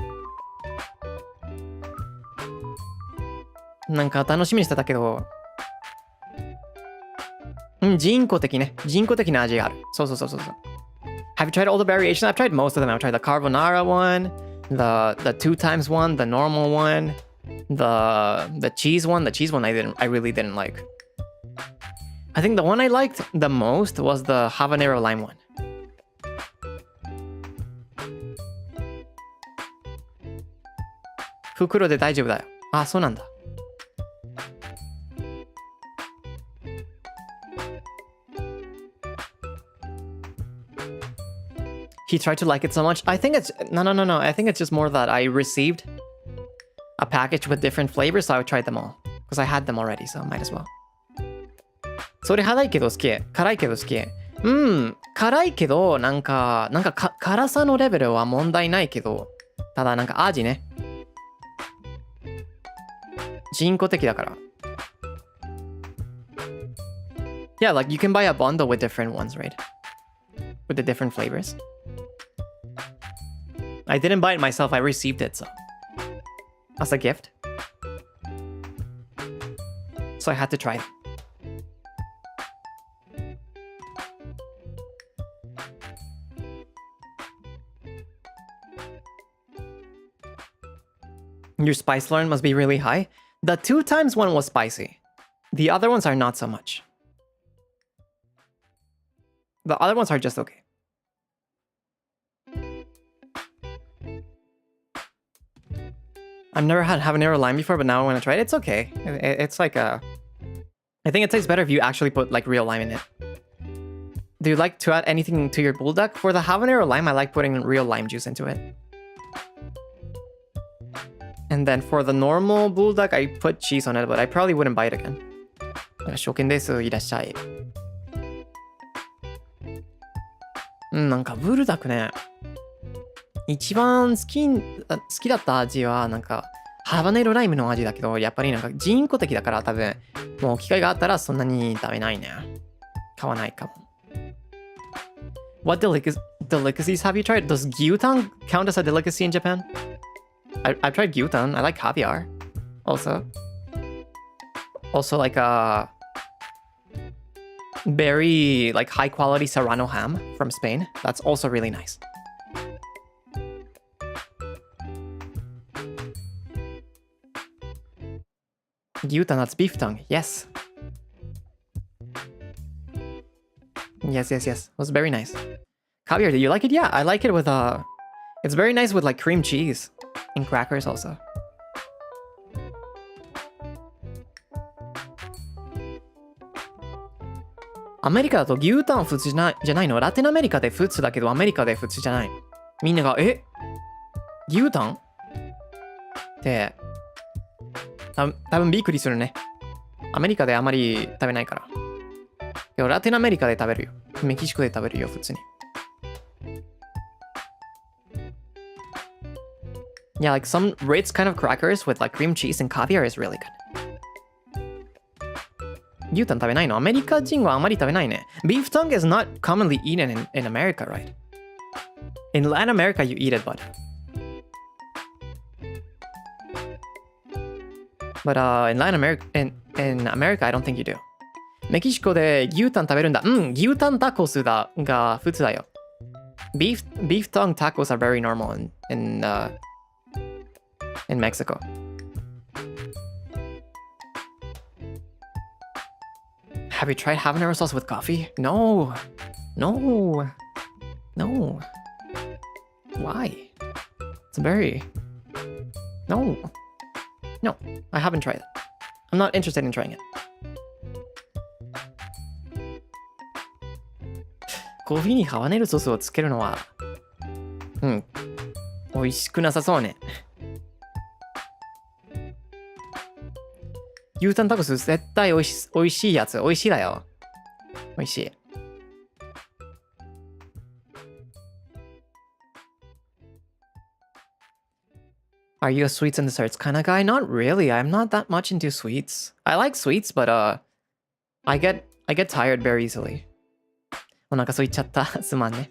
なんか楽しみにしてたけど、人工的な味がある。そう。Have you tried all the variations? I've tried most of them. I've tried the carbonara one, the 2x one, the normal one, the cheese one. The cheese one I really didn't like. I think the one I liked the most was the habanero lime one. Fukuro で大丈夫だよ。あ、そうなんだ。He tried to like it so much. I think it's no. I think it's just more that I received a package with different flavors, so I tried them all because I had them already, so might as well. それ辛いけど好き。辛いけど好き。辛いけどなんか辛さのレベルは問題ないけど、ただなんか味ね。人工的だから。Yeah, like you can buy a bundle with different ones, right? With the different flavors. I didn't buy it myself, I received it, so. As a gift. So I had to try it. Your spice level must be really high. The 2x one was spicy. The other ones are not so much. The other ones are just okay. I've never had habanero lime before, but now when I try it, it's okay. It's like a... I think it tastes better if you actually put like real lime in it. Do you like to add anything to your bulldog? For the habanero lime, I like putting real lime juice into it. And then for the normal bulldog, I put cheese on it, but I probably wouldn't buy it again. 初見です。いらっしゃい。なんかブルダックね。一番好きだった味はなんかハバネロライムの味だけど、やっぱりなんか人工的だから多分もう機会があったらそんなに食べないね。買わないかも。What delicacies have you tried? Does gyutan count as a delicacy in Japan? I've tried gyutan. I like caviar. Also like a very like high quality Serrano ham from Spain. That's also really nice. Gyutan, that's beef tongue. Yes. Yes. It was very nice. Caviar, do you like it? Yeah, I like it with it's very nice with like cream cheese and crackers also. America だと牛タン普通じゃないの？ラテンアメリカで普通だけどアメリカで普通じゃない。みんなが牛タンって多分びっくりするね。アメリカであまり食べないから。でもラテンアメリカで食べるよ。メキシコで食べるよ、普通に。Yeah, like some Ritz kind of crackers with like cream cheese and caviar is really good. 牛タン食べないの？アメリカ人はあまり食べないね。Beef tongue is not commonly eaten in America, right? In Latin America, you eat it, but in Latin America, in America, I don't think you do. メキシコで牛タン食べるんだ。牛タンタコスが普通だよ。Beef tongue tacos are very normal in Mexico. Have you tried habanero sauce with coffee? No. Why? It's very... No, I haven't tried it. I'm not interested in trying it. コーヒーにハバネロソースをつけるのは、美味しくなさそうね。牛タンタコス絶対美味しいやつ。美味しいだよ。美味しい。Are you a sweets and desserts kind of guy? Not really. I'm not that much into sweets. I like sweets, but I get tired very easily. お腹空いちゃった。すまんね。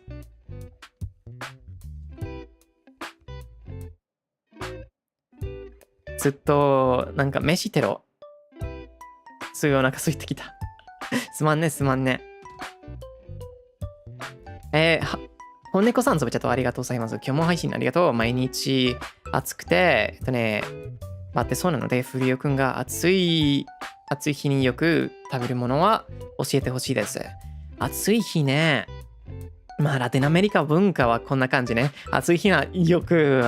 ずっとなんか飯テロ。すぐお腹空いてきた。すまんね。本猫さん、つぶちゃとありがとうございます。今日も配信ありがとう。毎日暑くて、待ってそうなので、フリオくんが暑い日によく食べるものは教えてほしいです。暑い日ね。まあ、ラテンアメリカ文化はこんな感じね。暑い日はよく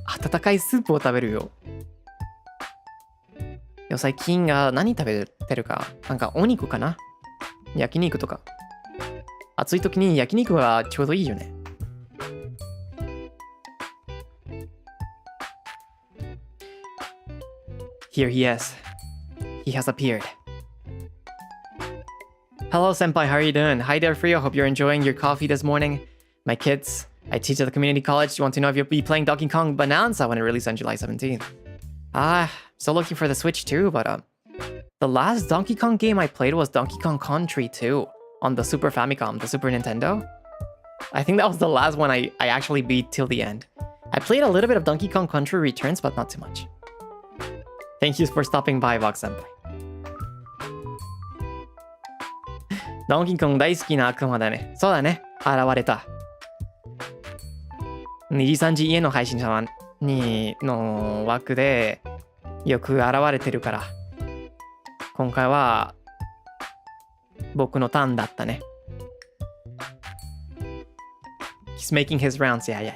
温かいスープを食べるよ。最近何食べてるか。なんかお肉かな？焼肉とか。暑い時に焼肉はちょうどいいよね。Here he is. He has appeared. Hello, senpai. How are you doing? Hi there, Frio. Hope you're enjoying your coffee this morning. My kids, I teach at the community college. Want to know if you'll be playing Donkey Kong Bonanza when it releases on July 17th. Still looking for the Switch too, but the last Donkey Kong game I played was Donkey Kong Country 2 on the Super Famicom, the Super Nintendo. I think that was the last one I actually beat till the end. I played a little bit of Donkey Kong Country Returns, but not too much. Thank you for stopping by, Vox Senpai. ドンキーコング大好きな悪魔だね。そうだね。現れた。NIJISANJI家の配信者の枠でよく現れてるから。今回は僕のターンだったね。He's making his rounds. Yeah.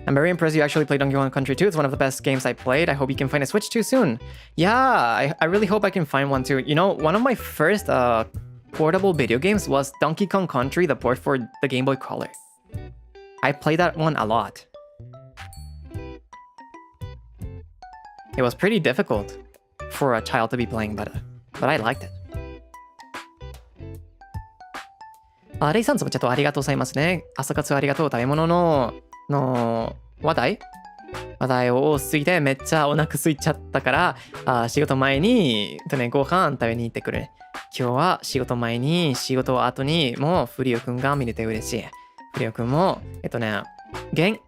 I'm very impressed you actually played Donkey Kong Country 2. It's one of the best games I played. I hope you can find a Switch too soon. Yeah, I really hope I can find one too. You know, one of my first portable video games was Donkey Kong Country, the port for the Game Boy Color. I played that one a lot. It was pretty difficult for a child to be playing, but I liked it. レイさん、つぶちゃとありがとうございますね。朝活ありがとう。食べ物の話題を多すぎてめっちゃお腹空いちゃったから、仕事前に、ご飯食べに行ってくるね。今日は仕事前に、仕事後にもフリオくんが見れて嬉しい。フリオくんも、現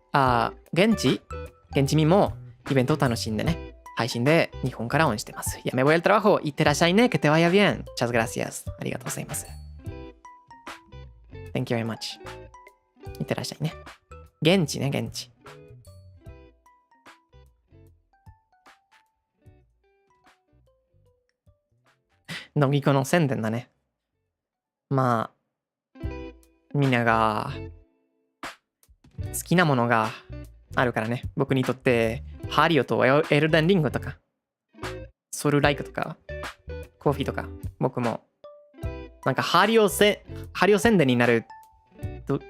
地にもイベントを楽しんでね。配信で日本から応援してます。Ya me voy al trabajo. いってらっしゃいね。Que te vaya bien. Muchas gracias. ありがとうございます。Thank you very much. いってらっしゃいね。現地ね、現地。ドンキーコの宣伝だね。まあ、みんなが好きなものがあるからね。僕にとってハリオとエルデンリングとかソウルライクとかコーヒーとか僕もなんかハリオ宣伝になる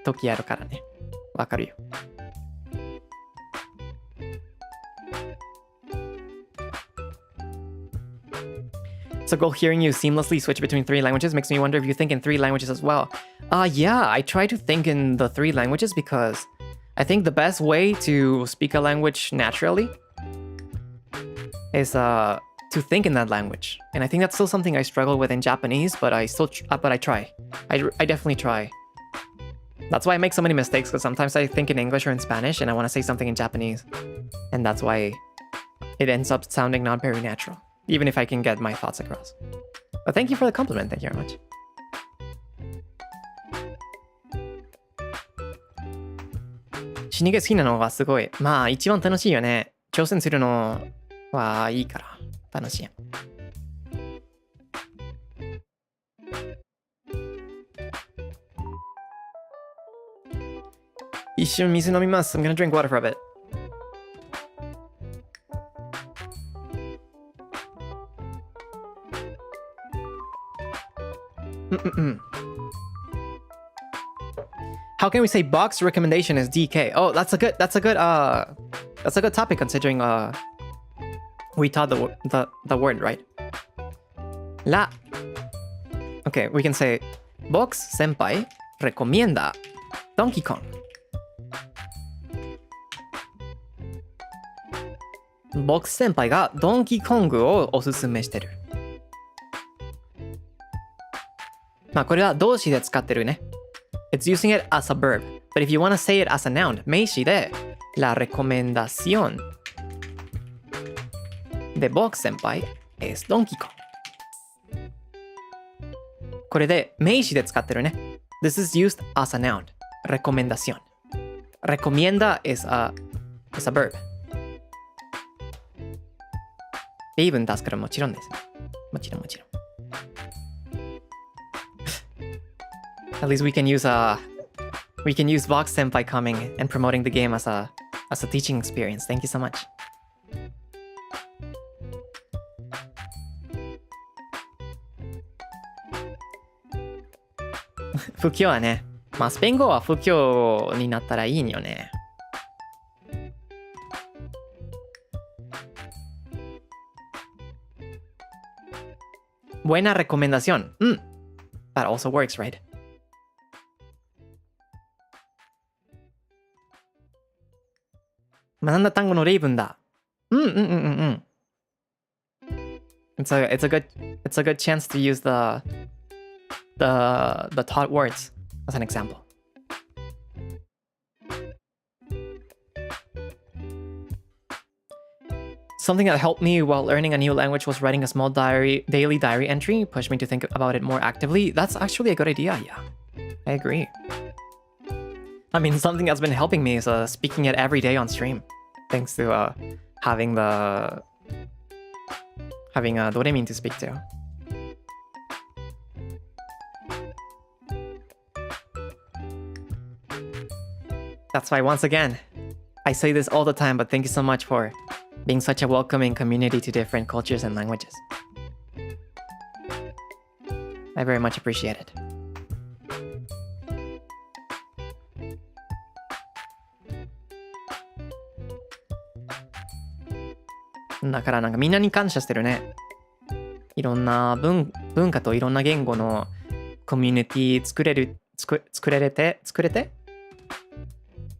時あるからね。わかるよ。So go hearing you seamlessly switch between 3 languages makes me wonder if you think in 3 languages as well. Yeah, I try to think in the 3 languages because I think the best way to speak a language naturally is to think in that language. And I think that's still something I struggle with in Japanese, but I try. I definitely try. That's why I make so many mistakes, because sometimes I think in English or in Spanish and I want to say something in Japanese. And that's why it ends up sounding not very natural, even if I can get my thoughts across. But thank you for the compliment. Thank you very much. Shinige 好きなのがすごい。まあ一番楽しいよね。挑戦するのはいいから楽しい。一瞬水飲みます。I'm gonna drink water for a bit. How can we say box recommendation is DK? Oh, that's a good topic considering we taught the word, right? La. Okay, we can say box senpai recomienda Donkey Kong. Box senpai が Donkey Kong をおすすめしてる。まあこれは動詞で使ってるね。It's using it as a verb. But if you want to say it as a noun, 名詞で La recomendación de Box senpai es Donkey Kong. これで名詞で使ってるね。This is used as a noun. Recomendación. Recomienda is a verb. 例文出すからもちろんです。もちろん。At least we can use Vox Senpai coming and promoting the game as a teaching experience. Thank you so much. 不況はね。まあスペイン語は不況になったらいいよね。Buena recomendación. That also works, right? 学んだ単語の例文だ。It's a good chance to use the taught words as an example. Something that helped me while learning a new language was writing a small daily diary entry, pushed me to think about it more actively. That's actually a good idea, yeah. I agree. I mean, something that's been helping me is speaking it every day on stream. Thanks to having Doremin to speak to. That's why, once again, I say this all the time, but thank you so much for being such a welcoming community to different cultures and languages. I very much appreciate it. だからなんかみんなに感謝してるね。いろんな文化といろんな言語のコミュニティ作れて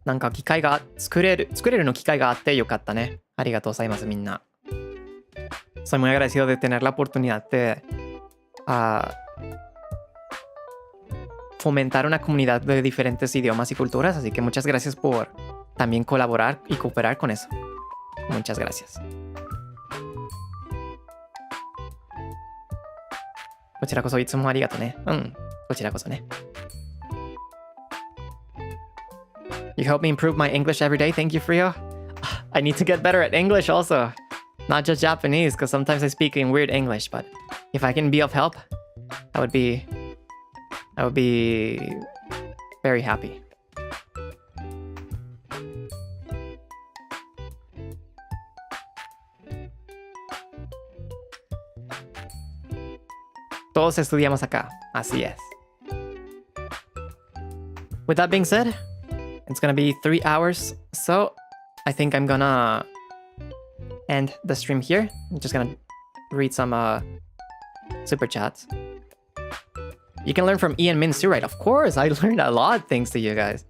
なんか機会が作れるの機会があってよかったね。ありがとうございますみんな。Soy muy agradecido de tener la oportunidad de fomentar una comunidad de diferentes idiomas y culturas, así que muchas gracias por también colaborar y cooperar con eso. Muchas gracias. こちらこそいつもありがとね。こちらこそね。You help me improve my English every day. Thank you, Frio. I need to get better at English also. Not just Japanese, because sometimes I speak in weird English, but if I can be of help, I would be very happy. Todos estudiamos acá. Así es. With that being said, It's gonna be 3 hours, so I think I'm gonna end the stream here. I'm just gonna read some super chats. You can learn from Ian Min too, right? Of course, I learned a lot thanks to you guys.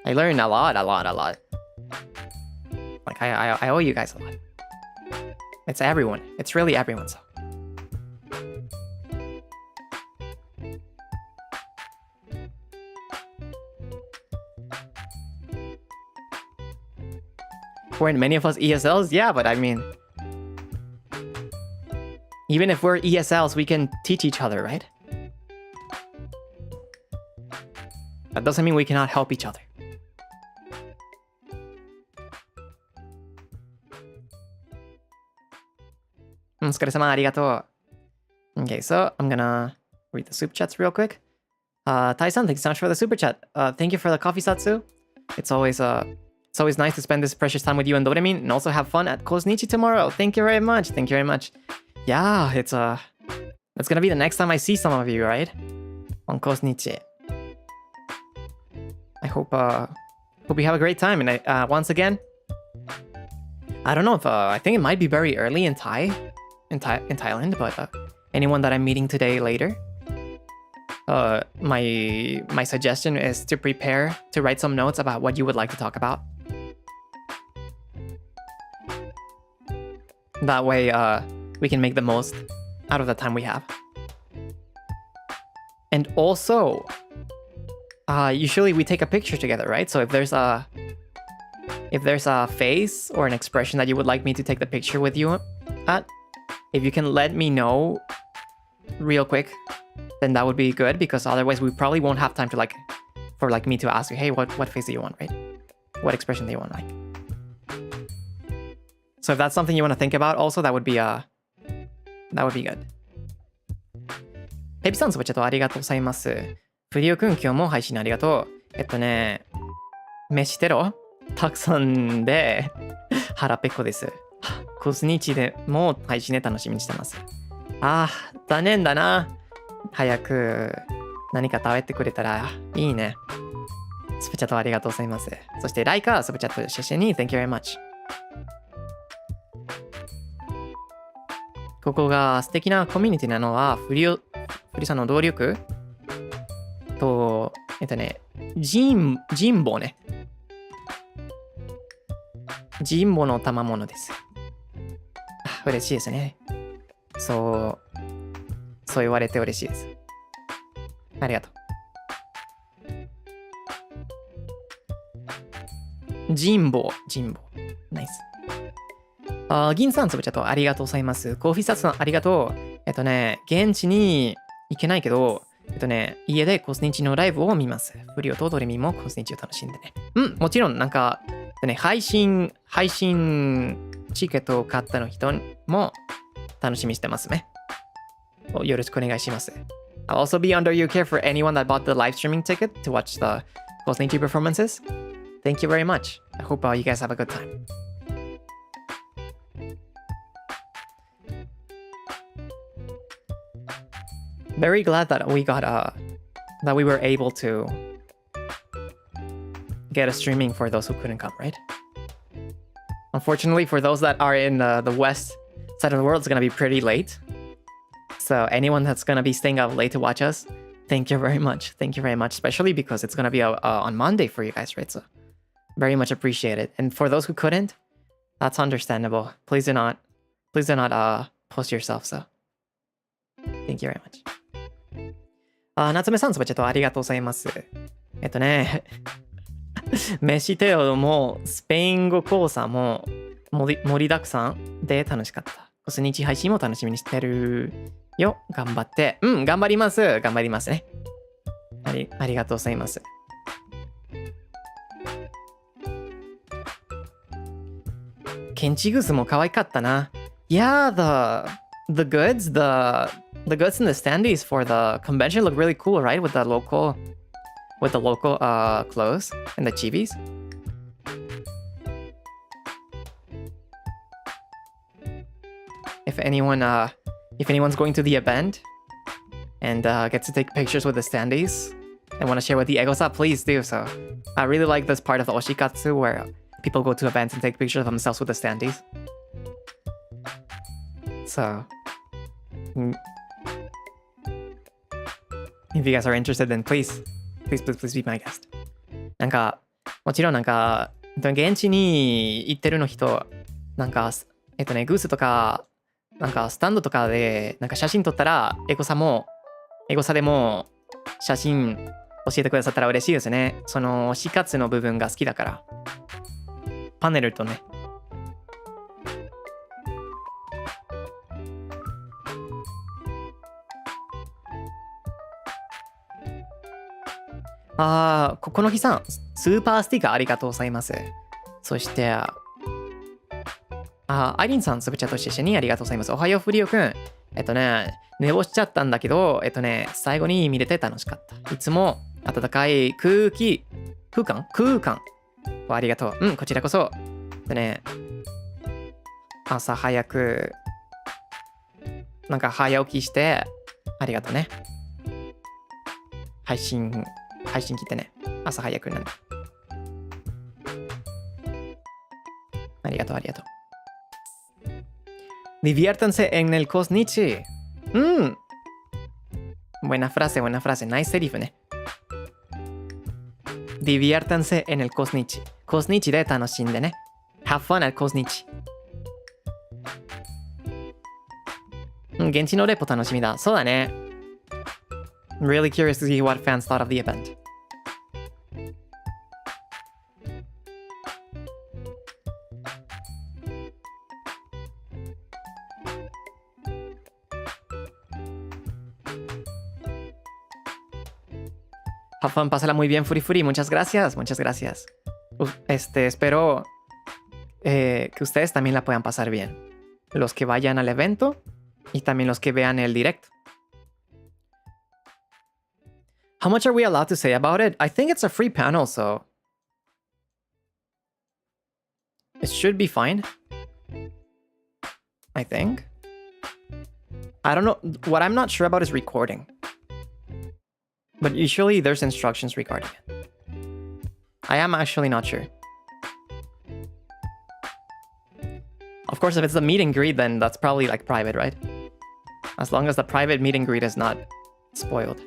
I learned a lot. Like, I owe you guys a lot. It's everyone. It's really everyone, so. Weren't many of us ESLs? Yeah, but I mean... Even if we're ESLs, we can teach each other, right? That doesn't mean we cannot help each other. Okay, so I'm gonna read the super chats real quick. Tai-san, thanks so much for the super chat. Thank you for the coffee, Zatsu. It's always nice to spend this precious time with you and Doremin, and also have fun at Kosnichi tomorrow. Thank you very much. Thank you very much. Yeah, it's gonna be the next time I see some of you, right? On Kosnichi. I hope you have a great time. And once again, I don't know if I think it might be very early in Thailand, but anyone that I'm meeting today later, my suggestion is to prepare to write some notes about what you would like to talk about. That way, we can make the most out of the time we have. And also, usually we take a picture together, right? So if there's a face or an expression that you would like me to take the picture with you at, if you can let me know real quick, then that would be good, because otherwise we probably won't have time to for me to ask you, hey, what face do you want, right? What expression do you want, like? So if that's something you want to think about, also that would be good. ヘビさん、そばちゃとありがとうございます。フリオくん、今日も配信ありがとう。飯テロたくさんで腹ペコです。コスニチでも配信で楽しみにしてます。あー、残念だな。早く何か食べてくれたらいいね。スプチャットありがとうございます。そしてライカースプチャット写真に Thank you very much。ここが素敵なコミュニティなのはフリさんの努力と人望ね。人望の賜物です。嬉しいですね。そう言われて嬉しいです。ありがとう。人望。ナイス。銀さん、つぶちゃとありがとうございます。コーヒーサツさん、ありがとう。現地に行けないけど、家でコスニチのライブを見ます。フリオとドレミもコスニチを楽しんでね。もちろん、配信チケットを買ったの人も楽しみにしてますね。よろしくお願いします。I'll also be under your care for anyone that bought the live streaming ticket to watch the Kosnichi performances. Thank you very much. I hope you guys have a good time. Very glad that we were able to get a streaming for those who couldn't come, right? Unfortunately, for those that are in the west side of the world, it's gonna be pretty late. So anyone that's gonna be staying up late to watch us, thank you very much. Thank you very much, especially because it's gonna be on Monday for you guys, right? So very much appreciate it. And for those who couldn't, that's understandable. Please do not post yourself. So thank you very much. 夏目さん、そばちゃとありがとうございます。飯テロもスペイン語講座も盛りだくさんで楽しかった。コスニチ配信も楽しみにしてるよ。頑張って。頑張ります。頑張りますね。ありがとうございます。ケンチグスも可愛かったな。Yeah, the goods in the standees for the convention look really cool, right? With the local clothes and the chibis. If anyone's going to the event and gets to take pictures with the standees, and want to share with the Egosa, please do so. I really like this part of the Oshikatsu where people go to events and take pictures of themselves with the standees. So, if you guys are interested, then please be my guest. なんか、もちろんなんか、現地に行ってるの人、なんか、グースとか、なんかスタンドとかで、なんか写真撮ったら、エゴサでも写真教えてくださったら嬉しいですね。その、推し活の部分が好きだから。パネルとね。この日さん、スーパースティッカーありがとうございます。そして、アイリンさん、スブチャットして一緒にありがとうございます。おはよう、フリオくん。寝坊しちゃったんだけど、最後に見れて楽しかった。いつも温かい空間をありがとう。こちらこそ。朝早く、なんか早起きして、ありがとうね。配信聞いてね。朝早くなんで。ありがとう。Diviértanse en el Kosnichi. Buena frase. Nice セリフね。Diviértanse en el Kosnichi. Kosnichi で楽しんでね。Have fun at Kosnichi. 現地のレポ楽しみだ。そうだね。Really curious to see what fans thought of the event. Have fun, pásala muy bien, Furi. Muchas gracias. Espero que ustedes también la puedan pasar bien. Los que vayan al evento y también los que vean el directo. How much are we allowed to say about it? I think it's a free panel, so it should be fine. I think. I don't know. What I'm not sure about is recording. But usually there's instructions regarding it. I am actually not sure. Of course, if it's a meet and greet, then that's probably like private, right? As long as the private meet and greet is not spoiled.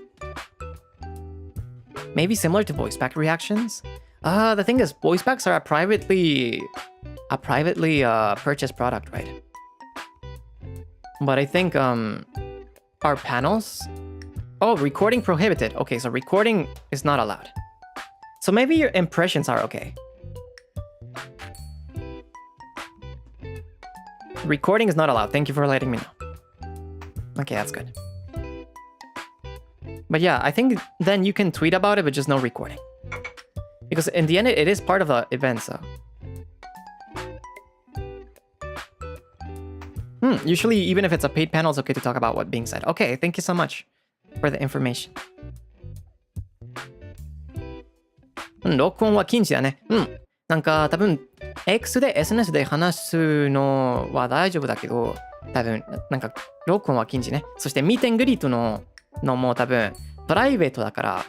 Maybe similar to voice pack reactions? The thing is, voice packs are a privately purchased product, right? But I think our panels... Oh, recording prohibited. Okay, so recording is not allowed. So maybe your impressions are okay. Recording is not allowed. Thank you for letting me know. Okay, that's good. But yeah, I think then you can tweet about it, but just no recording. Because in the end, it is part of the event, so... Usually, even if it's a paid panel, it's okay to talk about what's being said. Okay, thank you so much for the information. 録音は禁止だね。なんか多分 X で SNS で話すのは大丈夫だけど、多分なんか録音は禁止ね。そしてミーテングリートのも多分プライベートだから、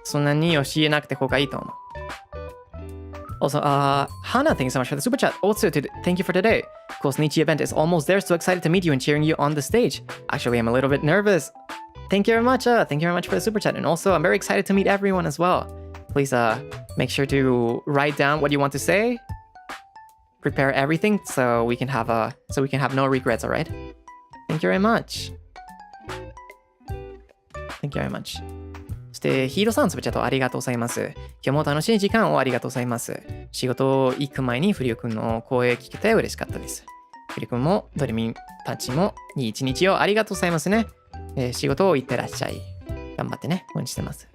そんなに教えなくて方がいいと思う。Also, Hana, thank you so much for the super chat. Also, thank you for today. Kosnichi event is almost there. So excited to meet you and cheering you on the stage. Actually, I'm a little bit nervous. Thank you very much. Thank you very much for the super chat. And also, I'm very excited to meet everyone as well. Please make sure to write down what you want to say. Prepare everything so we can have no regrets, alright? Thank you very much. Thank you very much. そしてヒーローさんつぶちゃとありがとうございます。今日も楽しい時間をありがとうございます。仕事行く前にフリオくんの声聞けて嬉しかったです。フリオくんもドリミンたちもいい一日をありがとうございますね。仕事を行ってらっしゃい。頑張ってね。応援してます。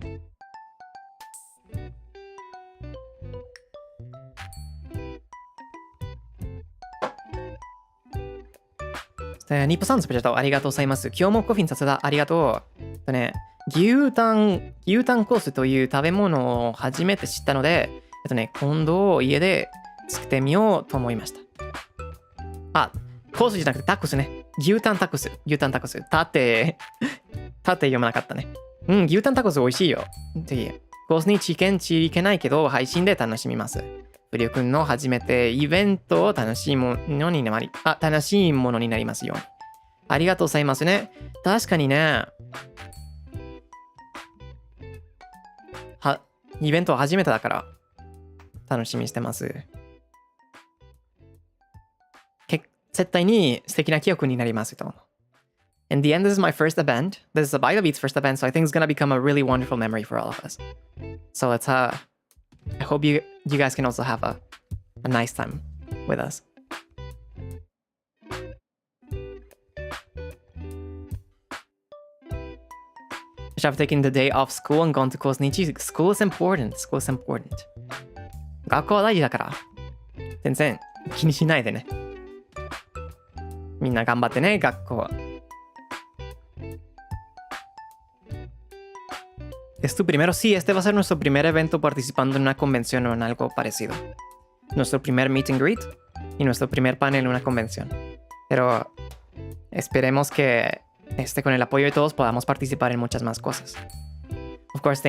ニッポさんスペシャルありがとうございます。今日もコフィンさせたありがとう。牛タンコースという食べ物を初めて知ったので、今度家で作ってみようと思いました。コースじゃなくてタコスね。牛タンタコス。縦読まなかったね。牛タンタコス美味しいよ。ぜひ。コースにチキンチ行けないけど、配信で楽しみます。フリオくんの初めてイベントを楽しいものになりますように。ありがとうございますね。確かにね。イベント初めてだから、楽しみにしてます。絶対に素敵な記憶になりますと思う。In the end, this is my first event. This is a Bite of Beats first event, so I think it's gonna become a really wonderful memory for all of us. So let's I hope you guys can also have a nice time with us. I should have taken the day off school and gone to Kosnichi. School is important. School is important. 学校は大事だから。全然気にしないでね。みんな頑張ってね、学校。Es tu primero, sí, este va a ser nuestro primer evento participando en una convención o en algo parecido. Nuestro primer meet and greet y nuestro primer panel en una convención. Pero esperemos que con el apoyo de todos podamos participar en muchas más cosas. Of course,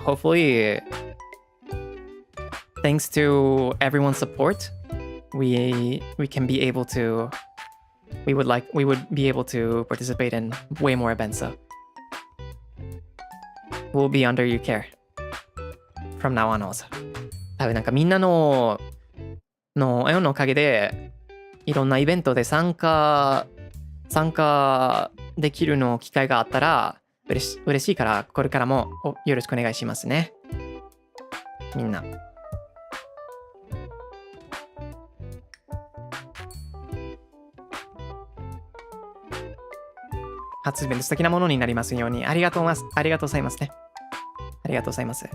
hopefully, thanks to everyone's support, we can be able to, we would be able to participate in way more events. So we'll be under your care from now on also. 多分なんかみんなのおかげでいろんなイベントで参加できるの機会があったら嬉しいからこれからもよろしくお願いしますね。みんな。初イベント素敵なものになりますように。ありがとうございますね。ありがとうございます。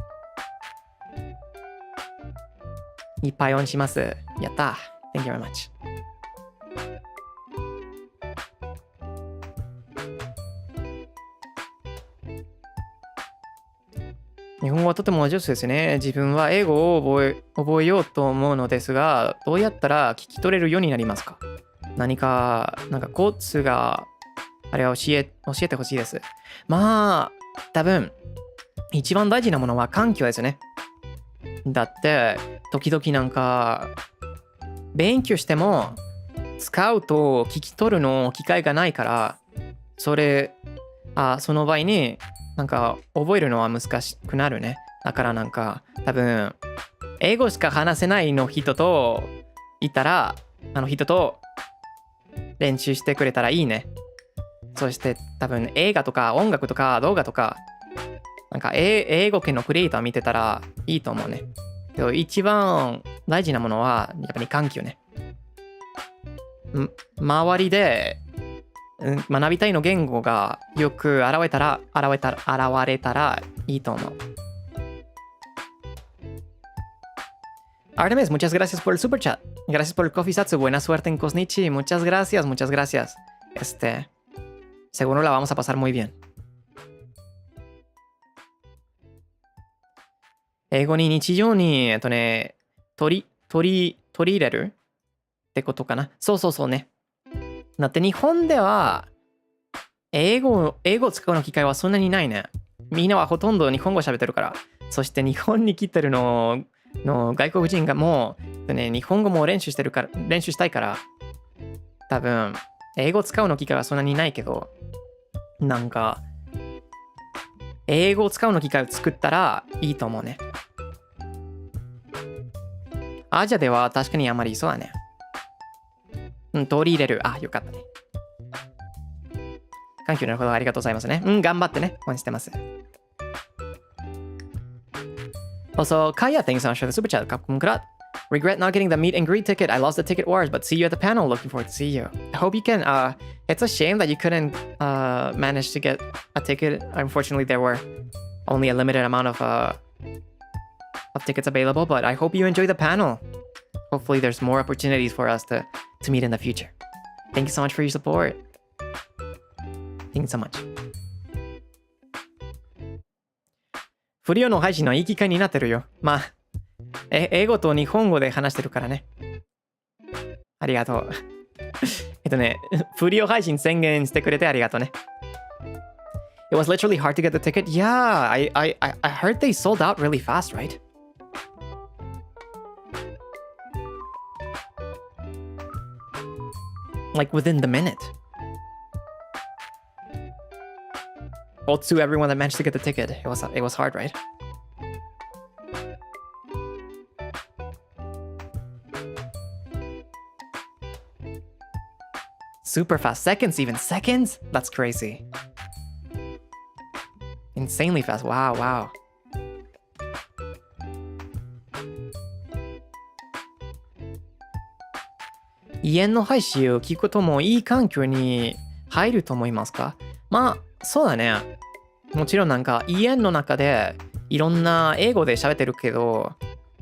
いっぱい応援します。やった。Thank you very much. 日本語はとても上手ですね。自分は英語を覚えようと思うのですが、どうやったら聞き取れるようになりますか？なんかコツがあれは教えてほしいです。まあ、多分、一番大事なものは環境ですね。だって、時々なんか、勉強しても、使うと聞き取るの機会がないから、その場合に、なんか、覚えるのは難しくなるね。だからなんか、多分、英語しか話せないの人といたら、人と練習してくれたらいいね。そして多分映画とか音楽とか動画とかなんか英語圏のクリエイター見てたらいいと思うね。けど一番大事なものはやっぱり環境ね。周りで学びたいの言語がよく現れたらいいと思う。Artemis, muchas gracias por el super chat. Gracias por el coffee Zatsu. Buena suerte en Kosnichi. Muchas gracias. Seguro la vamos a pasar muy bien. 英語に日常に取り入れるってことかな。そうね。だって日本では英語を使うの機会はそんなにないね。みんなはほとんど日本語喋ってるから。そして日本に来てるの外国人がもう、日本語も練習したいから多分英語使うの機会はそんなにないけど、なんか英語を使うの機会を作ったらいいと思うね。アジアでは確かにあまりそうだね。取り入れる。よかったね。環境なるほど、ありがとうございますね。頑張ってね。応援してます。Also, Kaya, thanks so much for the super chat. Regret not getting the meet and greet ticket. I lost the ticket wars, but see you at the panel. Looking forward to see you. I hope you can. It's a shame that you couldn't manage to get a ticket. Unfortunately, there were only a limited amount of tickets available, but I hope you enjoy the panel. Hopefully, there's more opportunities for us to meet in the future. Thank you so much for your support. Thank you so much. フリオの配信のいい機会になってるよ。まあ、英語と日本語で話してるからね。ありがとう。フリオ配信宣言してくれてありがとうね。It was literally hard to get the ticket. Yeah, I heard they sold out really fast, right? Like within the minute. All to everyone that managed to get the ticket. It was hard, right? Super fast. Seconds even. Seconds? That's crazy. Insanely fast. Wow, wow.家の配信を聞くこともいい環境に入ると思いますか？まあ、そうだね。もちろんなんか家の中でいろんな英語で喋ってるけど、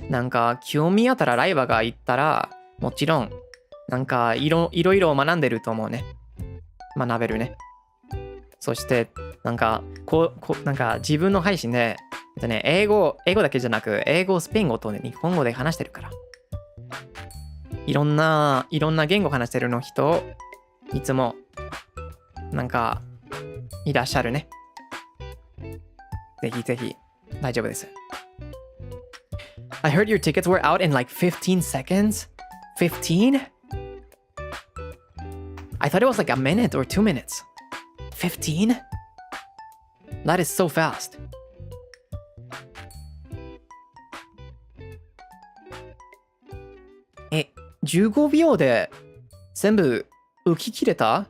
なんか興味あったらライバーが言ったら、もちろんなんかいろいろ学んでると思うね。学べるね。そしてなんかなんか自分の配信で、英語だけじゃなく英語、スペイン語とね、日本語で話してるから。いろんな言語話してるの人、いつもなんかいらっしゃるね。ぜひぜひ大丈夫です。I heard your tickets were out in like 15 seconds. 15? I thought it was like a minute or 2 minutes. 15? That is so fast. 15秒で全部売り切れた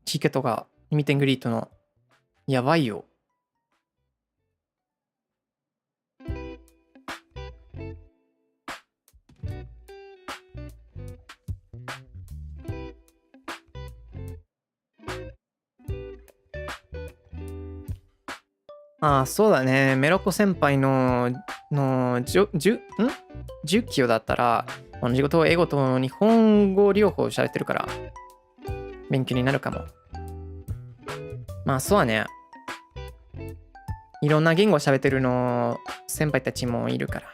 チケットがミーティングリートの。やばいよ。ああ、そうだね。メロコ先輩の10キロだったら、同じことを英語と日本語両方喋ってるから、勉強になるかも。まあ、そうだね。いろんな言語喋ってるの先輩たちもいるから。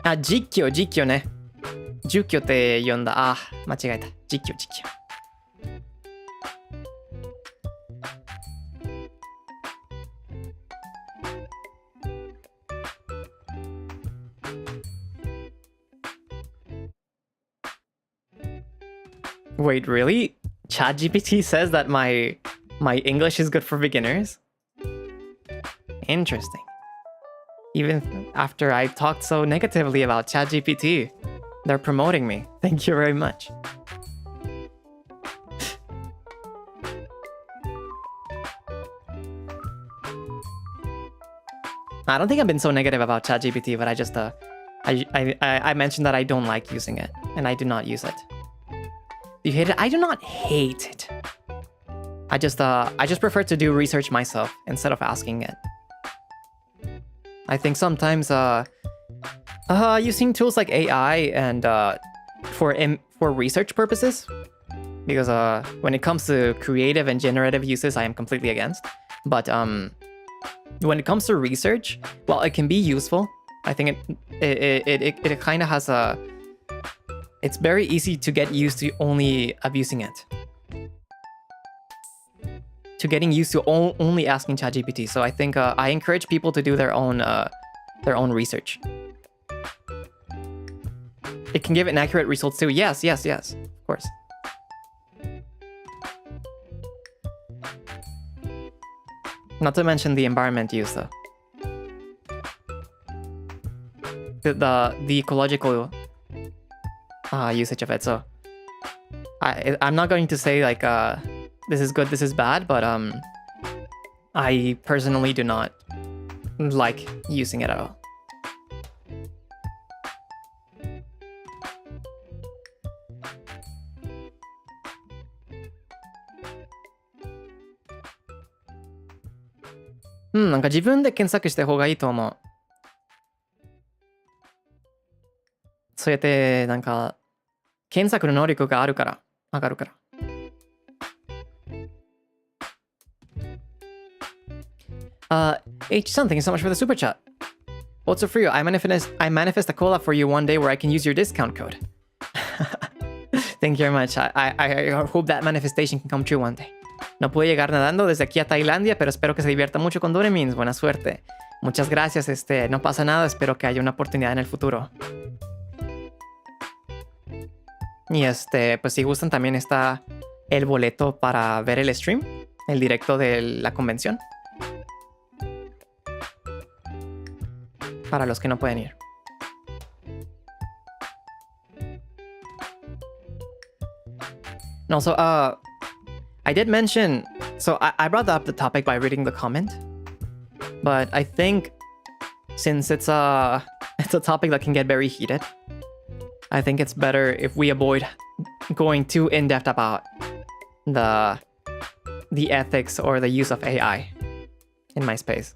あ、実況ね。実況って呼んだ。あ、間違えた。実況。Wait, really? ChatGPT says that my English is good for beginners? Interesting. Even after I talked so negatively about ChatGPT, they're promoting me. Thank you very much. I don't think I've been so negative about ChatGPT, but I just I mentioned that I don't like using it, and I do not use it. Do you hate it? I do not hate it. I just prefer to do research myself instead of asking it. I think sometimes using tools like AI and for research purposes, because when it comes to creative and generative uses, I am completely against. But when it comes to research, well, it can be useful. I think it kind of has a. It's very easy to get used to only abusing it. To getting used to only asking ChatGPT. So I think I encourage people to do their own research. It can give inaccurate results too. Yes, of course. Not to mention the environment use though. The ecological usage of it. So I'm not going to say like this is good, this is bad, but I personally do not like using it at all. Hmm, なんか自分で検索した方がいいと思う。そうやってなんか検索の能力が上がるから。H-san, thank you so much for the super chat. Also for you, I manifest a collab for you one day where I can use your discount code. Thank you very much. I hope that manifestation can come true one day. No pude llegar nadando desde aquí a Tailandia, pero espero que se divierta mucho con Doremins. Buena suerte. Muchas gracias. No pasa nada. Espero que haya una oportunidad en el futuro. Y pues si gustan también está el boleto para ver el stream, el directo de la convención. Para los que no pueden ir. No, so I did mention, so I brought up the topic by reading the comment, but I think since it's a topic that can get very heated, I think it's better if we avoid going too in-depth about the ethics or the use of AI in my space.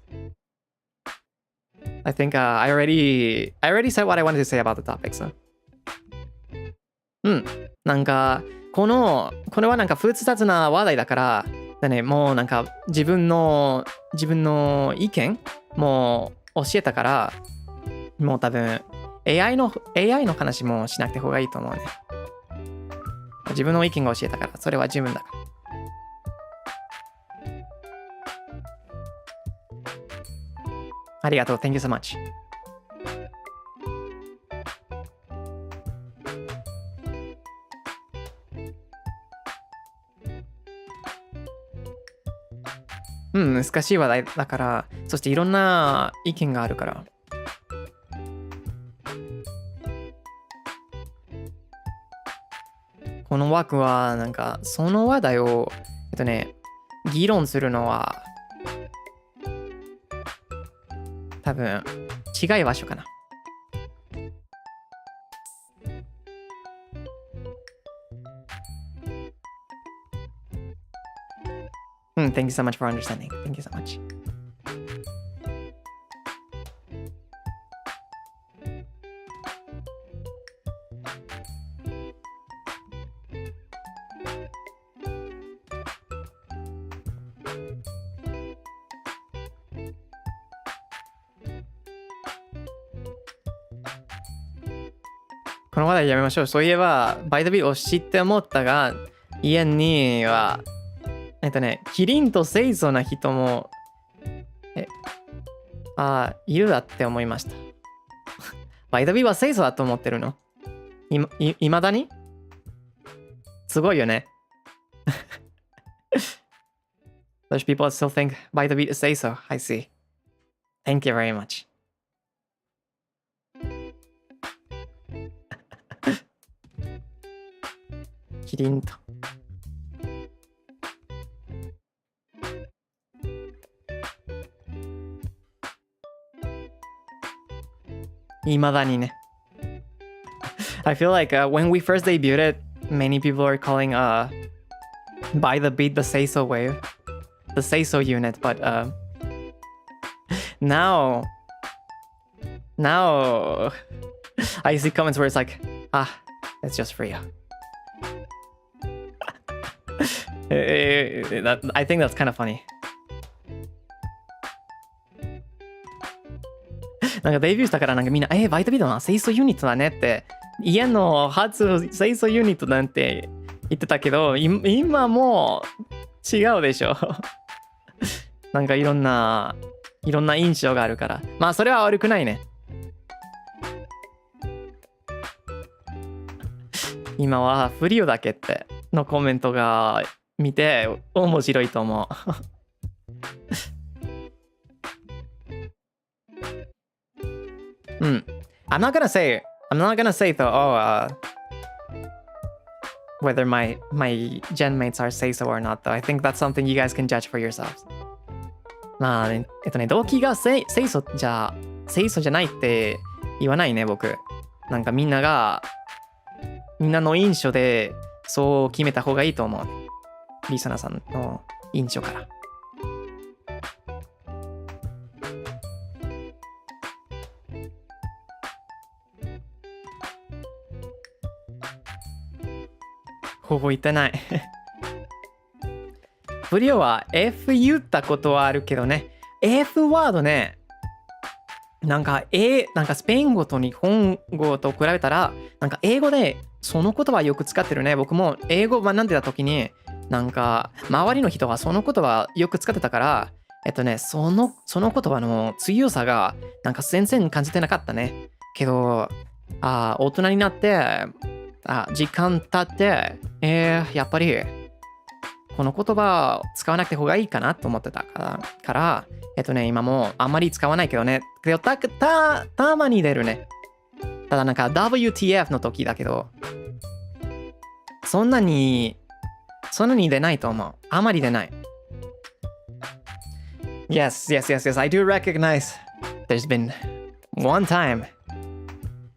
I think I already said what I wanted to say about the topic, so. なんかこれはなんか複雑な話題だからね、もうなんか自分の意見も教えたから、もう多分 AI の話もしなくて方がいいと思うね。自分の意見が教えたから、それは十分だから。ありがとう。Thank you so much. 難しい話題だから、そしていろんな意見があるから。この枠はなんかその話題を議論するのは多分違い場所かな。Thank you so much for understanding. Thank you so much. この話題やめましょう。そういえば、バイトビーを知って思ったが、家には、キリンと清楚な人も、いるだって思いました。バイトビーは清楚だと思ってるの？いまだに？すごいよね。Those people still think by the beat is say so. I see. Thank you very much. キリンと。いまだにね。I feel like when we first debuted, many people are calling by the beat the say so wave, the say so unit, but now I see comments where it's like, it's just for you. I think that's kind of funny. なんかデビューしたからなんかみんなバイトビートの清楚ユニットだねって家の初清楚ユニットなんて言ってたけど今もう違うでしょ。なんかいろんな印象があるからまあそれは悪くないね。今はフリオだけってのコメントが見て面白いと思う。I'm not gonna say though, whether my gen mates are say so or not though. I think that's something you guys can judge for yourselves. まあ動機が清楚じゃないって言わないね僕。なんかみんなの印象でそう決めた方がいいと思う。リサナさんの印象から。ほぼ言ってない。フリオは F 言ったことはあるけどね。F ワードね、なんかスペイン語と日本語と比べたら、なんか英語でその言葉よく使ってるね。僕も英語を学んでた時に、なんか周りの人がその言葉よく使ってたから、その言葉の強さがなんか全然感じてなかったね。けど、大人になって、時間経って、やっぱりこの言葉を使わなくて方がいいかなと思ってたから、今もあんまり使わないけどね。けどたまに出るね。ただなんか WTF の時だけど、そんなに出ないと思う。あまり出ない。Yes, I do recognize there's been one time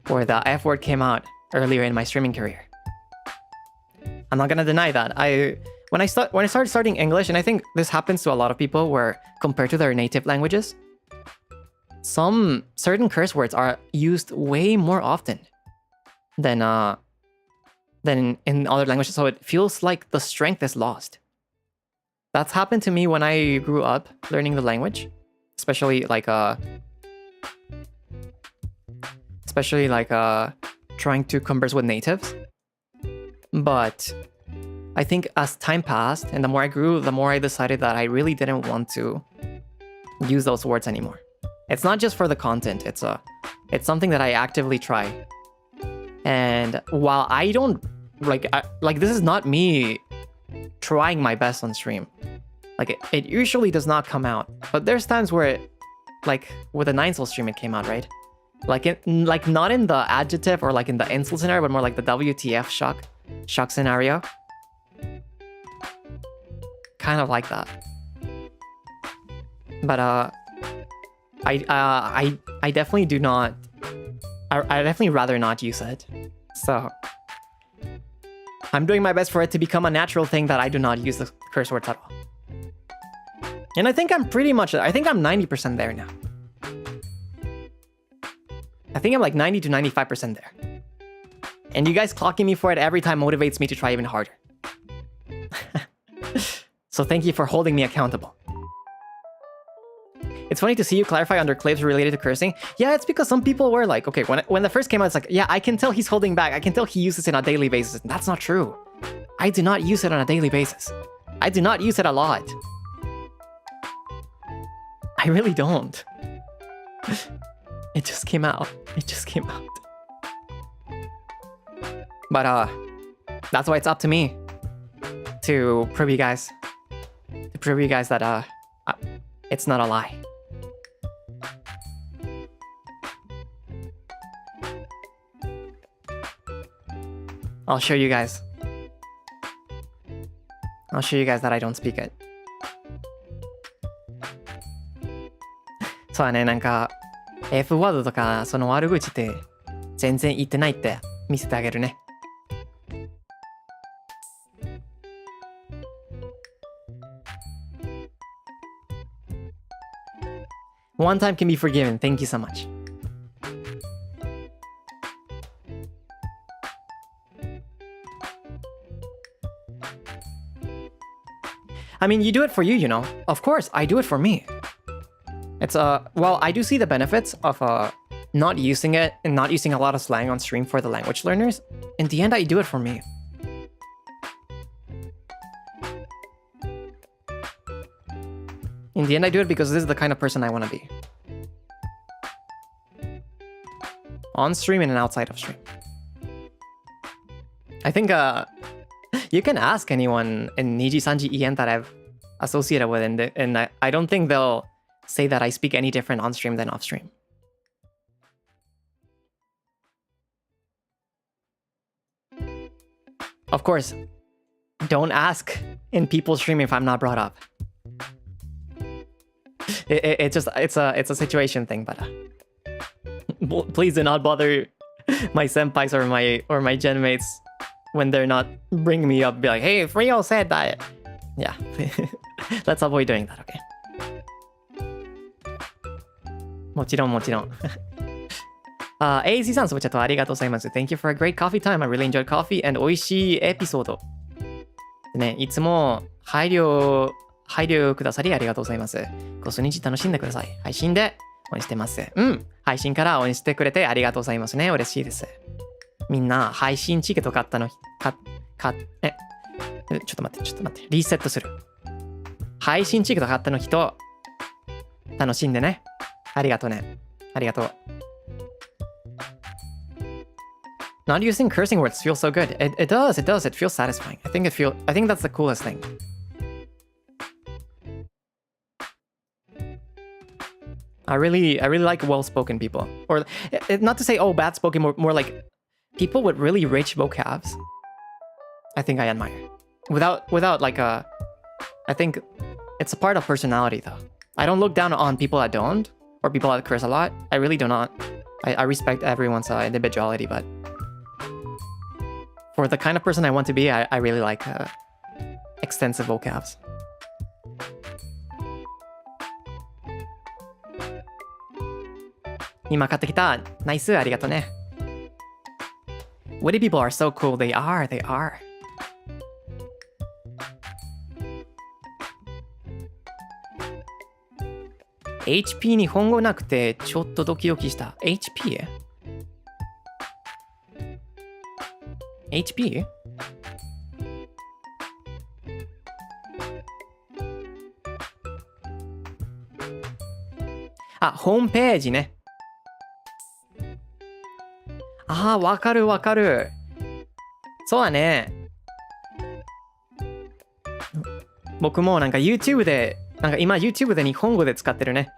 where the F word came out earlier in my streaming career. I'm not gonna deny that. When I started studying English, and I think this happens to a lot of people where compared to their native languages, some certain curse words are used way more often than in other languages, so it feels like the strength is lost. That's happened to me when I grew up learning the language, especially like trying to converse with natives. But I think as time passed and the more I grew, the more I decided that I really didn't want to use those words anymore. It's not just for the content, it's something that I actively try. And while I don't like this is not me trying my best on stream. Like it usually does not come out. But there's times where it, like with the 9-soul stream it came out, right? Like not in the adjective or like in the insult scenario, but more like the WTF shock scenario. Kind of like that. But I definitely do not. I definitely rather not use it. So I'm doing my best for it to become a natural thing that I do not use the curse words at all. And I think I'm 90% there now. I think I'm like 90 to 95% there. And you guys clocking me for it every time motivates me to try even harder. So thank you for holding me accountable. It's funny to see you clarify under clips related to cursing. Yeah, it's because some people were like, okay, when the first came out, it's like, yeah, I can tell he's holding back. I can tell he uses it on a daily basis. And that's not true. I do not use it on a daily basis. I do not use it a lot. I really don't. It just came out. But that's why it's up to me to prove you guys that it's not a lie. I'll show you guys that I don't speak it. そうだね、なんか F ワードとかその悪口って全然言ってないって見せてあげるね。One time can be forgiven. Thank you so much. I mean, you do it for you, you know. Of course, I do it for me. It's well, I do see the benefits of not using it and not using a lot of slang on stream for the language learners. In the end, I do it for me. In the end, I do it because this is the kind of person I want to be. On stream and outside of stream. I think you can ask anyone in NIJISANJI EN that I've associated with, and I don't think they'll say that I speak any different on stream than off stream. Of course, don't ask in people's stream if I'm not brought up. It's a situation thing, but please do not bother my senpais or my gen mates when they're not bringing me up. Be like, hey, Freo said that. Yeah, let's avoid doing that, okay? もちろん。AZ さん、そこちゃとありがとうございます。Thank you for a great coffee time. I really enjoyed coffee and 美味しいエピソード。ね、いつも配慮配慮くださりありがとうございます。ご数日楽しんでください。配信で応援してます。配信から応援してくれてありがとうございますね。嬉しいです。みんな、配信チケット買ったの、ちょっと待って。リセットする。配信チケット買ったの人、楽しんでね。ありがとうね。ありがとう。Not using cursing words feels so good. It does. It feels satisfying. I think that's the coolest thing. I really like well-spoken people. Or not to say bad-spoken, more like people with really rich vocabs. I think I admire. Without like I think it's a part of personality though. I don't look down on people that don't, or people that curse a lot. I really do not. I respect everyone's individuality, but for the kind of person I want to be, I really like extensive vocabs. Ima katte kita. Nice, arigato ne. Witty people are so cool. They are. HP 日本語なくてちょっとドキドキした。HP?HP? ホームページね。わかる。そうだね。僕もなんか YouTube で、今 YouTube で日本語で使ってるね。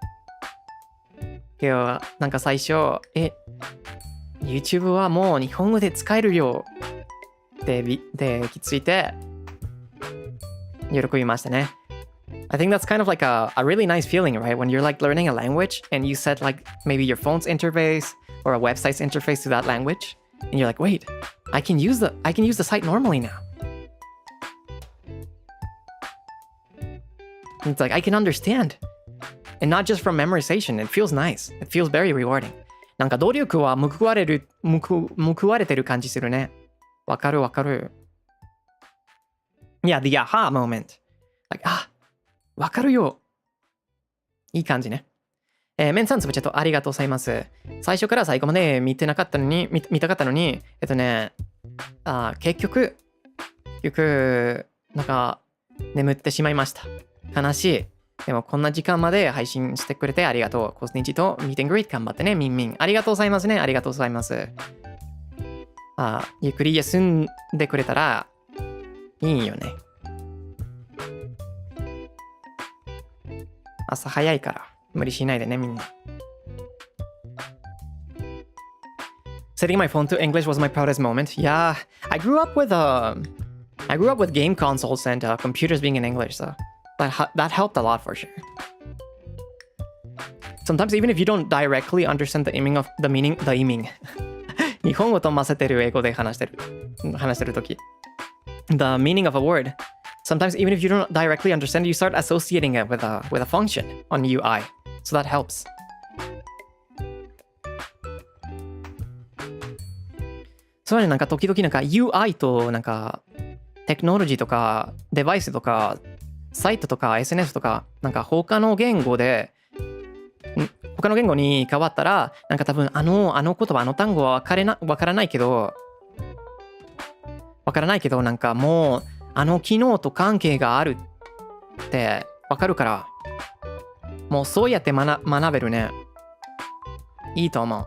けど、なんか最初、YouTube はもう日本語で使えるよって気づいて、喜びましたね。I think that's kind of like a really nice feeling, right? When you're like learning a language and you set like maybe your phone's interface or a website's interface to that language, and you're like, wait, I can use the site normally now. And it's like I can understand, and not just from memorization. It feels nice. It feels very rewarding. なんか努力は報われてる感じするね。わかる。Yeah, the aha moment. Like, わかるよ。いい感じね。メンさんつぶちゃとありがとうございます。最初から最後まで見たかったのに、結局、なんか、眠ってしまいました。悲しい。でもこんな時間まで配信してくれてありがとう。コスニチとミーティングリート頑張ってね、ミンミン。ありがとうございますね。ありがとうございます。ゆっくり休んでくれたらいいよね。朝早いから無理しないでね、みんな。Setting my phone to English was my proudest moment. Yeah, I grew up with game consoles and computers being in English, so that helped a lot for sure. Sometimes even if you don't directly understand the meaning, 日本語と混ぜてる英語で話してるとき。The meaning of a word. Sometimes even if you don't directly understand it, you start associating it with a function on UI. So that helps. そうね、なんか時々なんか UI となんかテクノロジーとかデバイスとかサイトとか SNS とかなんか他の言語に変わったらなんか多分あの言葉あの単語はわからないけどなんかもうあの機能と関係があるってわかるからもうそうやって学べるね。いいと思う。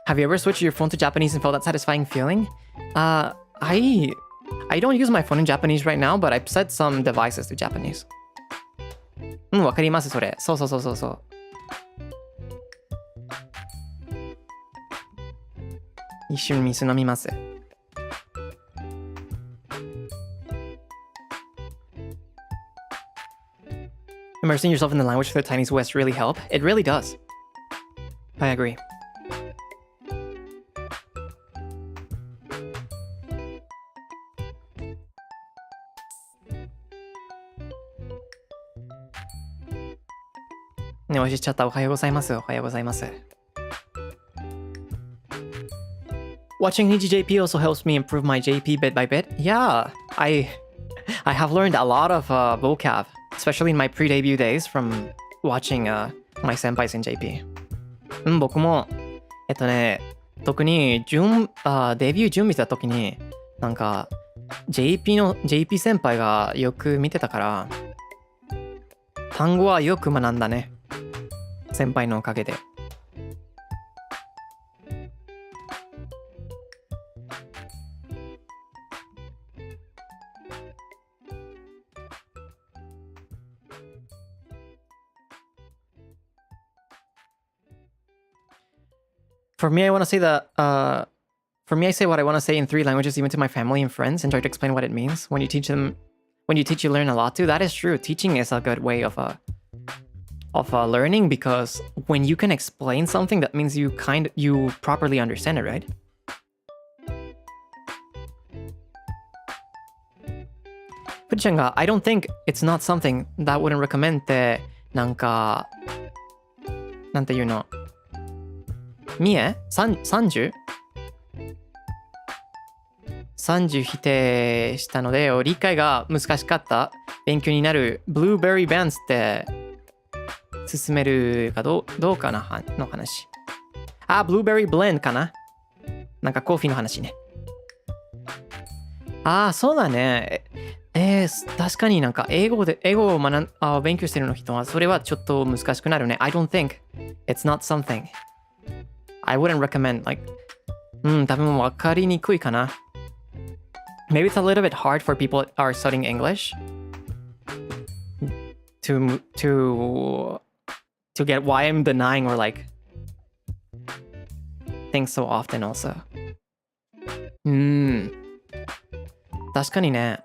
Have you ever switched your phone to Japanese and felt that satisfying feeling? I don't use my phone in Japanese right now, but I've set some devices to Japanese. わかります、それ。そう。一緒に水飲みます。Immersing yourself in the language through the tiny West really help. It really does. I agree. Ne, おじちゃった。おはようございます。おはようございます。Watching NIJISANJI also helps me improve my JP bit by bit. Yeah, I have learned a lot of vocab, especially in my pre-debut days from watching my senpais in JP. 僕も特にデビュー準備した時になんか JP 先輩がよく見てたから単語はよく学んだね。先輩のおかげで。For me, I want to say that, for me, I say what I want to say in 3 languages, even to my family and friends, and try to explain what it means. When you teach, you learn a lot too. That is true. Teaching is a good way of learning because when you can explain something, that means you properly understand it, right? Fuji-chan ga, I don't think it's not something that wouldn't recommend ってなんかなんていうの三重 30? 30否定したので理解が難しかった勉強になるブルーベリーバンズって進めるかどうかなの話。ブルーベリーブレンドかななんかコーヒーの話ね。そうだね。確かになんか英語を勉強してるの人はそれはちょっと難しくなるね。I don't think it's not something I wouldn't recommend like 多分分かりにくいかな。Maybe it's a little bit hard for people that are studying English to get why I'm denying or like things so often also. 確かにね。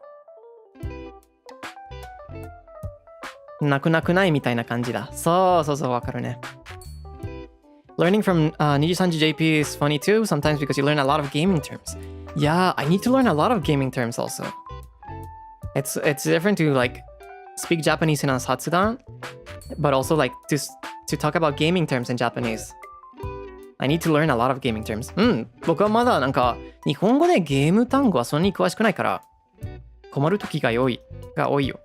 なくないみたいな感じだ。そうわかるね。Learning from NIJISANJI JP is funny too, sometimes because you learn a lot of gaming terms. Yeah, I need to learn a lot of gaming terms also. It's different to like speak Japanese in a Satsudan, but also like to talk about gaming terms in Japanese. I need to learn a lot of gaming terms. 僕はまだなんか日本語でゲーム単語はそんなに詳しくないから困る時が多いよ。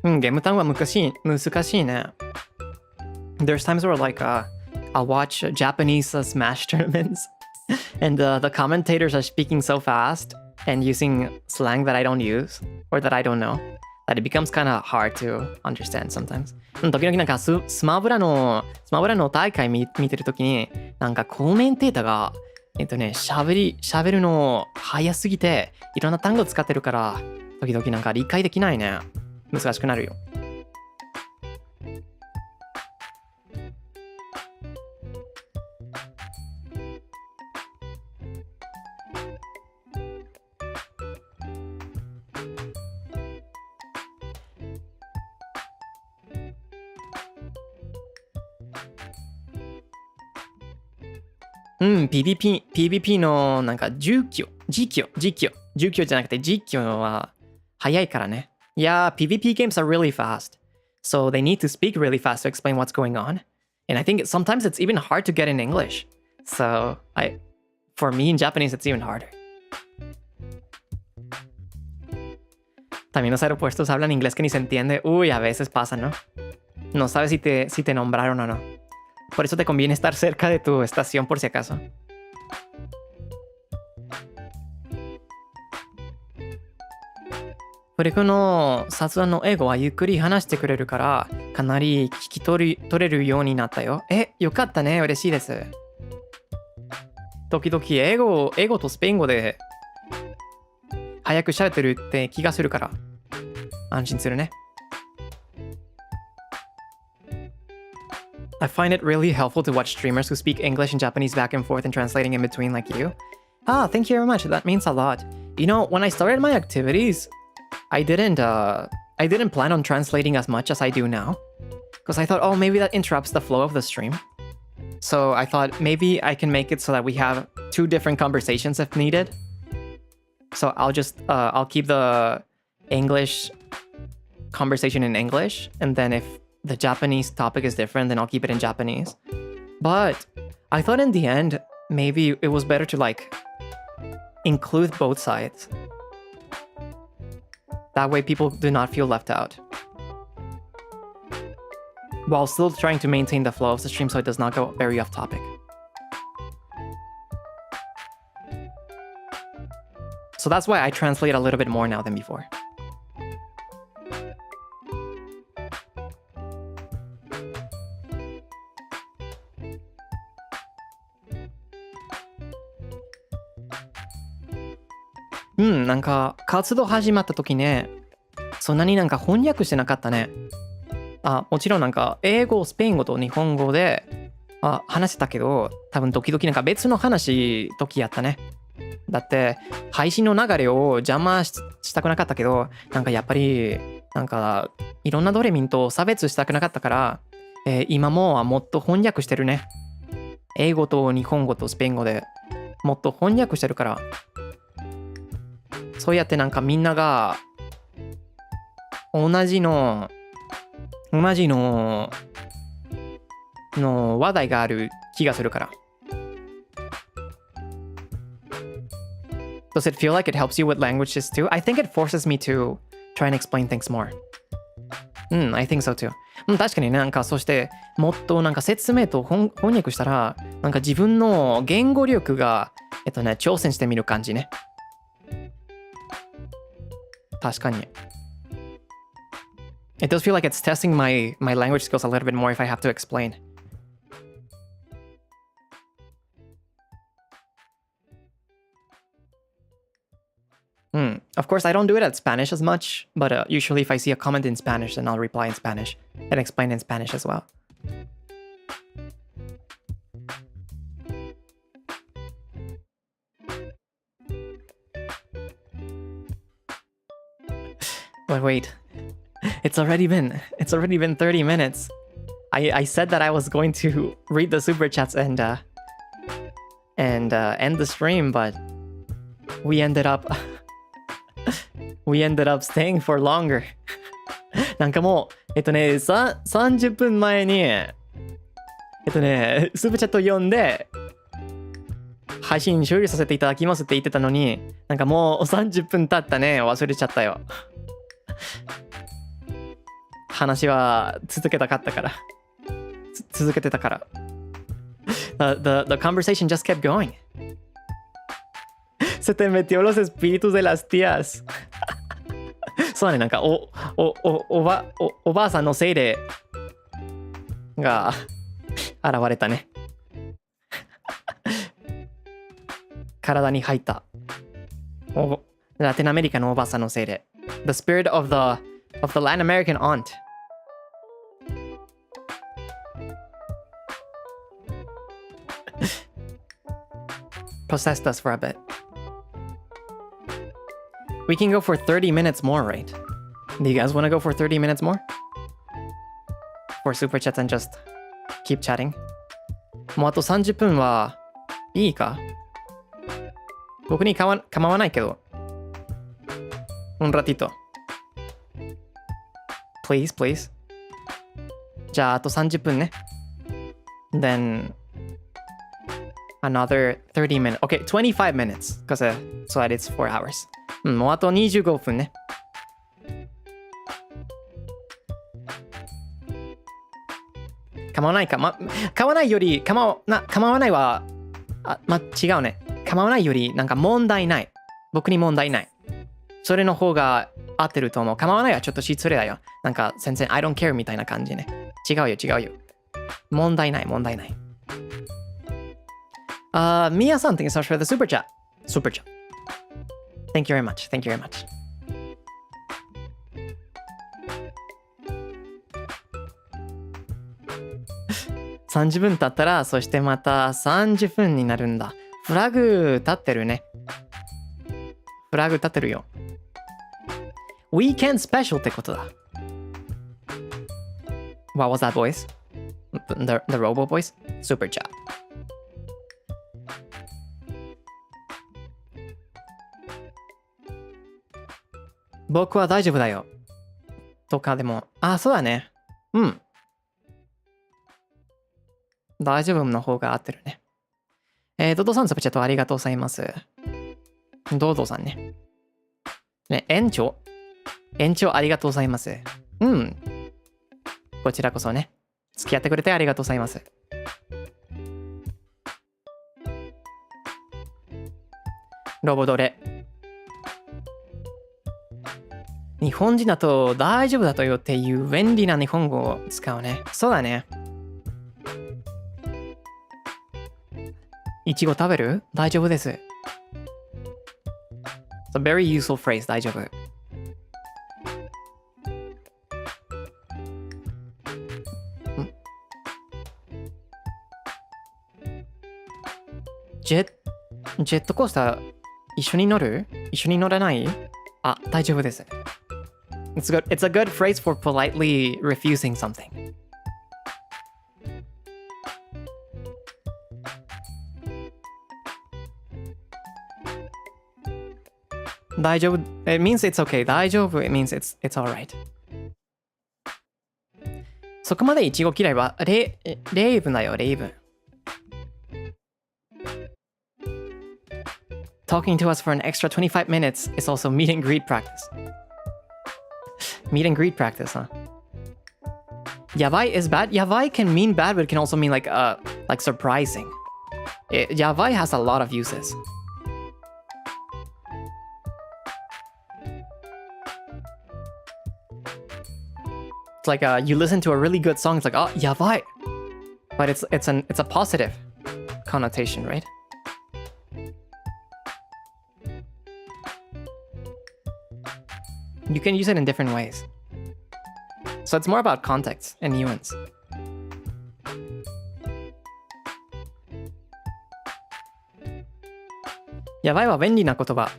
ゲーム単語は難しいね。There's times where like I'll watch Japanese Smash tournaments and the commentators are speaking so fast and using slang that I don't use or that I don't know that it becomes kind of hard to understand sometimes. 時々なんかスマブラの大会見てる時になんかコメンテーターが喋るの早すぎていろんな単語使ってるから時々なんか理解できないね。難しくなるよ。PVP のなんか実況じゃなくて実況は早いからね。Yeah, PvP games are really fast. So they need to speak really fast to explain what's going on. And I think sometimes it's even hard to get in English. So for me in Japanese, it's even harder. También los aeropuertos hablan inglés que ni se entiende. Uy, a veces pasa, ¿no? No sabes si te nombraron o no. Por eso te conviene estar cerca de tu estación por si acaso. フレクの雑談の英語はゆっくり話してくれるからかなり聞き取れるようになったよ。よかったね。嬉しいです。時々英語とスペイン語で早く喋ってるって気がするから安心するね。I find it really helpful to watch streamers who speak English and Japanese back and forth and translating in between like you. Thank you very much. That means a lot. You know, when I started my activities, I didn't plan on translating as much as I do now because I thought, maybe that interrupts the flow of the stream. So I thought maybe I can make it so that we have 2 different conversations if needed. So I'll keep the English conversation in English, and then if the Japanese topic is different, then I'll keep it in Japanese. But I thought in the end, maybe it was better to like include both sides. That way people do not feel left out, while still trying to maintain the flow of the stream so it does not go very off topic. So that's why I translate a little bit more now than before.なんか活動始まった時ね、そんなになんか翻訳してなかったね。もちろんなんか英語、スペイン語と日本語で話してたけど、多分時々なんか別の時やったね。だって配信の流れを邪魔したくなかったけど、なんかやっぱりなんかいろんなドレミンと差別したくなかったから、今ももっと翻訳してるね。英語と日本語とスペイン語でもっと翻訳してるから、そうやってなんかみんなが同じの話題がある気がするから。Does it feel like it helps you with languages too? I think it forces me to try and explain things more. I think so too. 確かにね、なんかそしてもっとなんか説明と翻訳したら、なんか自分の言語力が挑戦してみる感じね。確かに。It does feel like it's testing my language skills a little bit more if I have to explain. Of course, I don't do it at Spanish as much, but usually if I see a comment in Spanish, then I'll reply in Spanish and explain in Spanish as well. But wait, it's already been 30 minutes. I said that I was going to read the super chats and end the stream, but we ended up staying for longer. なんかもう30分前にスーパーチャット読んで配信終了させていただきますって言ってたのに、なんかもう30分経ったね。忘れちゃったよ。話は続けてたから。The conversation just kept going. Se te metió los espíritus de las tías. そうだね、なんかおばあさんの精霊が現れたね。体に入った。ラテンアメリカのおばあさんの精霊。The spirit of the Latin American aunt. Possessed us for a bit. We can go for 30 minutes more, right? Do you guys want to go for 30 minutes more? For super chats and just keep chatting? もうあと30分はいいか？僕に構わないけど。Un ratito. Please, please. じゃああと30分ね。Then another 30 minutes. Okay, 25 minutes. Because so that it's 4 hours. もうあと25分ね。構わないか。構わないより、構わないは、違うね。構わないより、なんか問題ない。僕に問題ない。それの方が合ってると思う。構わないはちょっと失礼だよ。なんか全然 I don't care みたいな感じね。違うよ。問題ない。Miaさん、thank you so much for the super chat. Thank you very much. 30分経ったら、そしてまた30分になるんだ。フラグ立ってるね。フラグ立ってるよ。Weekend special ってことだ。What was that voice? The robo voice? Super chat. 僕は大丈夫だよ。とかでも、あ、そうだね。うん。大丈夫の方が合ってるね。ドドさん、サプチャットありがとうございます。ドドさんね。ね、延長ありがとうございます。うん。こちらこそね。付き合ってくれてありがとうございます。ロボドレ。日本人だと大丈夫だとよっていう便利な日本語を使うね。そうだね。いちご食べる？大丈夫です。It's a very useful phrase. 大丈夫。ジェットコースター一緒に乗る？一緒に乗らない？あ、大丈夫です。It's a good phrase for politely refusing something. 大丈夫 It means it's okay. 大丈夫 It means it's alright. そこまでイチゴ嫌いはレイブンだよ、レイブン。Talking to us for an extra 25 minutes is also meet and greet practice. Meet and greet practice, huh? Yavai is bad. Yavai can mean bad, but it can also mean like surprising. Yavai has a lot of uses. It's like you listen to a really good song. It's like, oh, yavai, but it's a positive connotation, right? You can use it in different ways. So it's more about context and nuance. Yabai wa benri na kotoba.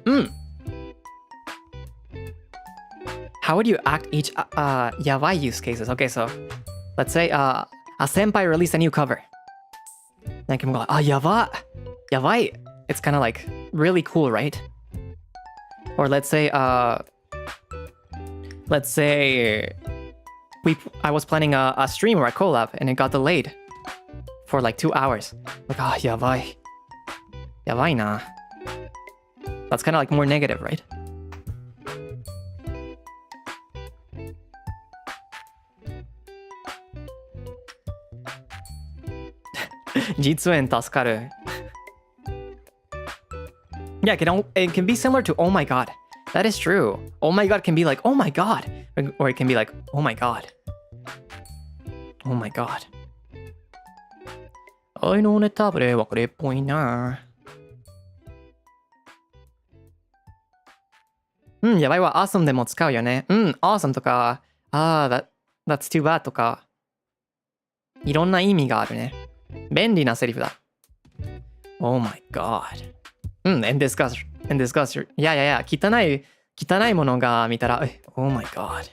How would you act each yabai use cases? Okay, so let's say a senpai released a new cover. Then can go, yabai. It's kind of like really cool, right? Or let's say I was planning a stream or a collab and it got delayed for like 2 hours. Like, yabai. Yabai na. That's kind of like more negative, right? Jitsuen tasukaru. Yeah, it can be similar to oh my god. That is true. Oh my god can be like, oh my god. Or it can be like, oh my god. Oh my god. 愛のネタブレはこれっぽいな。やばいわ。awesome でも使うよね。awesome とか、that's too bad とか、いろんな意味があるね。便利なセリフだ。Oh my god. and disgust.いや、汚いものが見たら、oh my god.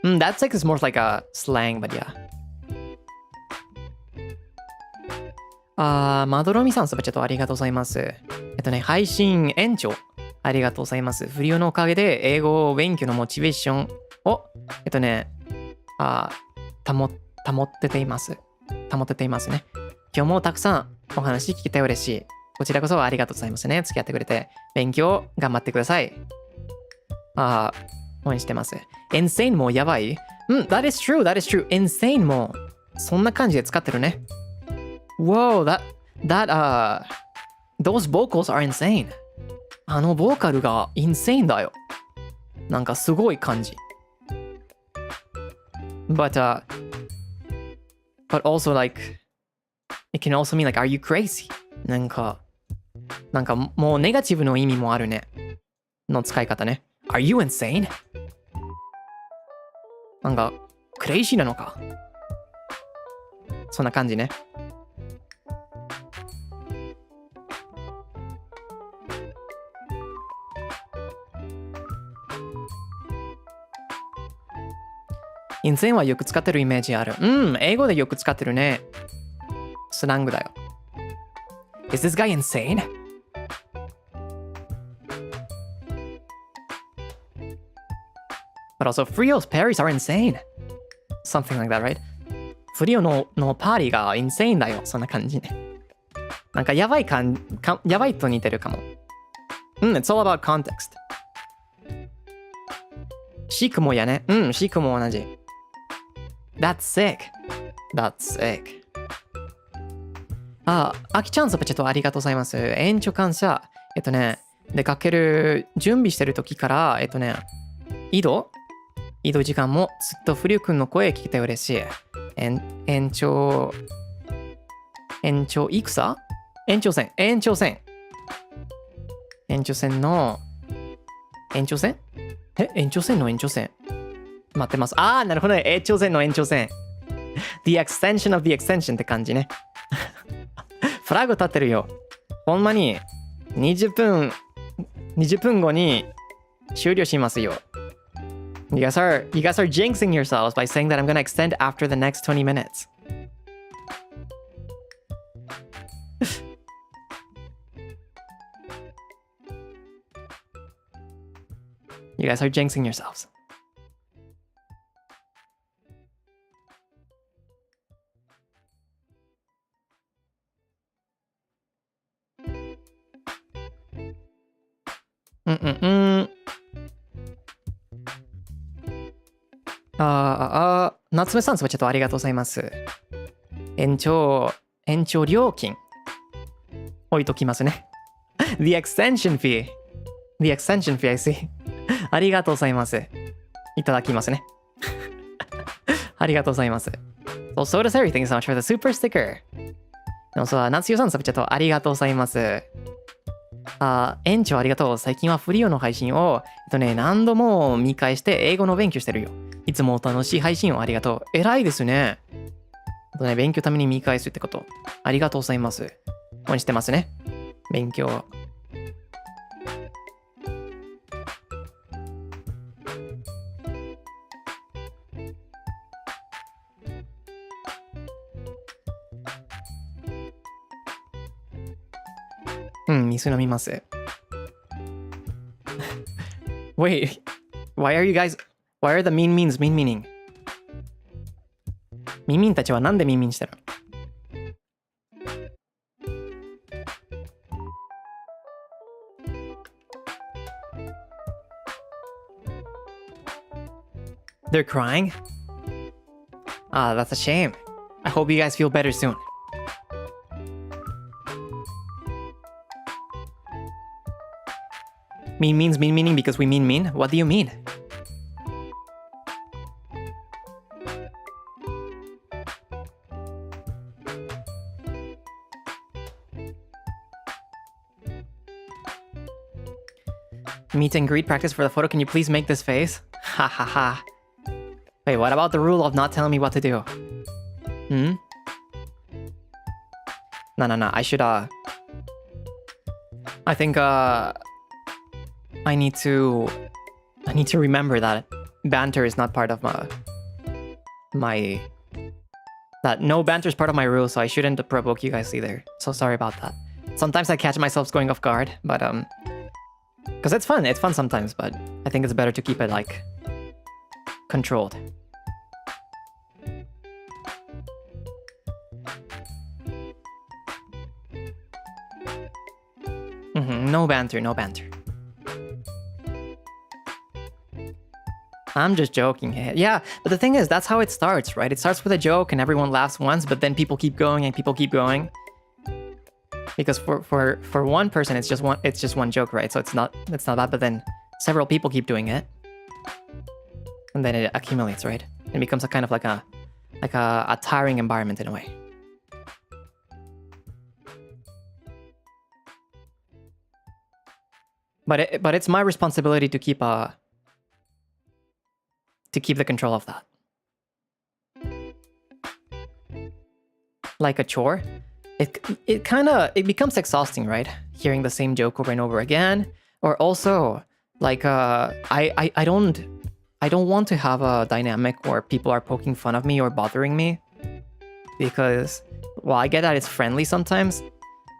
That's like it's more like a slang, but yeah. まどろみさん、サブチャットありがとうございます。配信延長ありがとうございます。不良のおかげで英語勉強のモチベーションを、保ってていますね。今日もたくさんお話聞けて嬉しい。こちらこそありがとうございますね。付き合ってくれて。勉強頑張ってください。応援してます。insane もやばい。that is true. insane もそんな感じで使ってるね。Whoa, those vocals are insane. あのボーカルが insane だよ。なんかすごい感じ。But also like, it can also mean like, are you crazy? なんかもうネガティブの意味もあるね。の使い方ね。Are you insane? なんか、クレイジーなのか。そんな感じね。insane はよく使ってるイメージある。英語でよく使ってるね。スラングだよ。Is this guy insane? But also, Frio's parries are insane. Something like that, right? フリオのパーリーが insane だよ。そんな感じね。なんかやばいと似てるかも。it's all about context. シークもやね。シークも同じ。That's sick. That's sick. あきちゃんサプチャットありがとうございます。延長感謝。出かける準備してる時から、移動時間もずっとフリュウ君の声聞けて嬉しい。延長戦延長戦待ってます。なるほどね。延長戦の延長戦。The extension of the extension って感じね。フラグ立ってるよ。ほんまに20分後に終了しますよ。You guys are jinxing yourselves by saying that I'm gonna extend after the next 20 minutes. You guys are jinxing yourselves.夏目さん、それちょっとありがとうございます。延長料金置いときますね。The extension fee, I see. ありがとうございます。いただきますね。ありがとうございます。So does everything so much for the super sticker. 夏代さん、それちょっとありがとうございます。園長ありがとう。最近はフリオの配信を、何度も見返して英語の勉強してるよ。いつも楽しい配信をありがとう。偉いですね。勉強ために見返すってこと。ありがとうございます。応援してますね。勉強。水飲みます。Wait, why are the means meaning? ミンミンたちはなんでミンミンしてるの？They're crying? That's a shame. I hope you guys feel better soon. Meaning because we mean? What do you mean? Meet and greet practice for the photo. Can you please make this face? Ha ha ha. Wait, what about the rule of not telling me what to do? No. I should, I think, I need to remember that banter is not part of that no banter is part of my rule, so I shouldn't provoke you guys either. So sorry about that. Sometimes I catch myself going off guard, but because it's fun sometimes, but I think it's better to keep it like controlled. No banter. I'm just joking. Yeah, but the thing is, that's how it starts, right? It starts with a joke and everyone laughs once, but then people keep going and people keep going. Because for one person, it's just one joke, right? So it's not bad, but then several people keep doing it. And then it accumulates, right? It becomes a kind of like a tiring environment in a way. But it's my responsibility to keep the control of that. Like a chore, it becomes exhausting, right? Hearing the same joke over and over again. Or also, like I don't want to have a dynamic where people are poking fun of me or bothering me. Because while I get that it's friendly sometimes,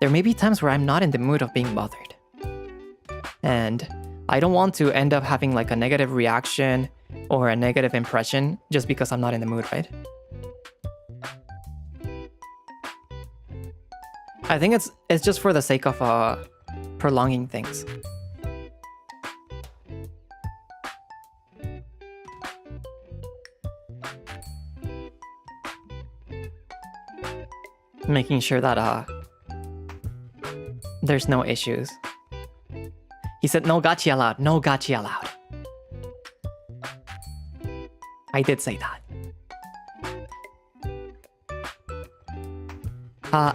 there may be times where I'm not in the mood of being bothered. And I don't want to end up having like a negative reaction or a negative impression just because I'm not in the mood, right? I think it's just for the sake of prolonging things. Making sure that there's no issues. He said no gachi allowed. No gachi allowed. I did say that.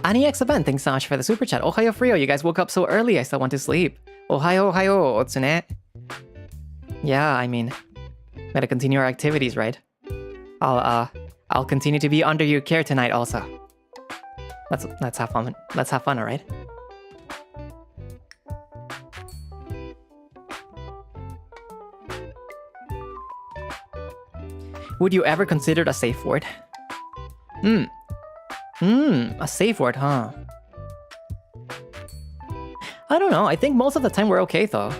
AniX event, thanks so much for the super chat. Ohayo Frio, you guys woke up so early, I still want to sleep. Ohayo, ohayo, Otsune. Yeah, I mean, gotta continue our activities, right? I'll continue to be under your care tonight also. Let's have fun. Let's have fun, alright? Would you ever consider a safe word? A safe word, huh? I don't know. I think most of the time we're okay, though.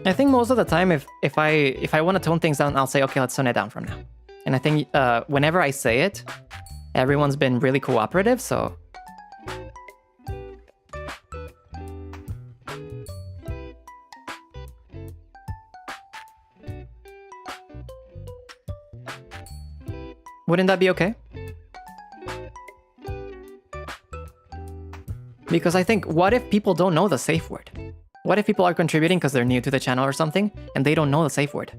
I think most of the time, if I want to tone things down, I'll say, okay, let's tone it down from now. And I think whenever I say it, everyone's been really cooperative, so... Wouldn't that be okay? Because I think, what if people don't know the safe word? What if people are contributing because they're new to the channel or something, and they don't know the safe word?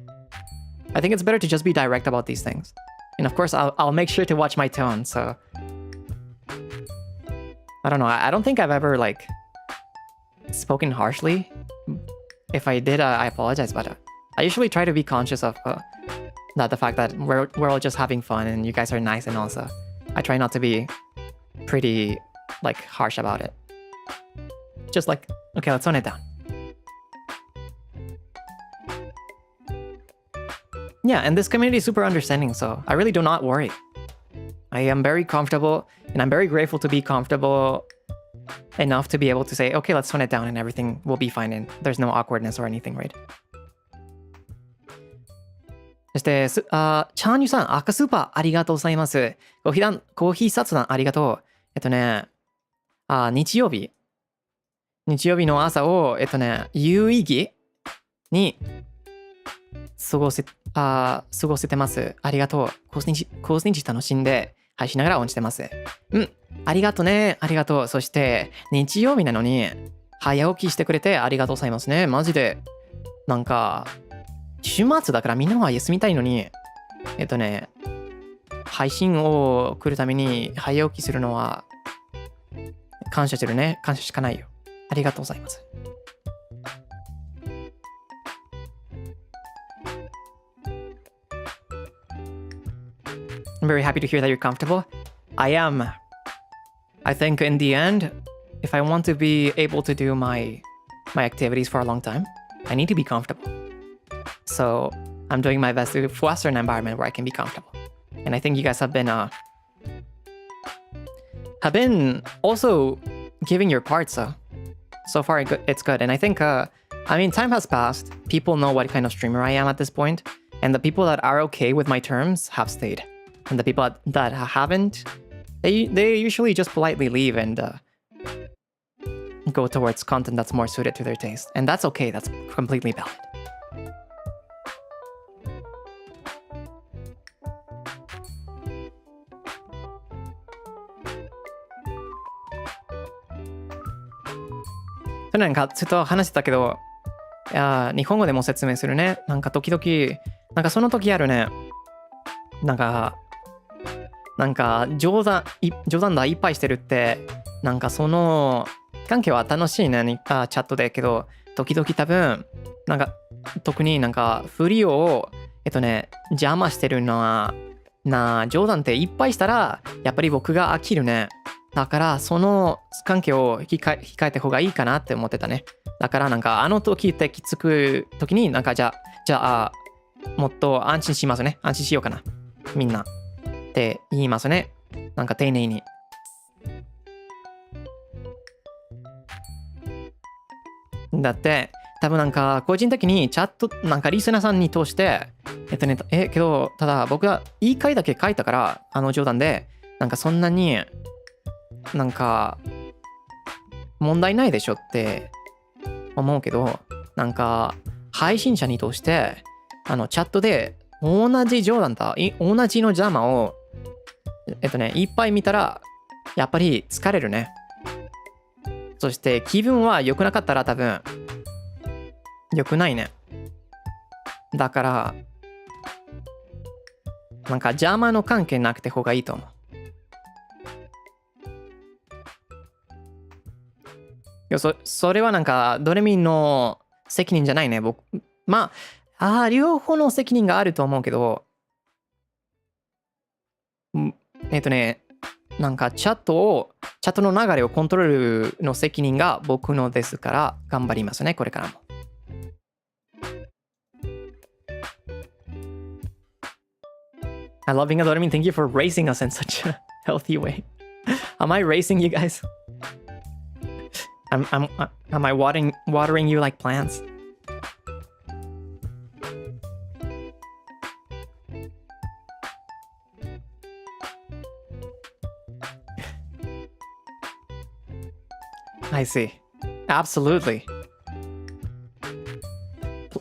I think it's better to just be direct about these things. And of course, I'll make sure to watch my tone, so... I don't know, I don't think I've ever, like, spoken harshly. If I did, I apologize, but I usually try to be conscious of the fact that we're all just having fun and you guys are nice, and also I try not to be pretty, like, harsh about it. Just like, okay, let's tone it down. Yeah, and this community is super understanding, so I really do not worry. I am very comfortable, and I'm very grateful to be comfortable enough to be able to say, okay, let's tone it down and everything will be fine and there's no awkwardness or anything, right? そして、チャーニュさん、赤スーパーありがとうございます。コーヒー札談ありがとう。日曜日の朝を、有意義に過ごせてます。ありがとう。コース日楽しんで配信しながら応援してます。ありがとうね。ありがとう。そして、日曜日なのに早起きしてくれてありがとうございますね。マジで、なんか、週末だからみんなは休みたいのに、配信を来るために早起きするのは感謝してるね。感謝しかないよ。ありがとうございます。I'm very happy to hear that you're comfortable. I am. I think in the end, if I want to be able to do my activities for a long time, I need to be comfortable. So I'm doing my best to foster an environment where I can be comfortable. And I think you guys have been also giving your part, so far it's good. And I think, I mean, time has passed. People know what kind of streamer I am at this point. And the people that are okay with my terms have stayed. And the people that haven't, they usually just politely leave and go towards content that's more suited to their taste. And that's okay, that's completely valid. So なんかちょっと話してたけど、日本語でも説明するね。なんか時々、なんかその時あるね。なんか冗談だいっぱいしてるって、なんかその関係は楽しいね、チャットでけど、時々多分、なんか特になんか振りを、邪魔してるのは、冗談っていっぱいしたら、やっぱり僕が飽きるね。だからその関係を控えた方がいいかなって思ってたね。だからなんか時ってきつく時になんかじゃあもっと安心しますね。安心しようかな。みんな。って言いますね。なんか丁寧に。だって多分なんか個人的にチャットなんかリスナーさんに通してけどただ僕が言い換えだけ書いたから冗談でなんかそんなになんか問題ないでしょって思うけどなんか配信者に通してチャットで同じ冗談だ同じの邪魔をいっぱい見たらやっぱり疲れるね。そして気分は良くなかったら多分良くないね。だからなんか邪魔の関係なくて方がいいと思う。それはなんかドレミの責任じゃないね。僕まあ両方の責任があると思うけどなんかチャットの流れをコントロールの責任が僕のですから頑張りますねこれからも。I love being a Dormin. Thank you for raising us in such a healthy way. Am I raising you guys? Am I watering you like plants? I see. Absolutely.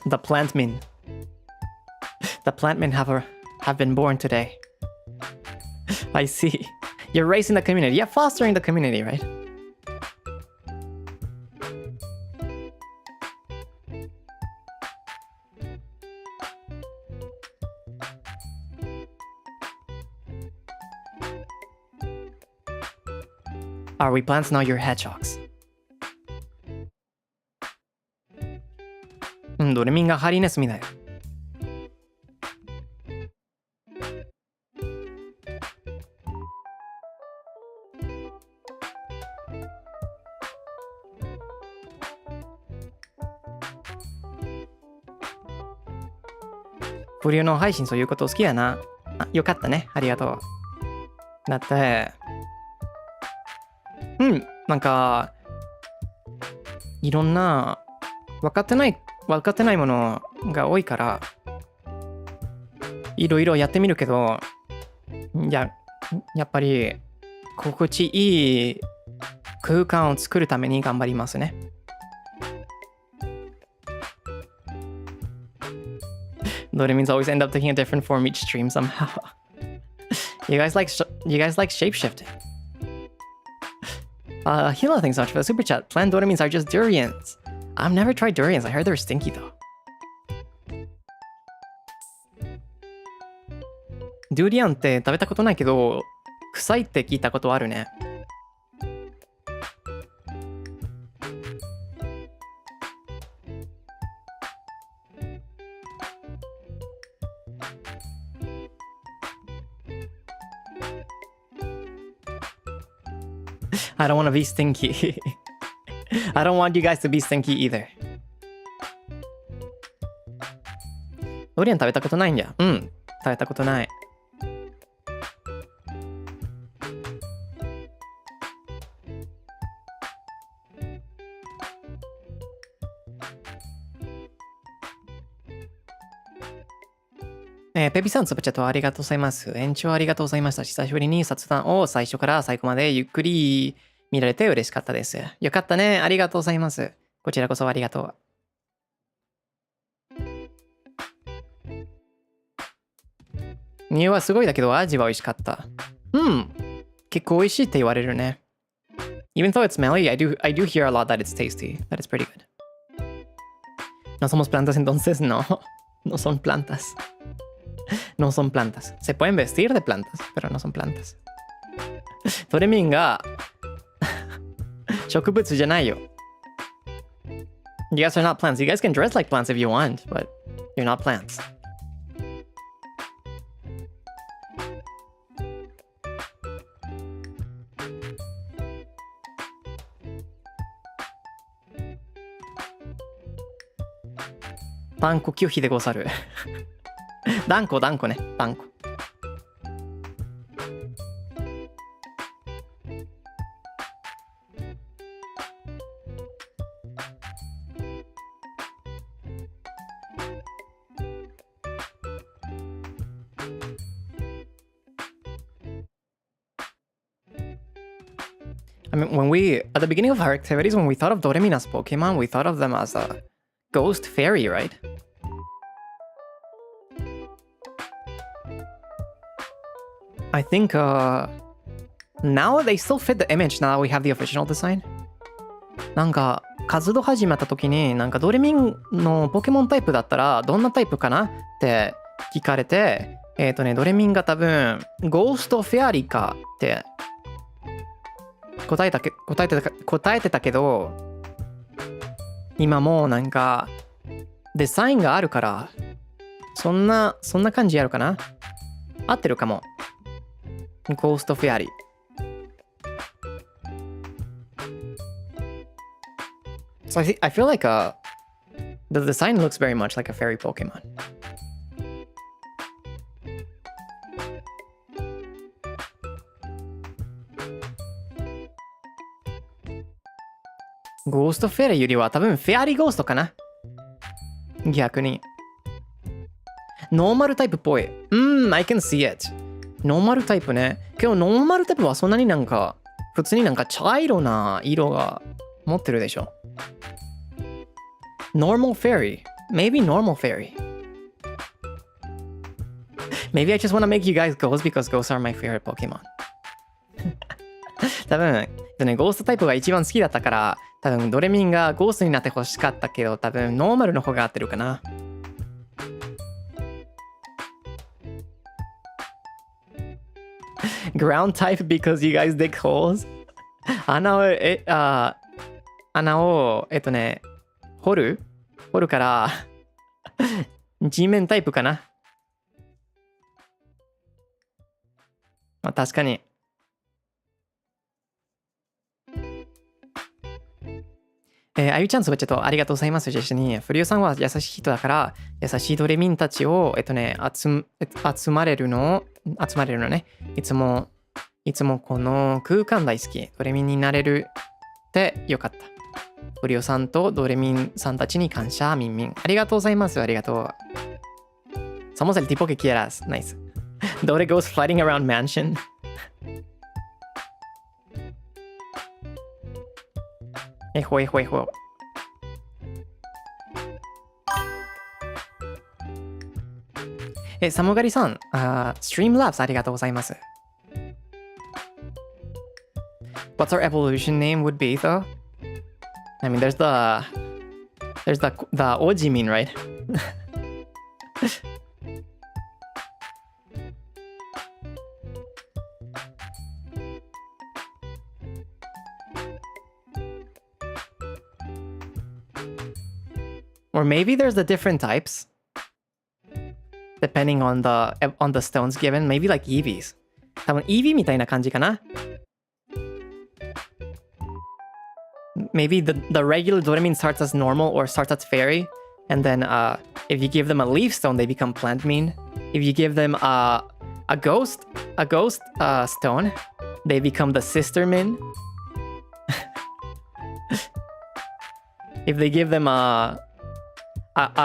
The plantmen. The plantmen have been born today. I see. You're raising the community. Yeah, fostering the community, right? Are we plants? No, you're hedgehogs. ドレミンがハリネズミだよ。不良の配信そういうこと好きやな。よかったね。ありがとう。だって、なんか、いろんな分かってないものが多いから、いろいろやってみるけど、やっぱり、心地いい空間を作るために頑張りますね。Doraemons always end up taking a different form each stream somehow. You guys like shapeshifting. Hila, thanks so much for the super chat. Plant Doraemons are just durians. I've never tried durians. I heard they're stinky though. ドゥリアンって食べたことないけど、臭いって聞いたことあるね。I don't want to be stinky. I don't want you guys to be stinky either. ドリアン食べたことないんじゃ。食べたことない。ペピさん、スーパーチャットありがとうございます。延長ありがとうございました。久しぶりに雑談を最初から最後までゆっくり見られて嬉しかったです。よかったね。ありがとうございます。こちらこそありがとう。匂いはすごいだけど味は美味しかった。結構美味しいって言われるね。Even though it's smelly, I do hear a lot that it's tasty. That is pretty good. No somos plantas entonces, no. No son plantas. No son plantas. Se pueden vestir de plantas, pero no son plantas. トレミンが植物じゃないよ。You guys are not plants. You guys can dress like plants if you want, but you're not plants.断固拒否でござる。断固ね。断固。I mean, at the beginning of our activities, when we thought of Doremin as Pokemon, we thought of them as a ghost fairy, right? I think, now they still fit the image now that we have the official design. なんか、活動始まった時に、なんかドレミンのポケモンタイプだったら、どんなタイプかなって聞かれて、ドレミンが多分、ゴーストフェアリーかって答えてたけど、今もうなんか、デザインがあるから、そんな感じやるかな？合ってるかも。ゴーストフェアリー。So I feel like the design looks very much like a fairy Pokemon. Ghost Fairy よりは多分フェアリーゴーストかな？逆に。ノーマルタイプっぽい。I can see it. ノーマルタイプね。けどノーマルタイプはそんなになんか、普通になんか茶色な色が持ってるでしょ。Normal fairy. Maybe normal fairy. Maybe I just want to make you guys ghosts because ghosts are my favorite Pokemon. 多分、ゴーストタイプが一番好きだったから、多分ドレミンがゴーストになってほしかったけど、多分ノーマルの方が合ってるかな。Ground type because you guys dig holes? 穴を、掘るから地面タイプかな。まあ、確かに。あゆちゃんそばちょっとありがとうございます。実際にフリオさんは優しい人だから優しいドレミンたちを集まれるのね。いつもこの空間大好き。ドレミンになれるってよかった。フリオさんとドレミンさんたちに感謝、ミンミン。ありがとうございます。ありがとう。Somos el tipo que quieras. Nice. Dore goes floating around mansion. Ejo. サムガリさん、Streamlabs ありがとうございます。What's our evolution name would be though? I mean, there's the Ojimin, right? Or maybe there's the different types, depending on the stones given. Maybe like Eevees. 多分 Eevee みたいな感じかな。Maybe the regular Doraemon starts as normal or starts as fairy, and then if you give them a leaf stone, they become plant mean. If you give them a ghost stone, they become the sister min. If they give them a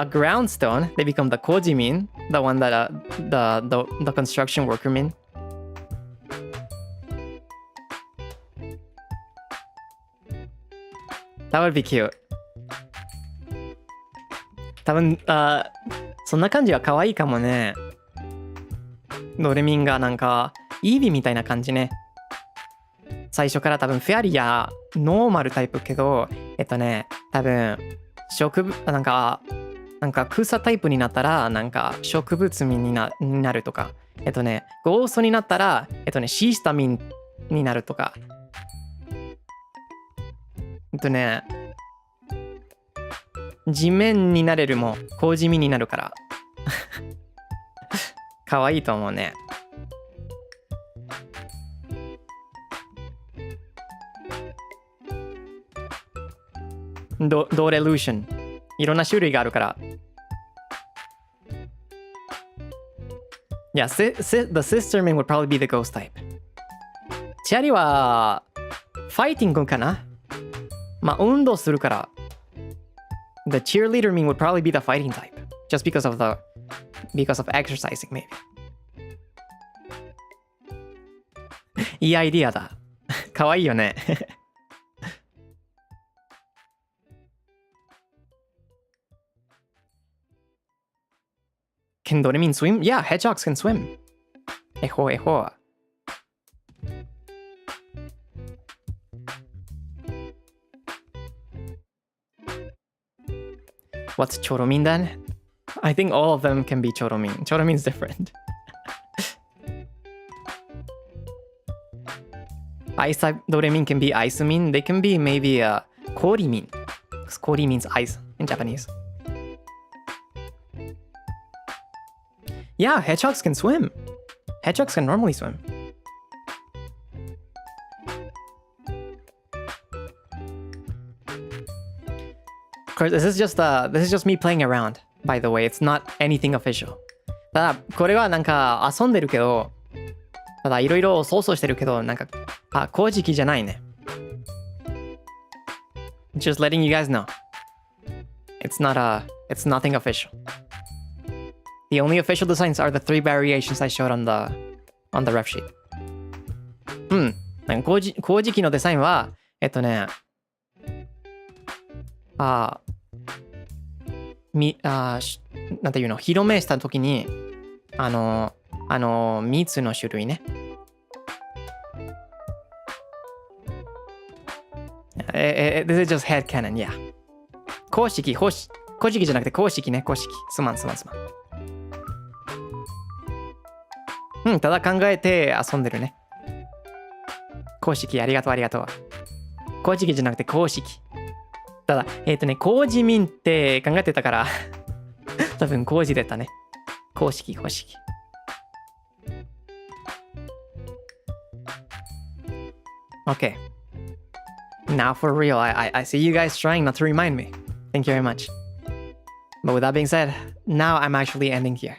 ground stone, they become the koji min, the one that the construction worker min. That would be cute. 多分、そんな感じは可愛いかもね。ドレミンがなんか、イービーみたいな感じね。最初から多分フェアリーやノーマルタイプけど、多分、なんか草タイプになったら、なんか植物民になるとか、ゴーストになったら、シースタミンになるとか。地面になれるも麹身になるから可愛いと思うね。ドレルーションいろんな種類があるから。Yeah, the sister min would probably be the ghost type. チャリはファイティングかな。まあ運動するから。The cheerleader min would probably be the fighting type, just because of exercising maybe. いいアイディアだ。かわいいよね。Can Doraemon swim? Yeah, hedgehogs can swim. Eho, eho. What's Choromin then? I think all of them can be Choromin. Choromin's different. Ice type Doraemon can be Isumin. They can be maybe Korimin. Because Kori means ice in Japanese. Yeah, hedgehogs can swim. Hedgehogs can normally swim. Of course, this is just me playing around. By the way, it's not anything official. ただこれはなんか遊んでるけど、ただいろいろ想像してるけど、なんか公式じゃないね。Just letting you guys know. It's nothing official. The only official designs are the 3 variations I showed on the ref sheet. なんか公式のデザインはなんていうの、広めしたときに蜜の種類ね。This is just headcanon, yeah. 公式じゃなくて公式ね、公式。すまん。ただ考えて遊んでるね。公式、ありがとう。公式じゃなくて公式。ただ、麹民って考えてたから、多分麹出たね。公式。Okay. Now for real, I see you guys trying not to remind me. Thank you very much. But with that being said, now I'm actually ending here.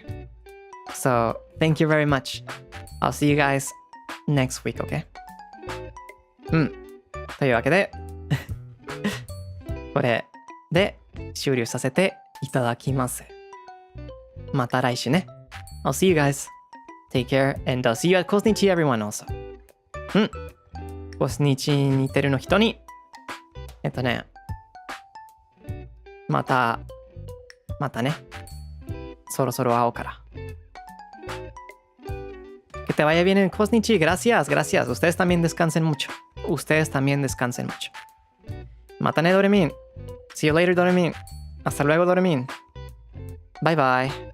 So, thank you very much. I'll see you guys next week, okay? というわけで、これで終了させていただきます。また来週ね。I'll see you guys. Take care and see you at コスニチ everyone also. コスニチ似てるの人にまたね、そろそろ会おうから。Que te vaya bien en Kosnichi. Gracias. Ustedes también descansen mucho. Mata ne, Doraemon. See you later, Doraemon. Hasta luego, Doraemon. Bye bye.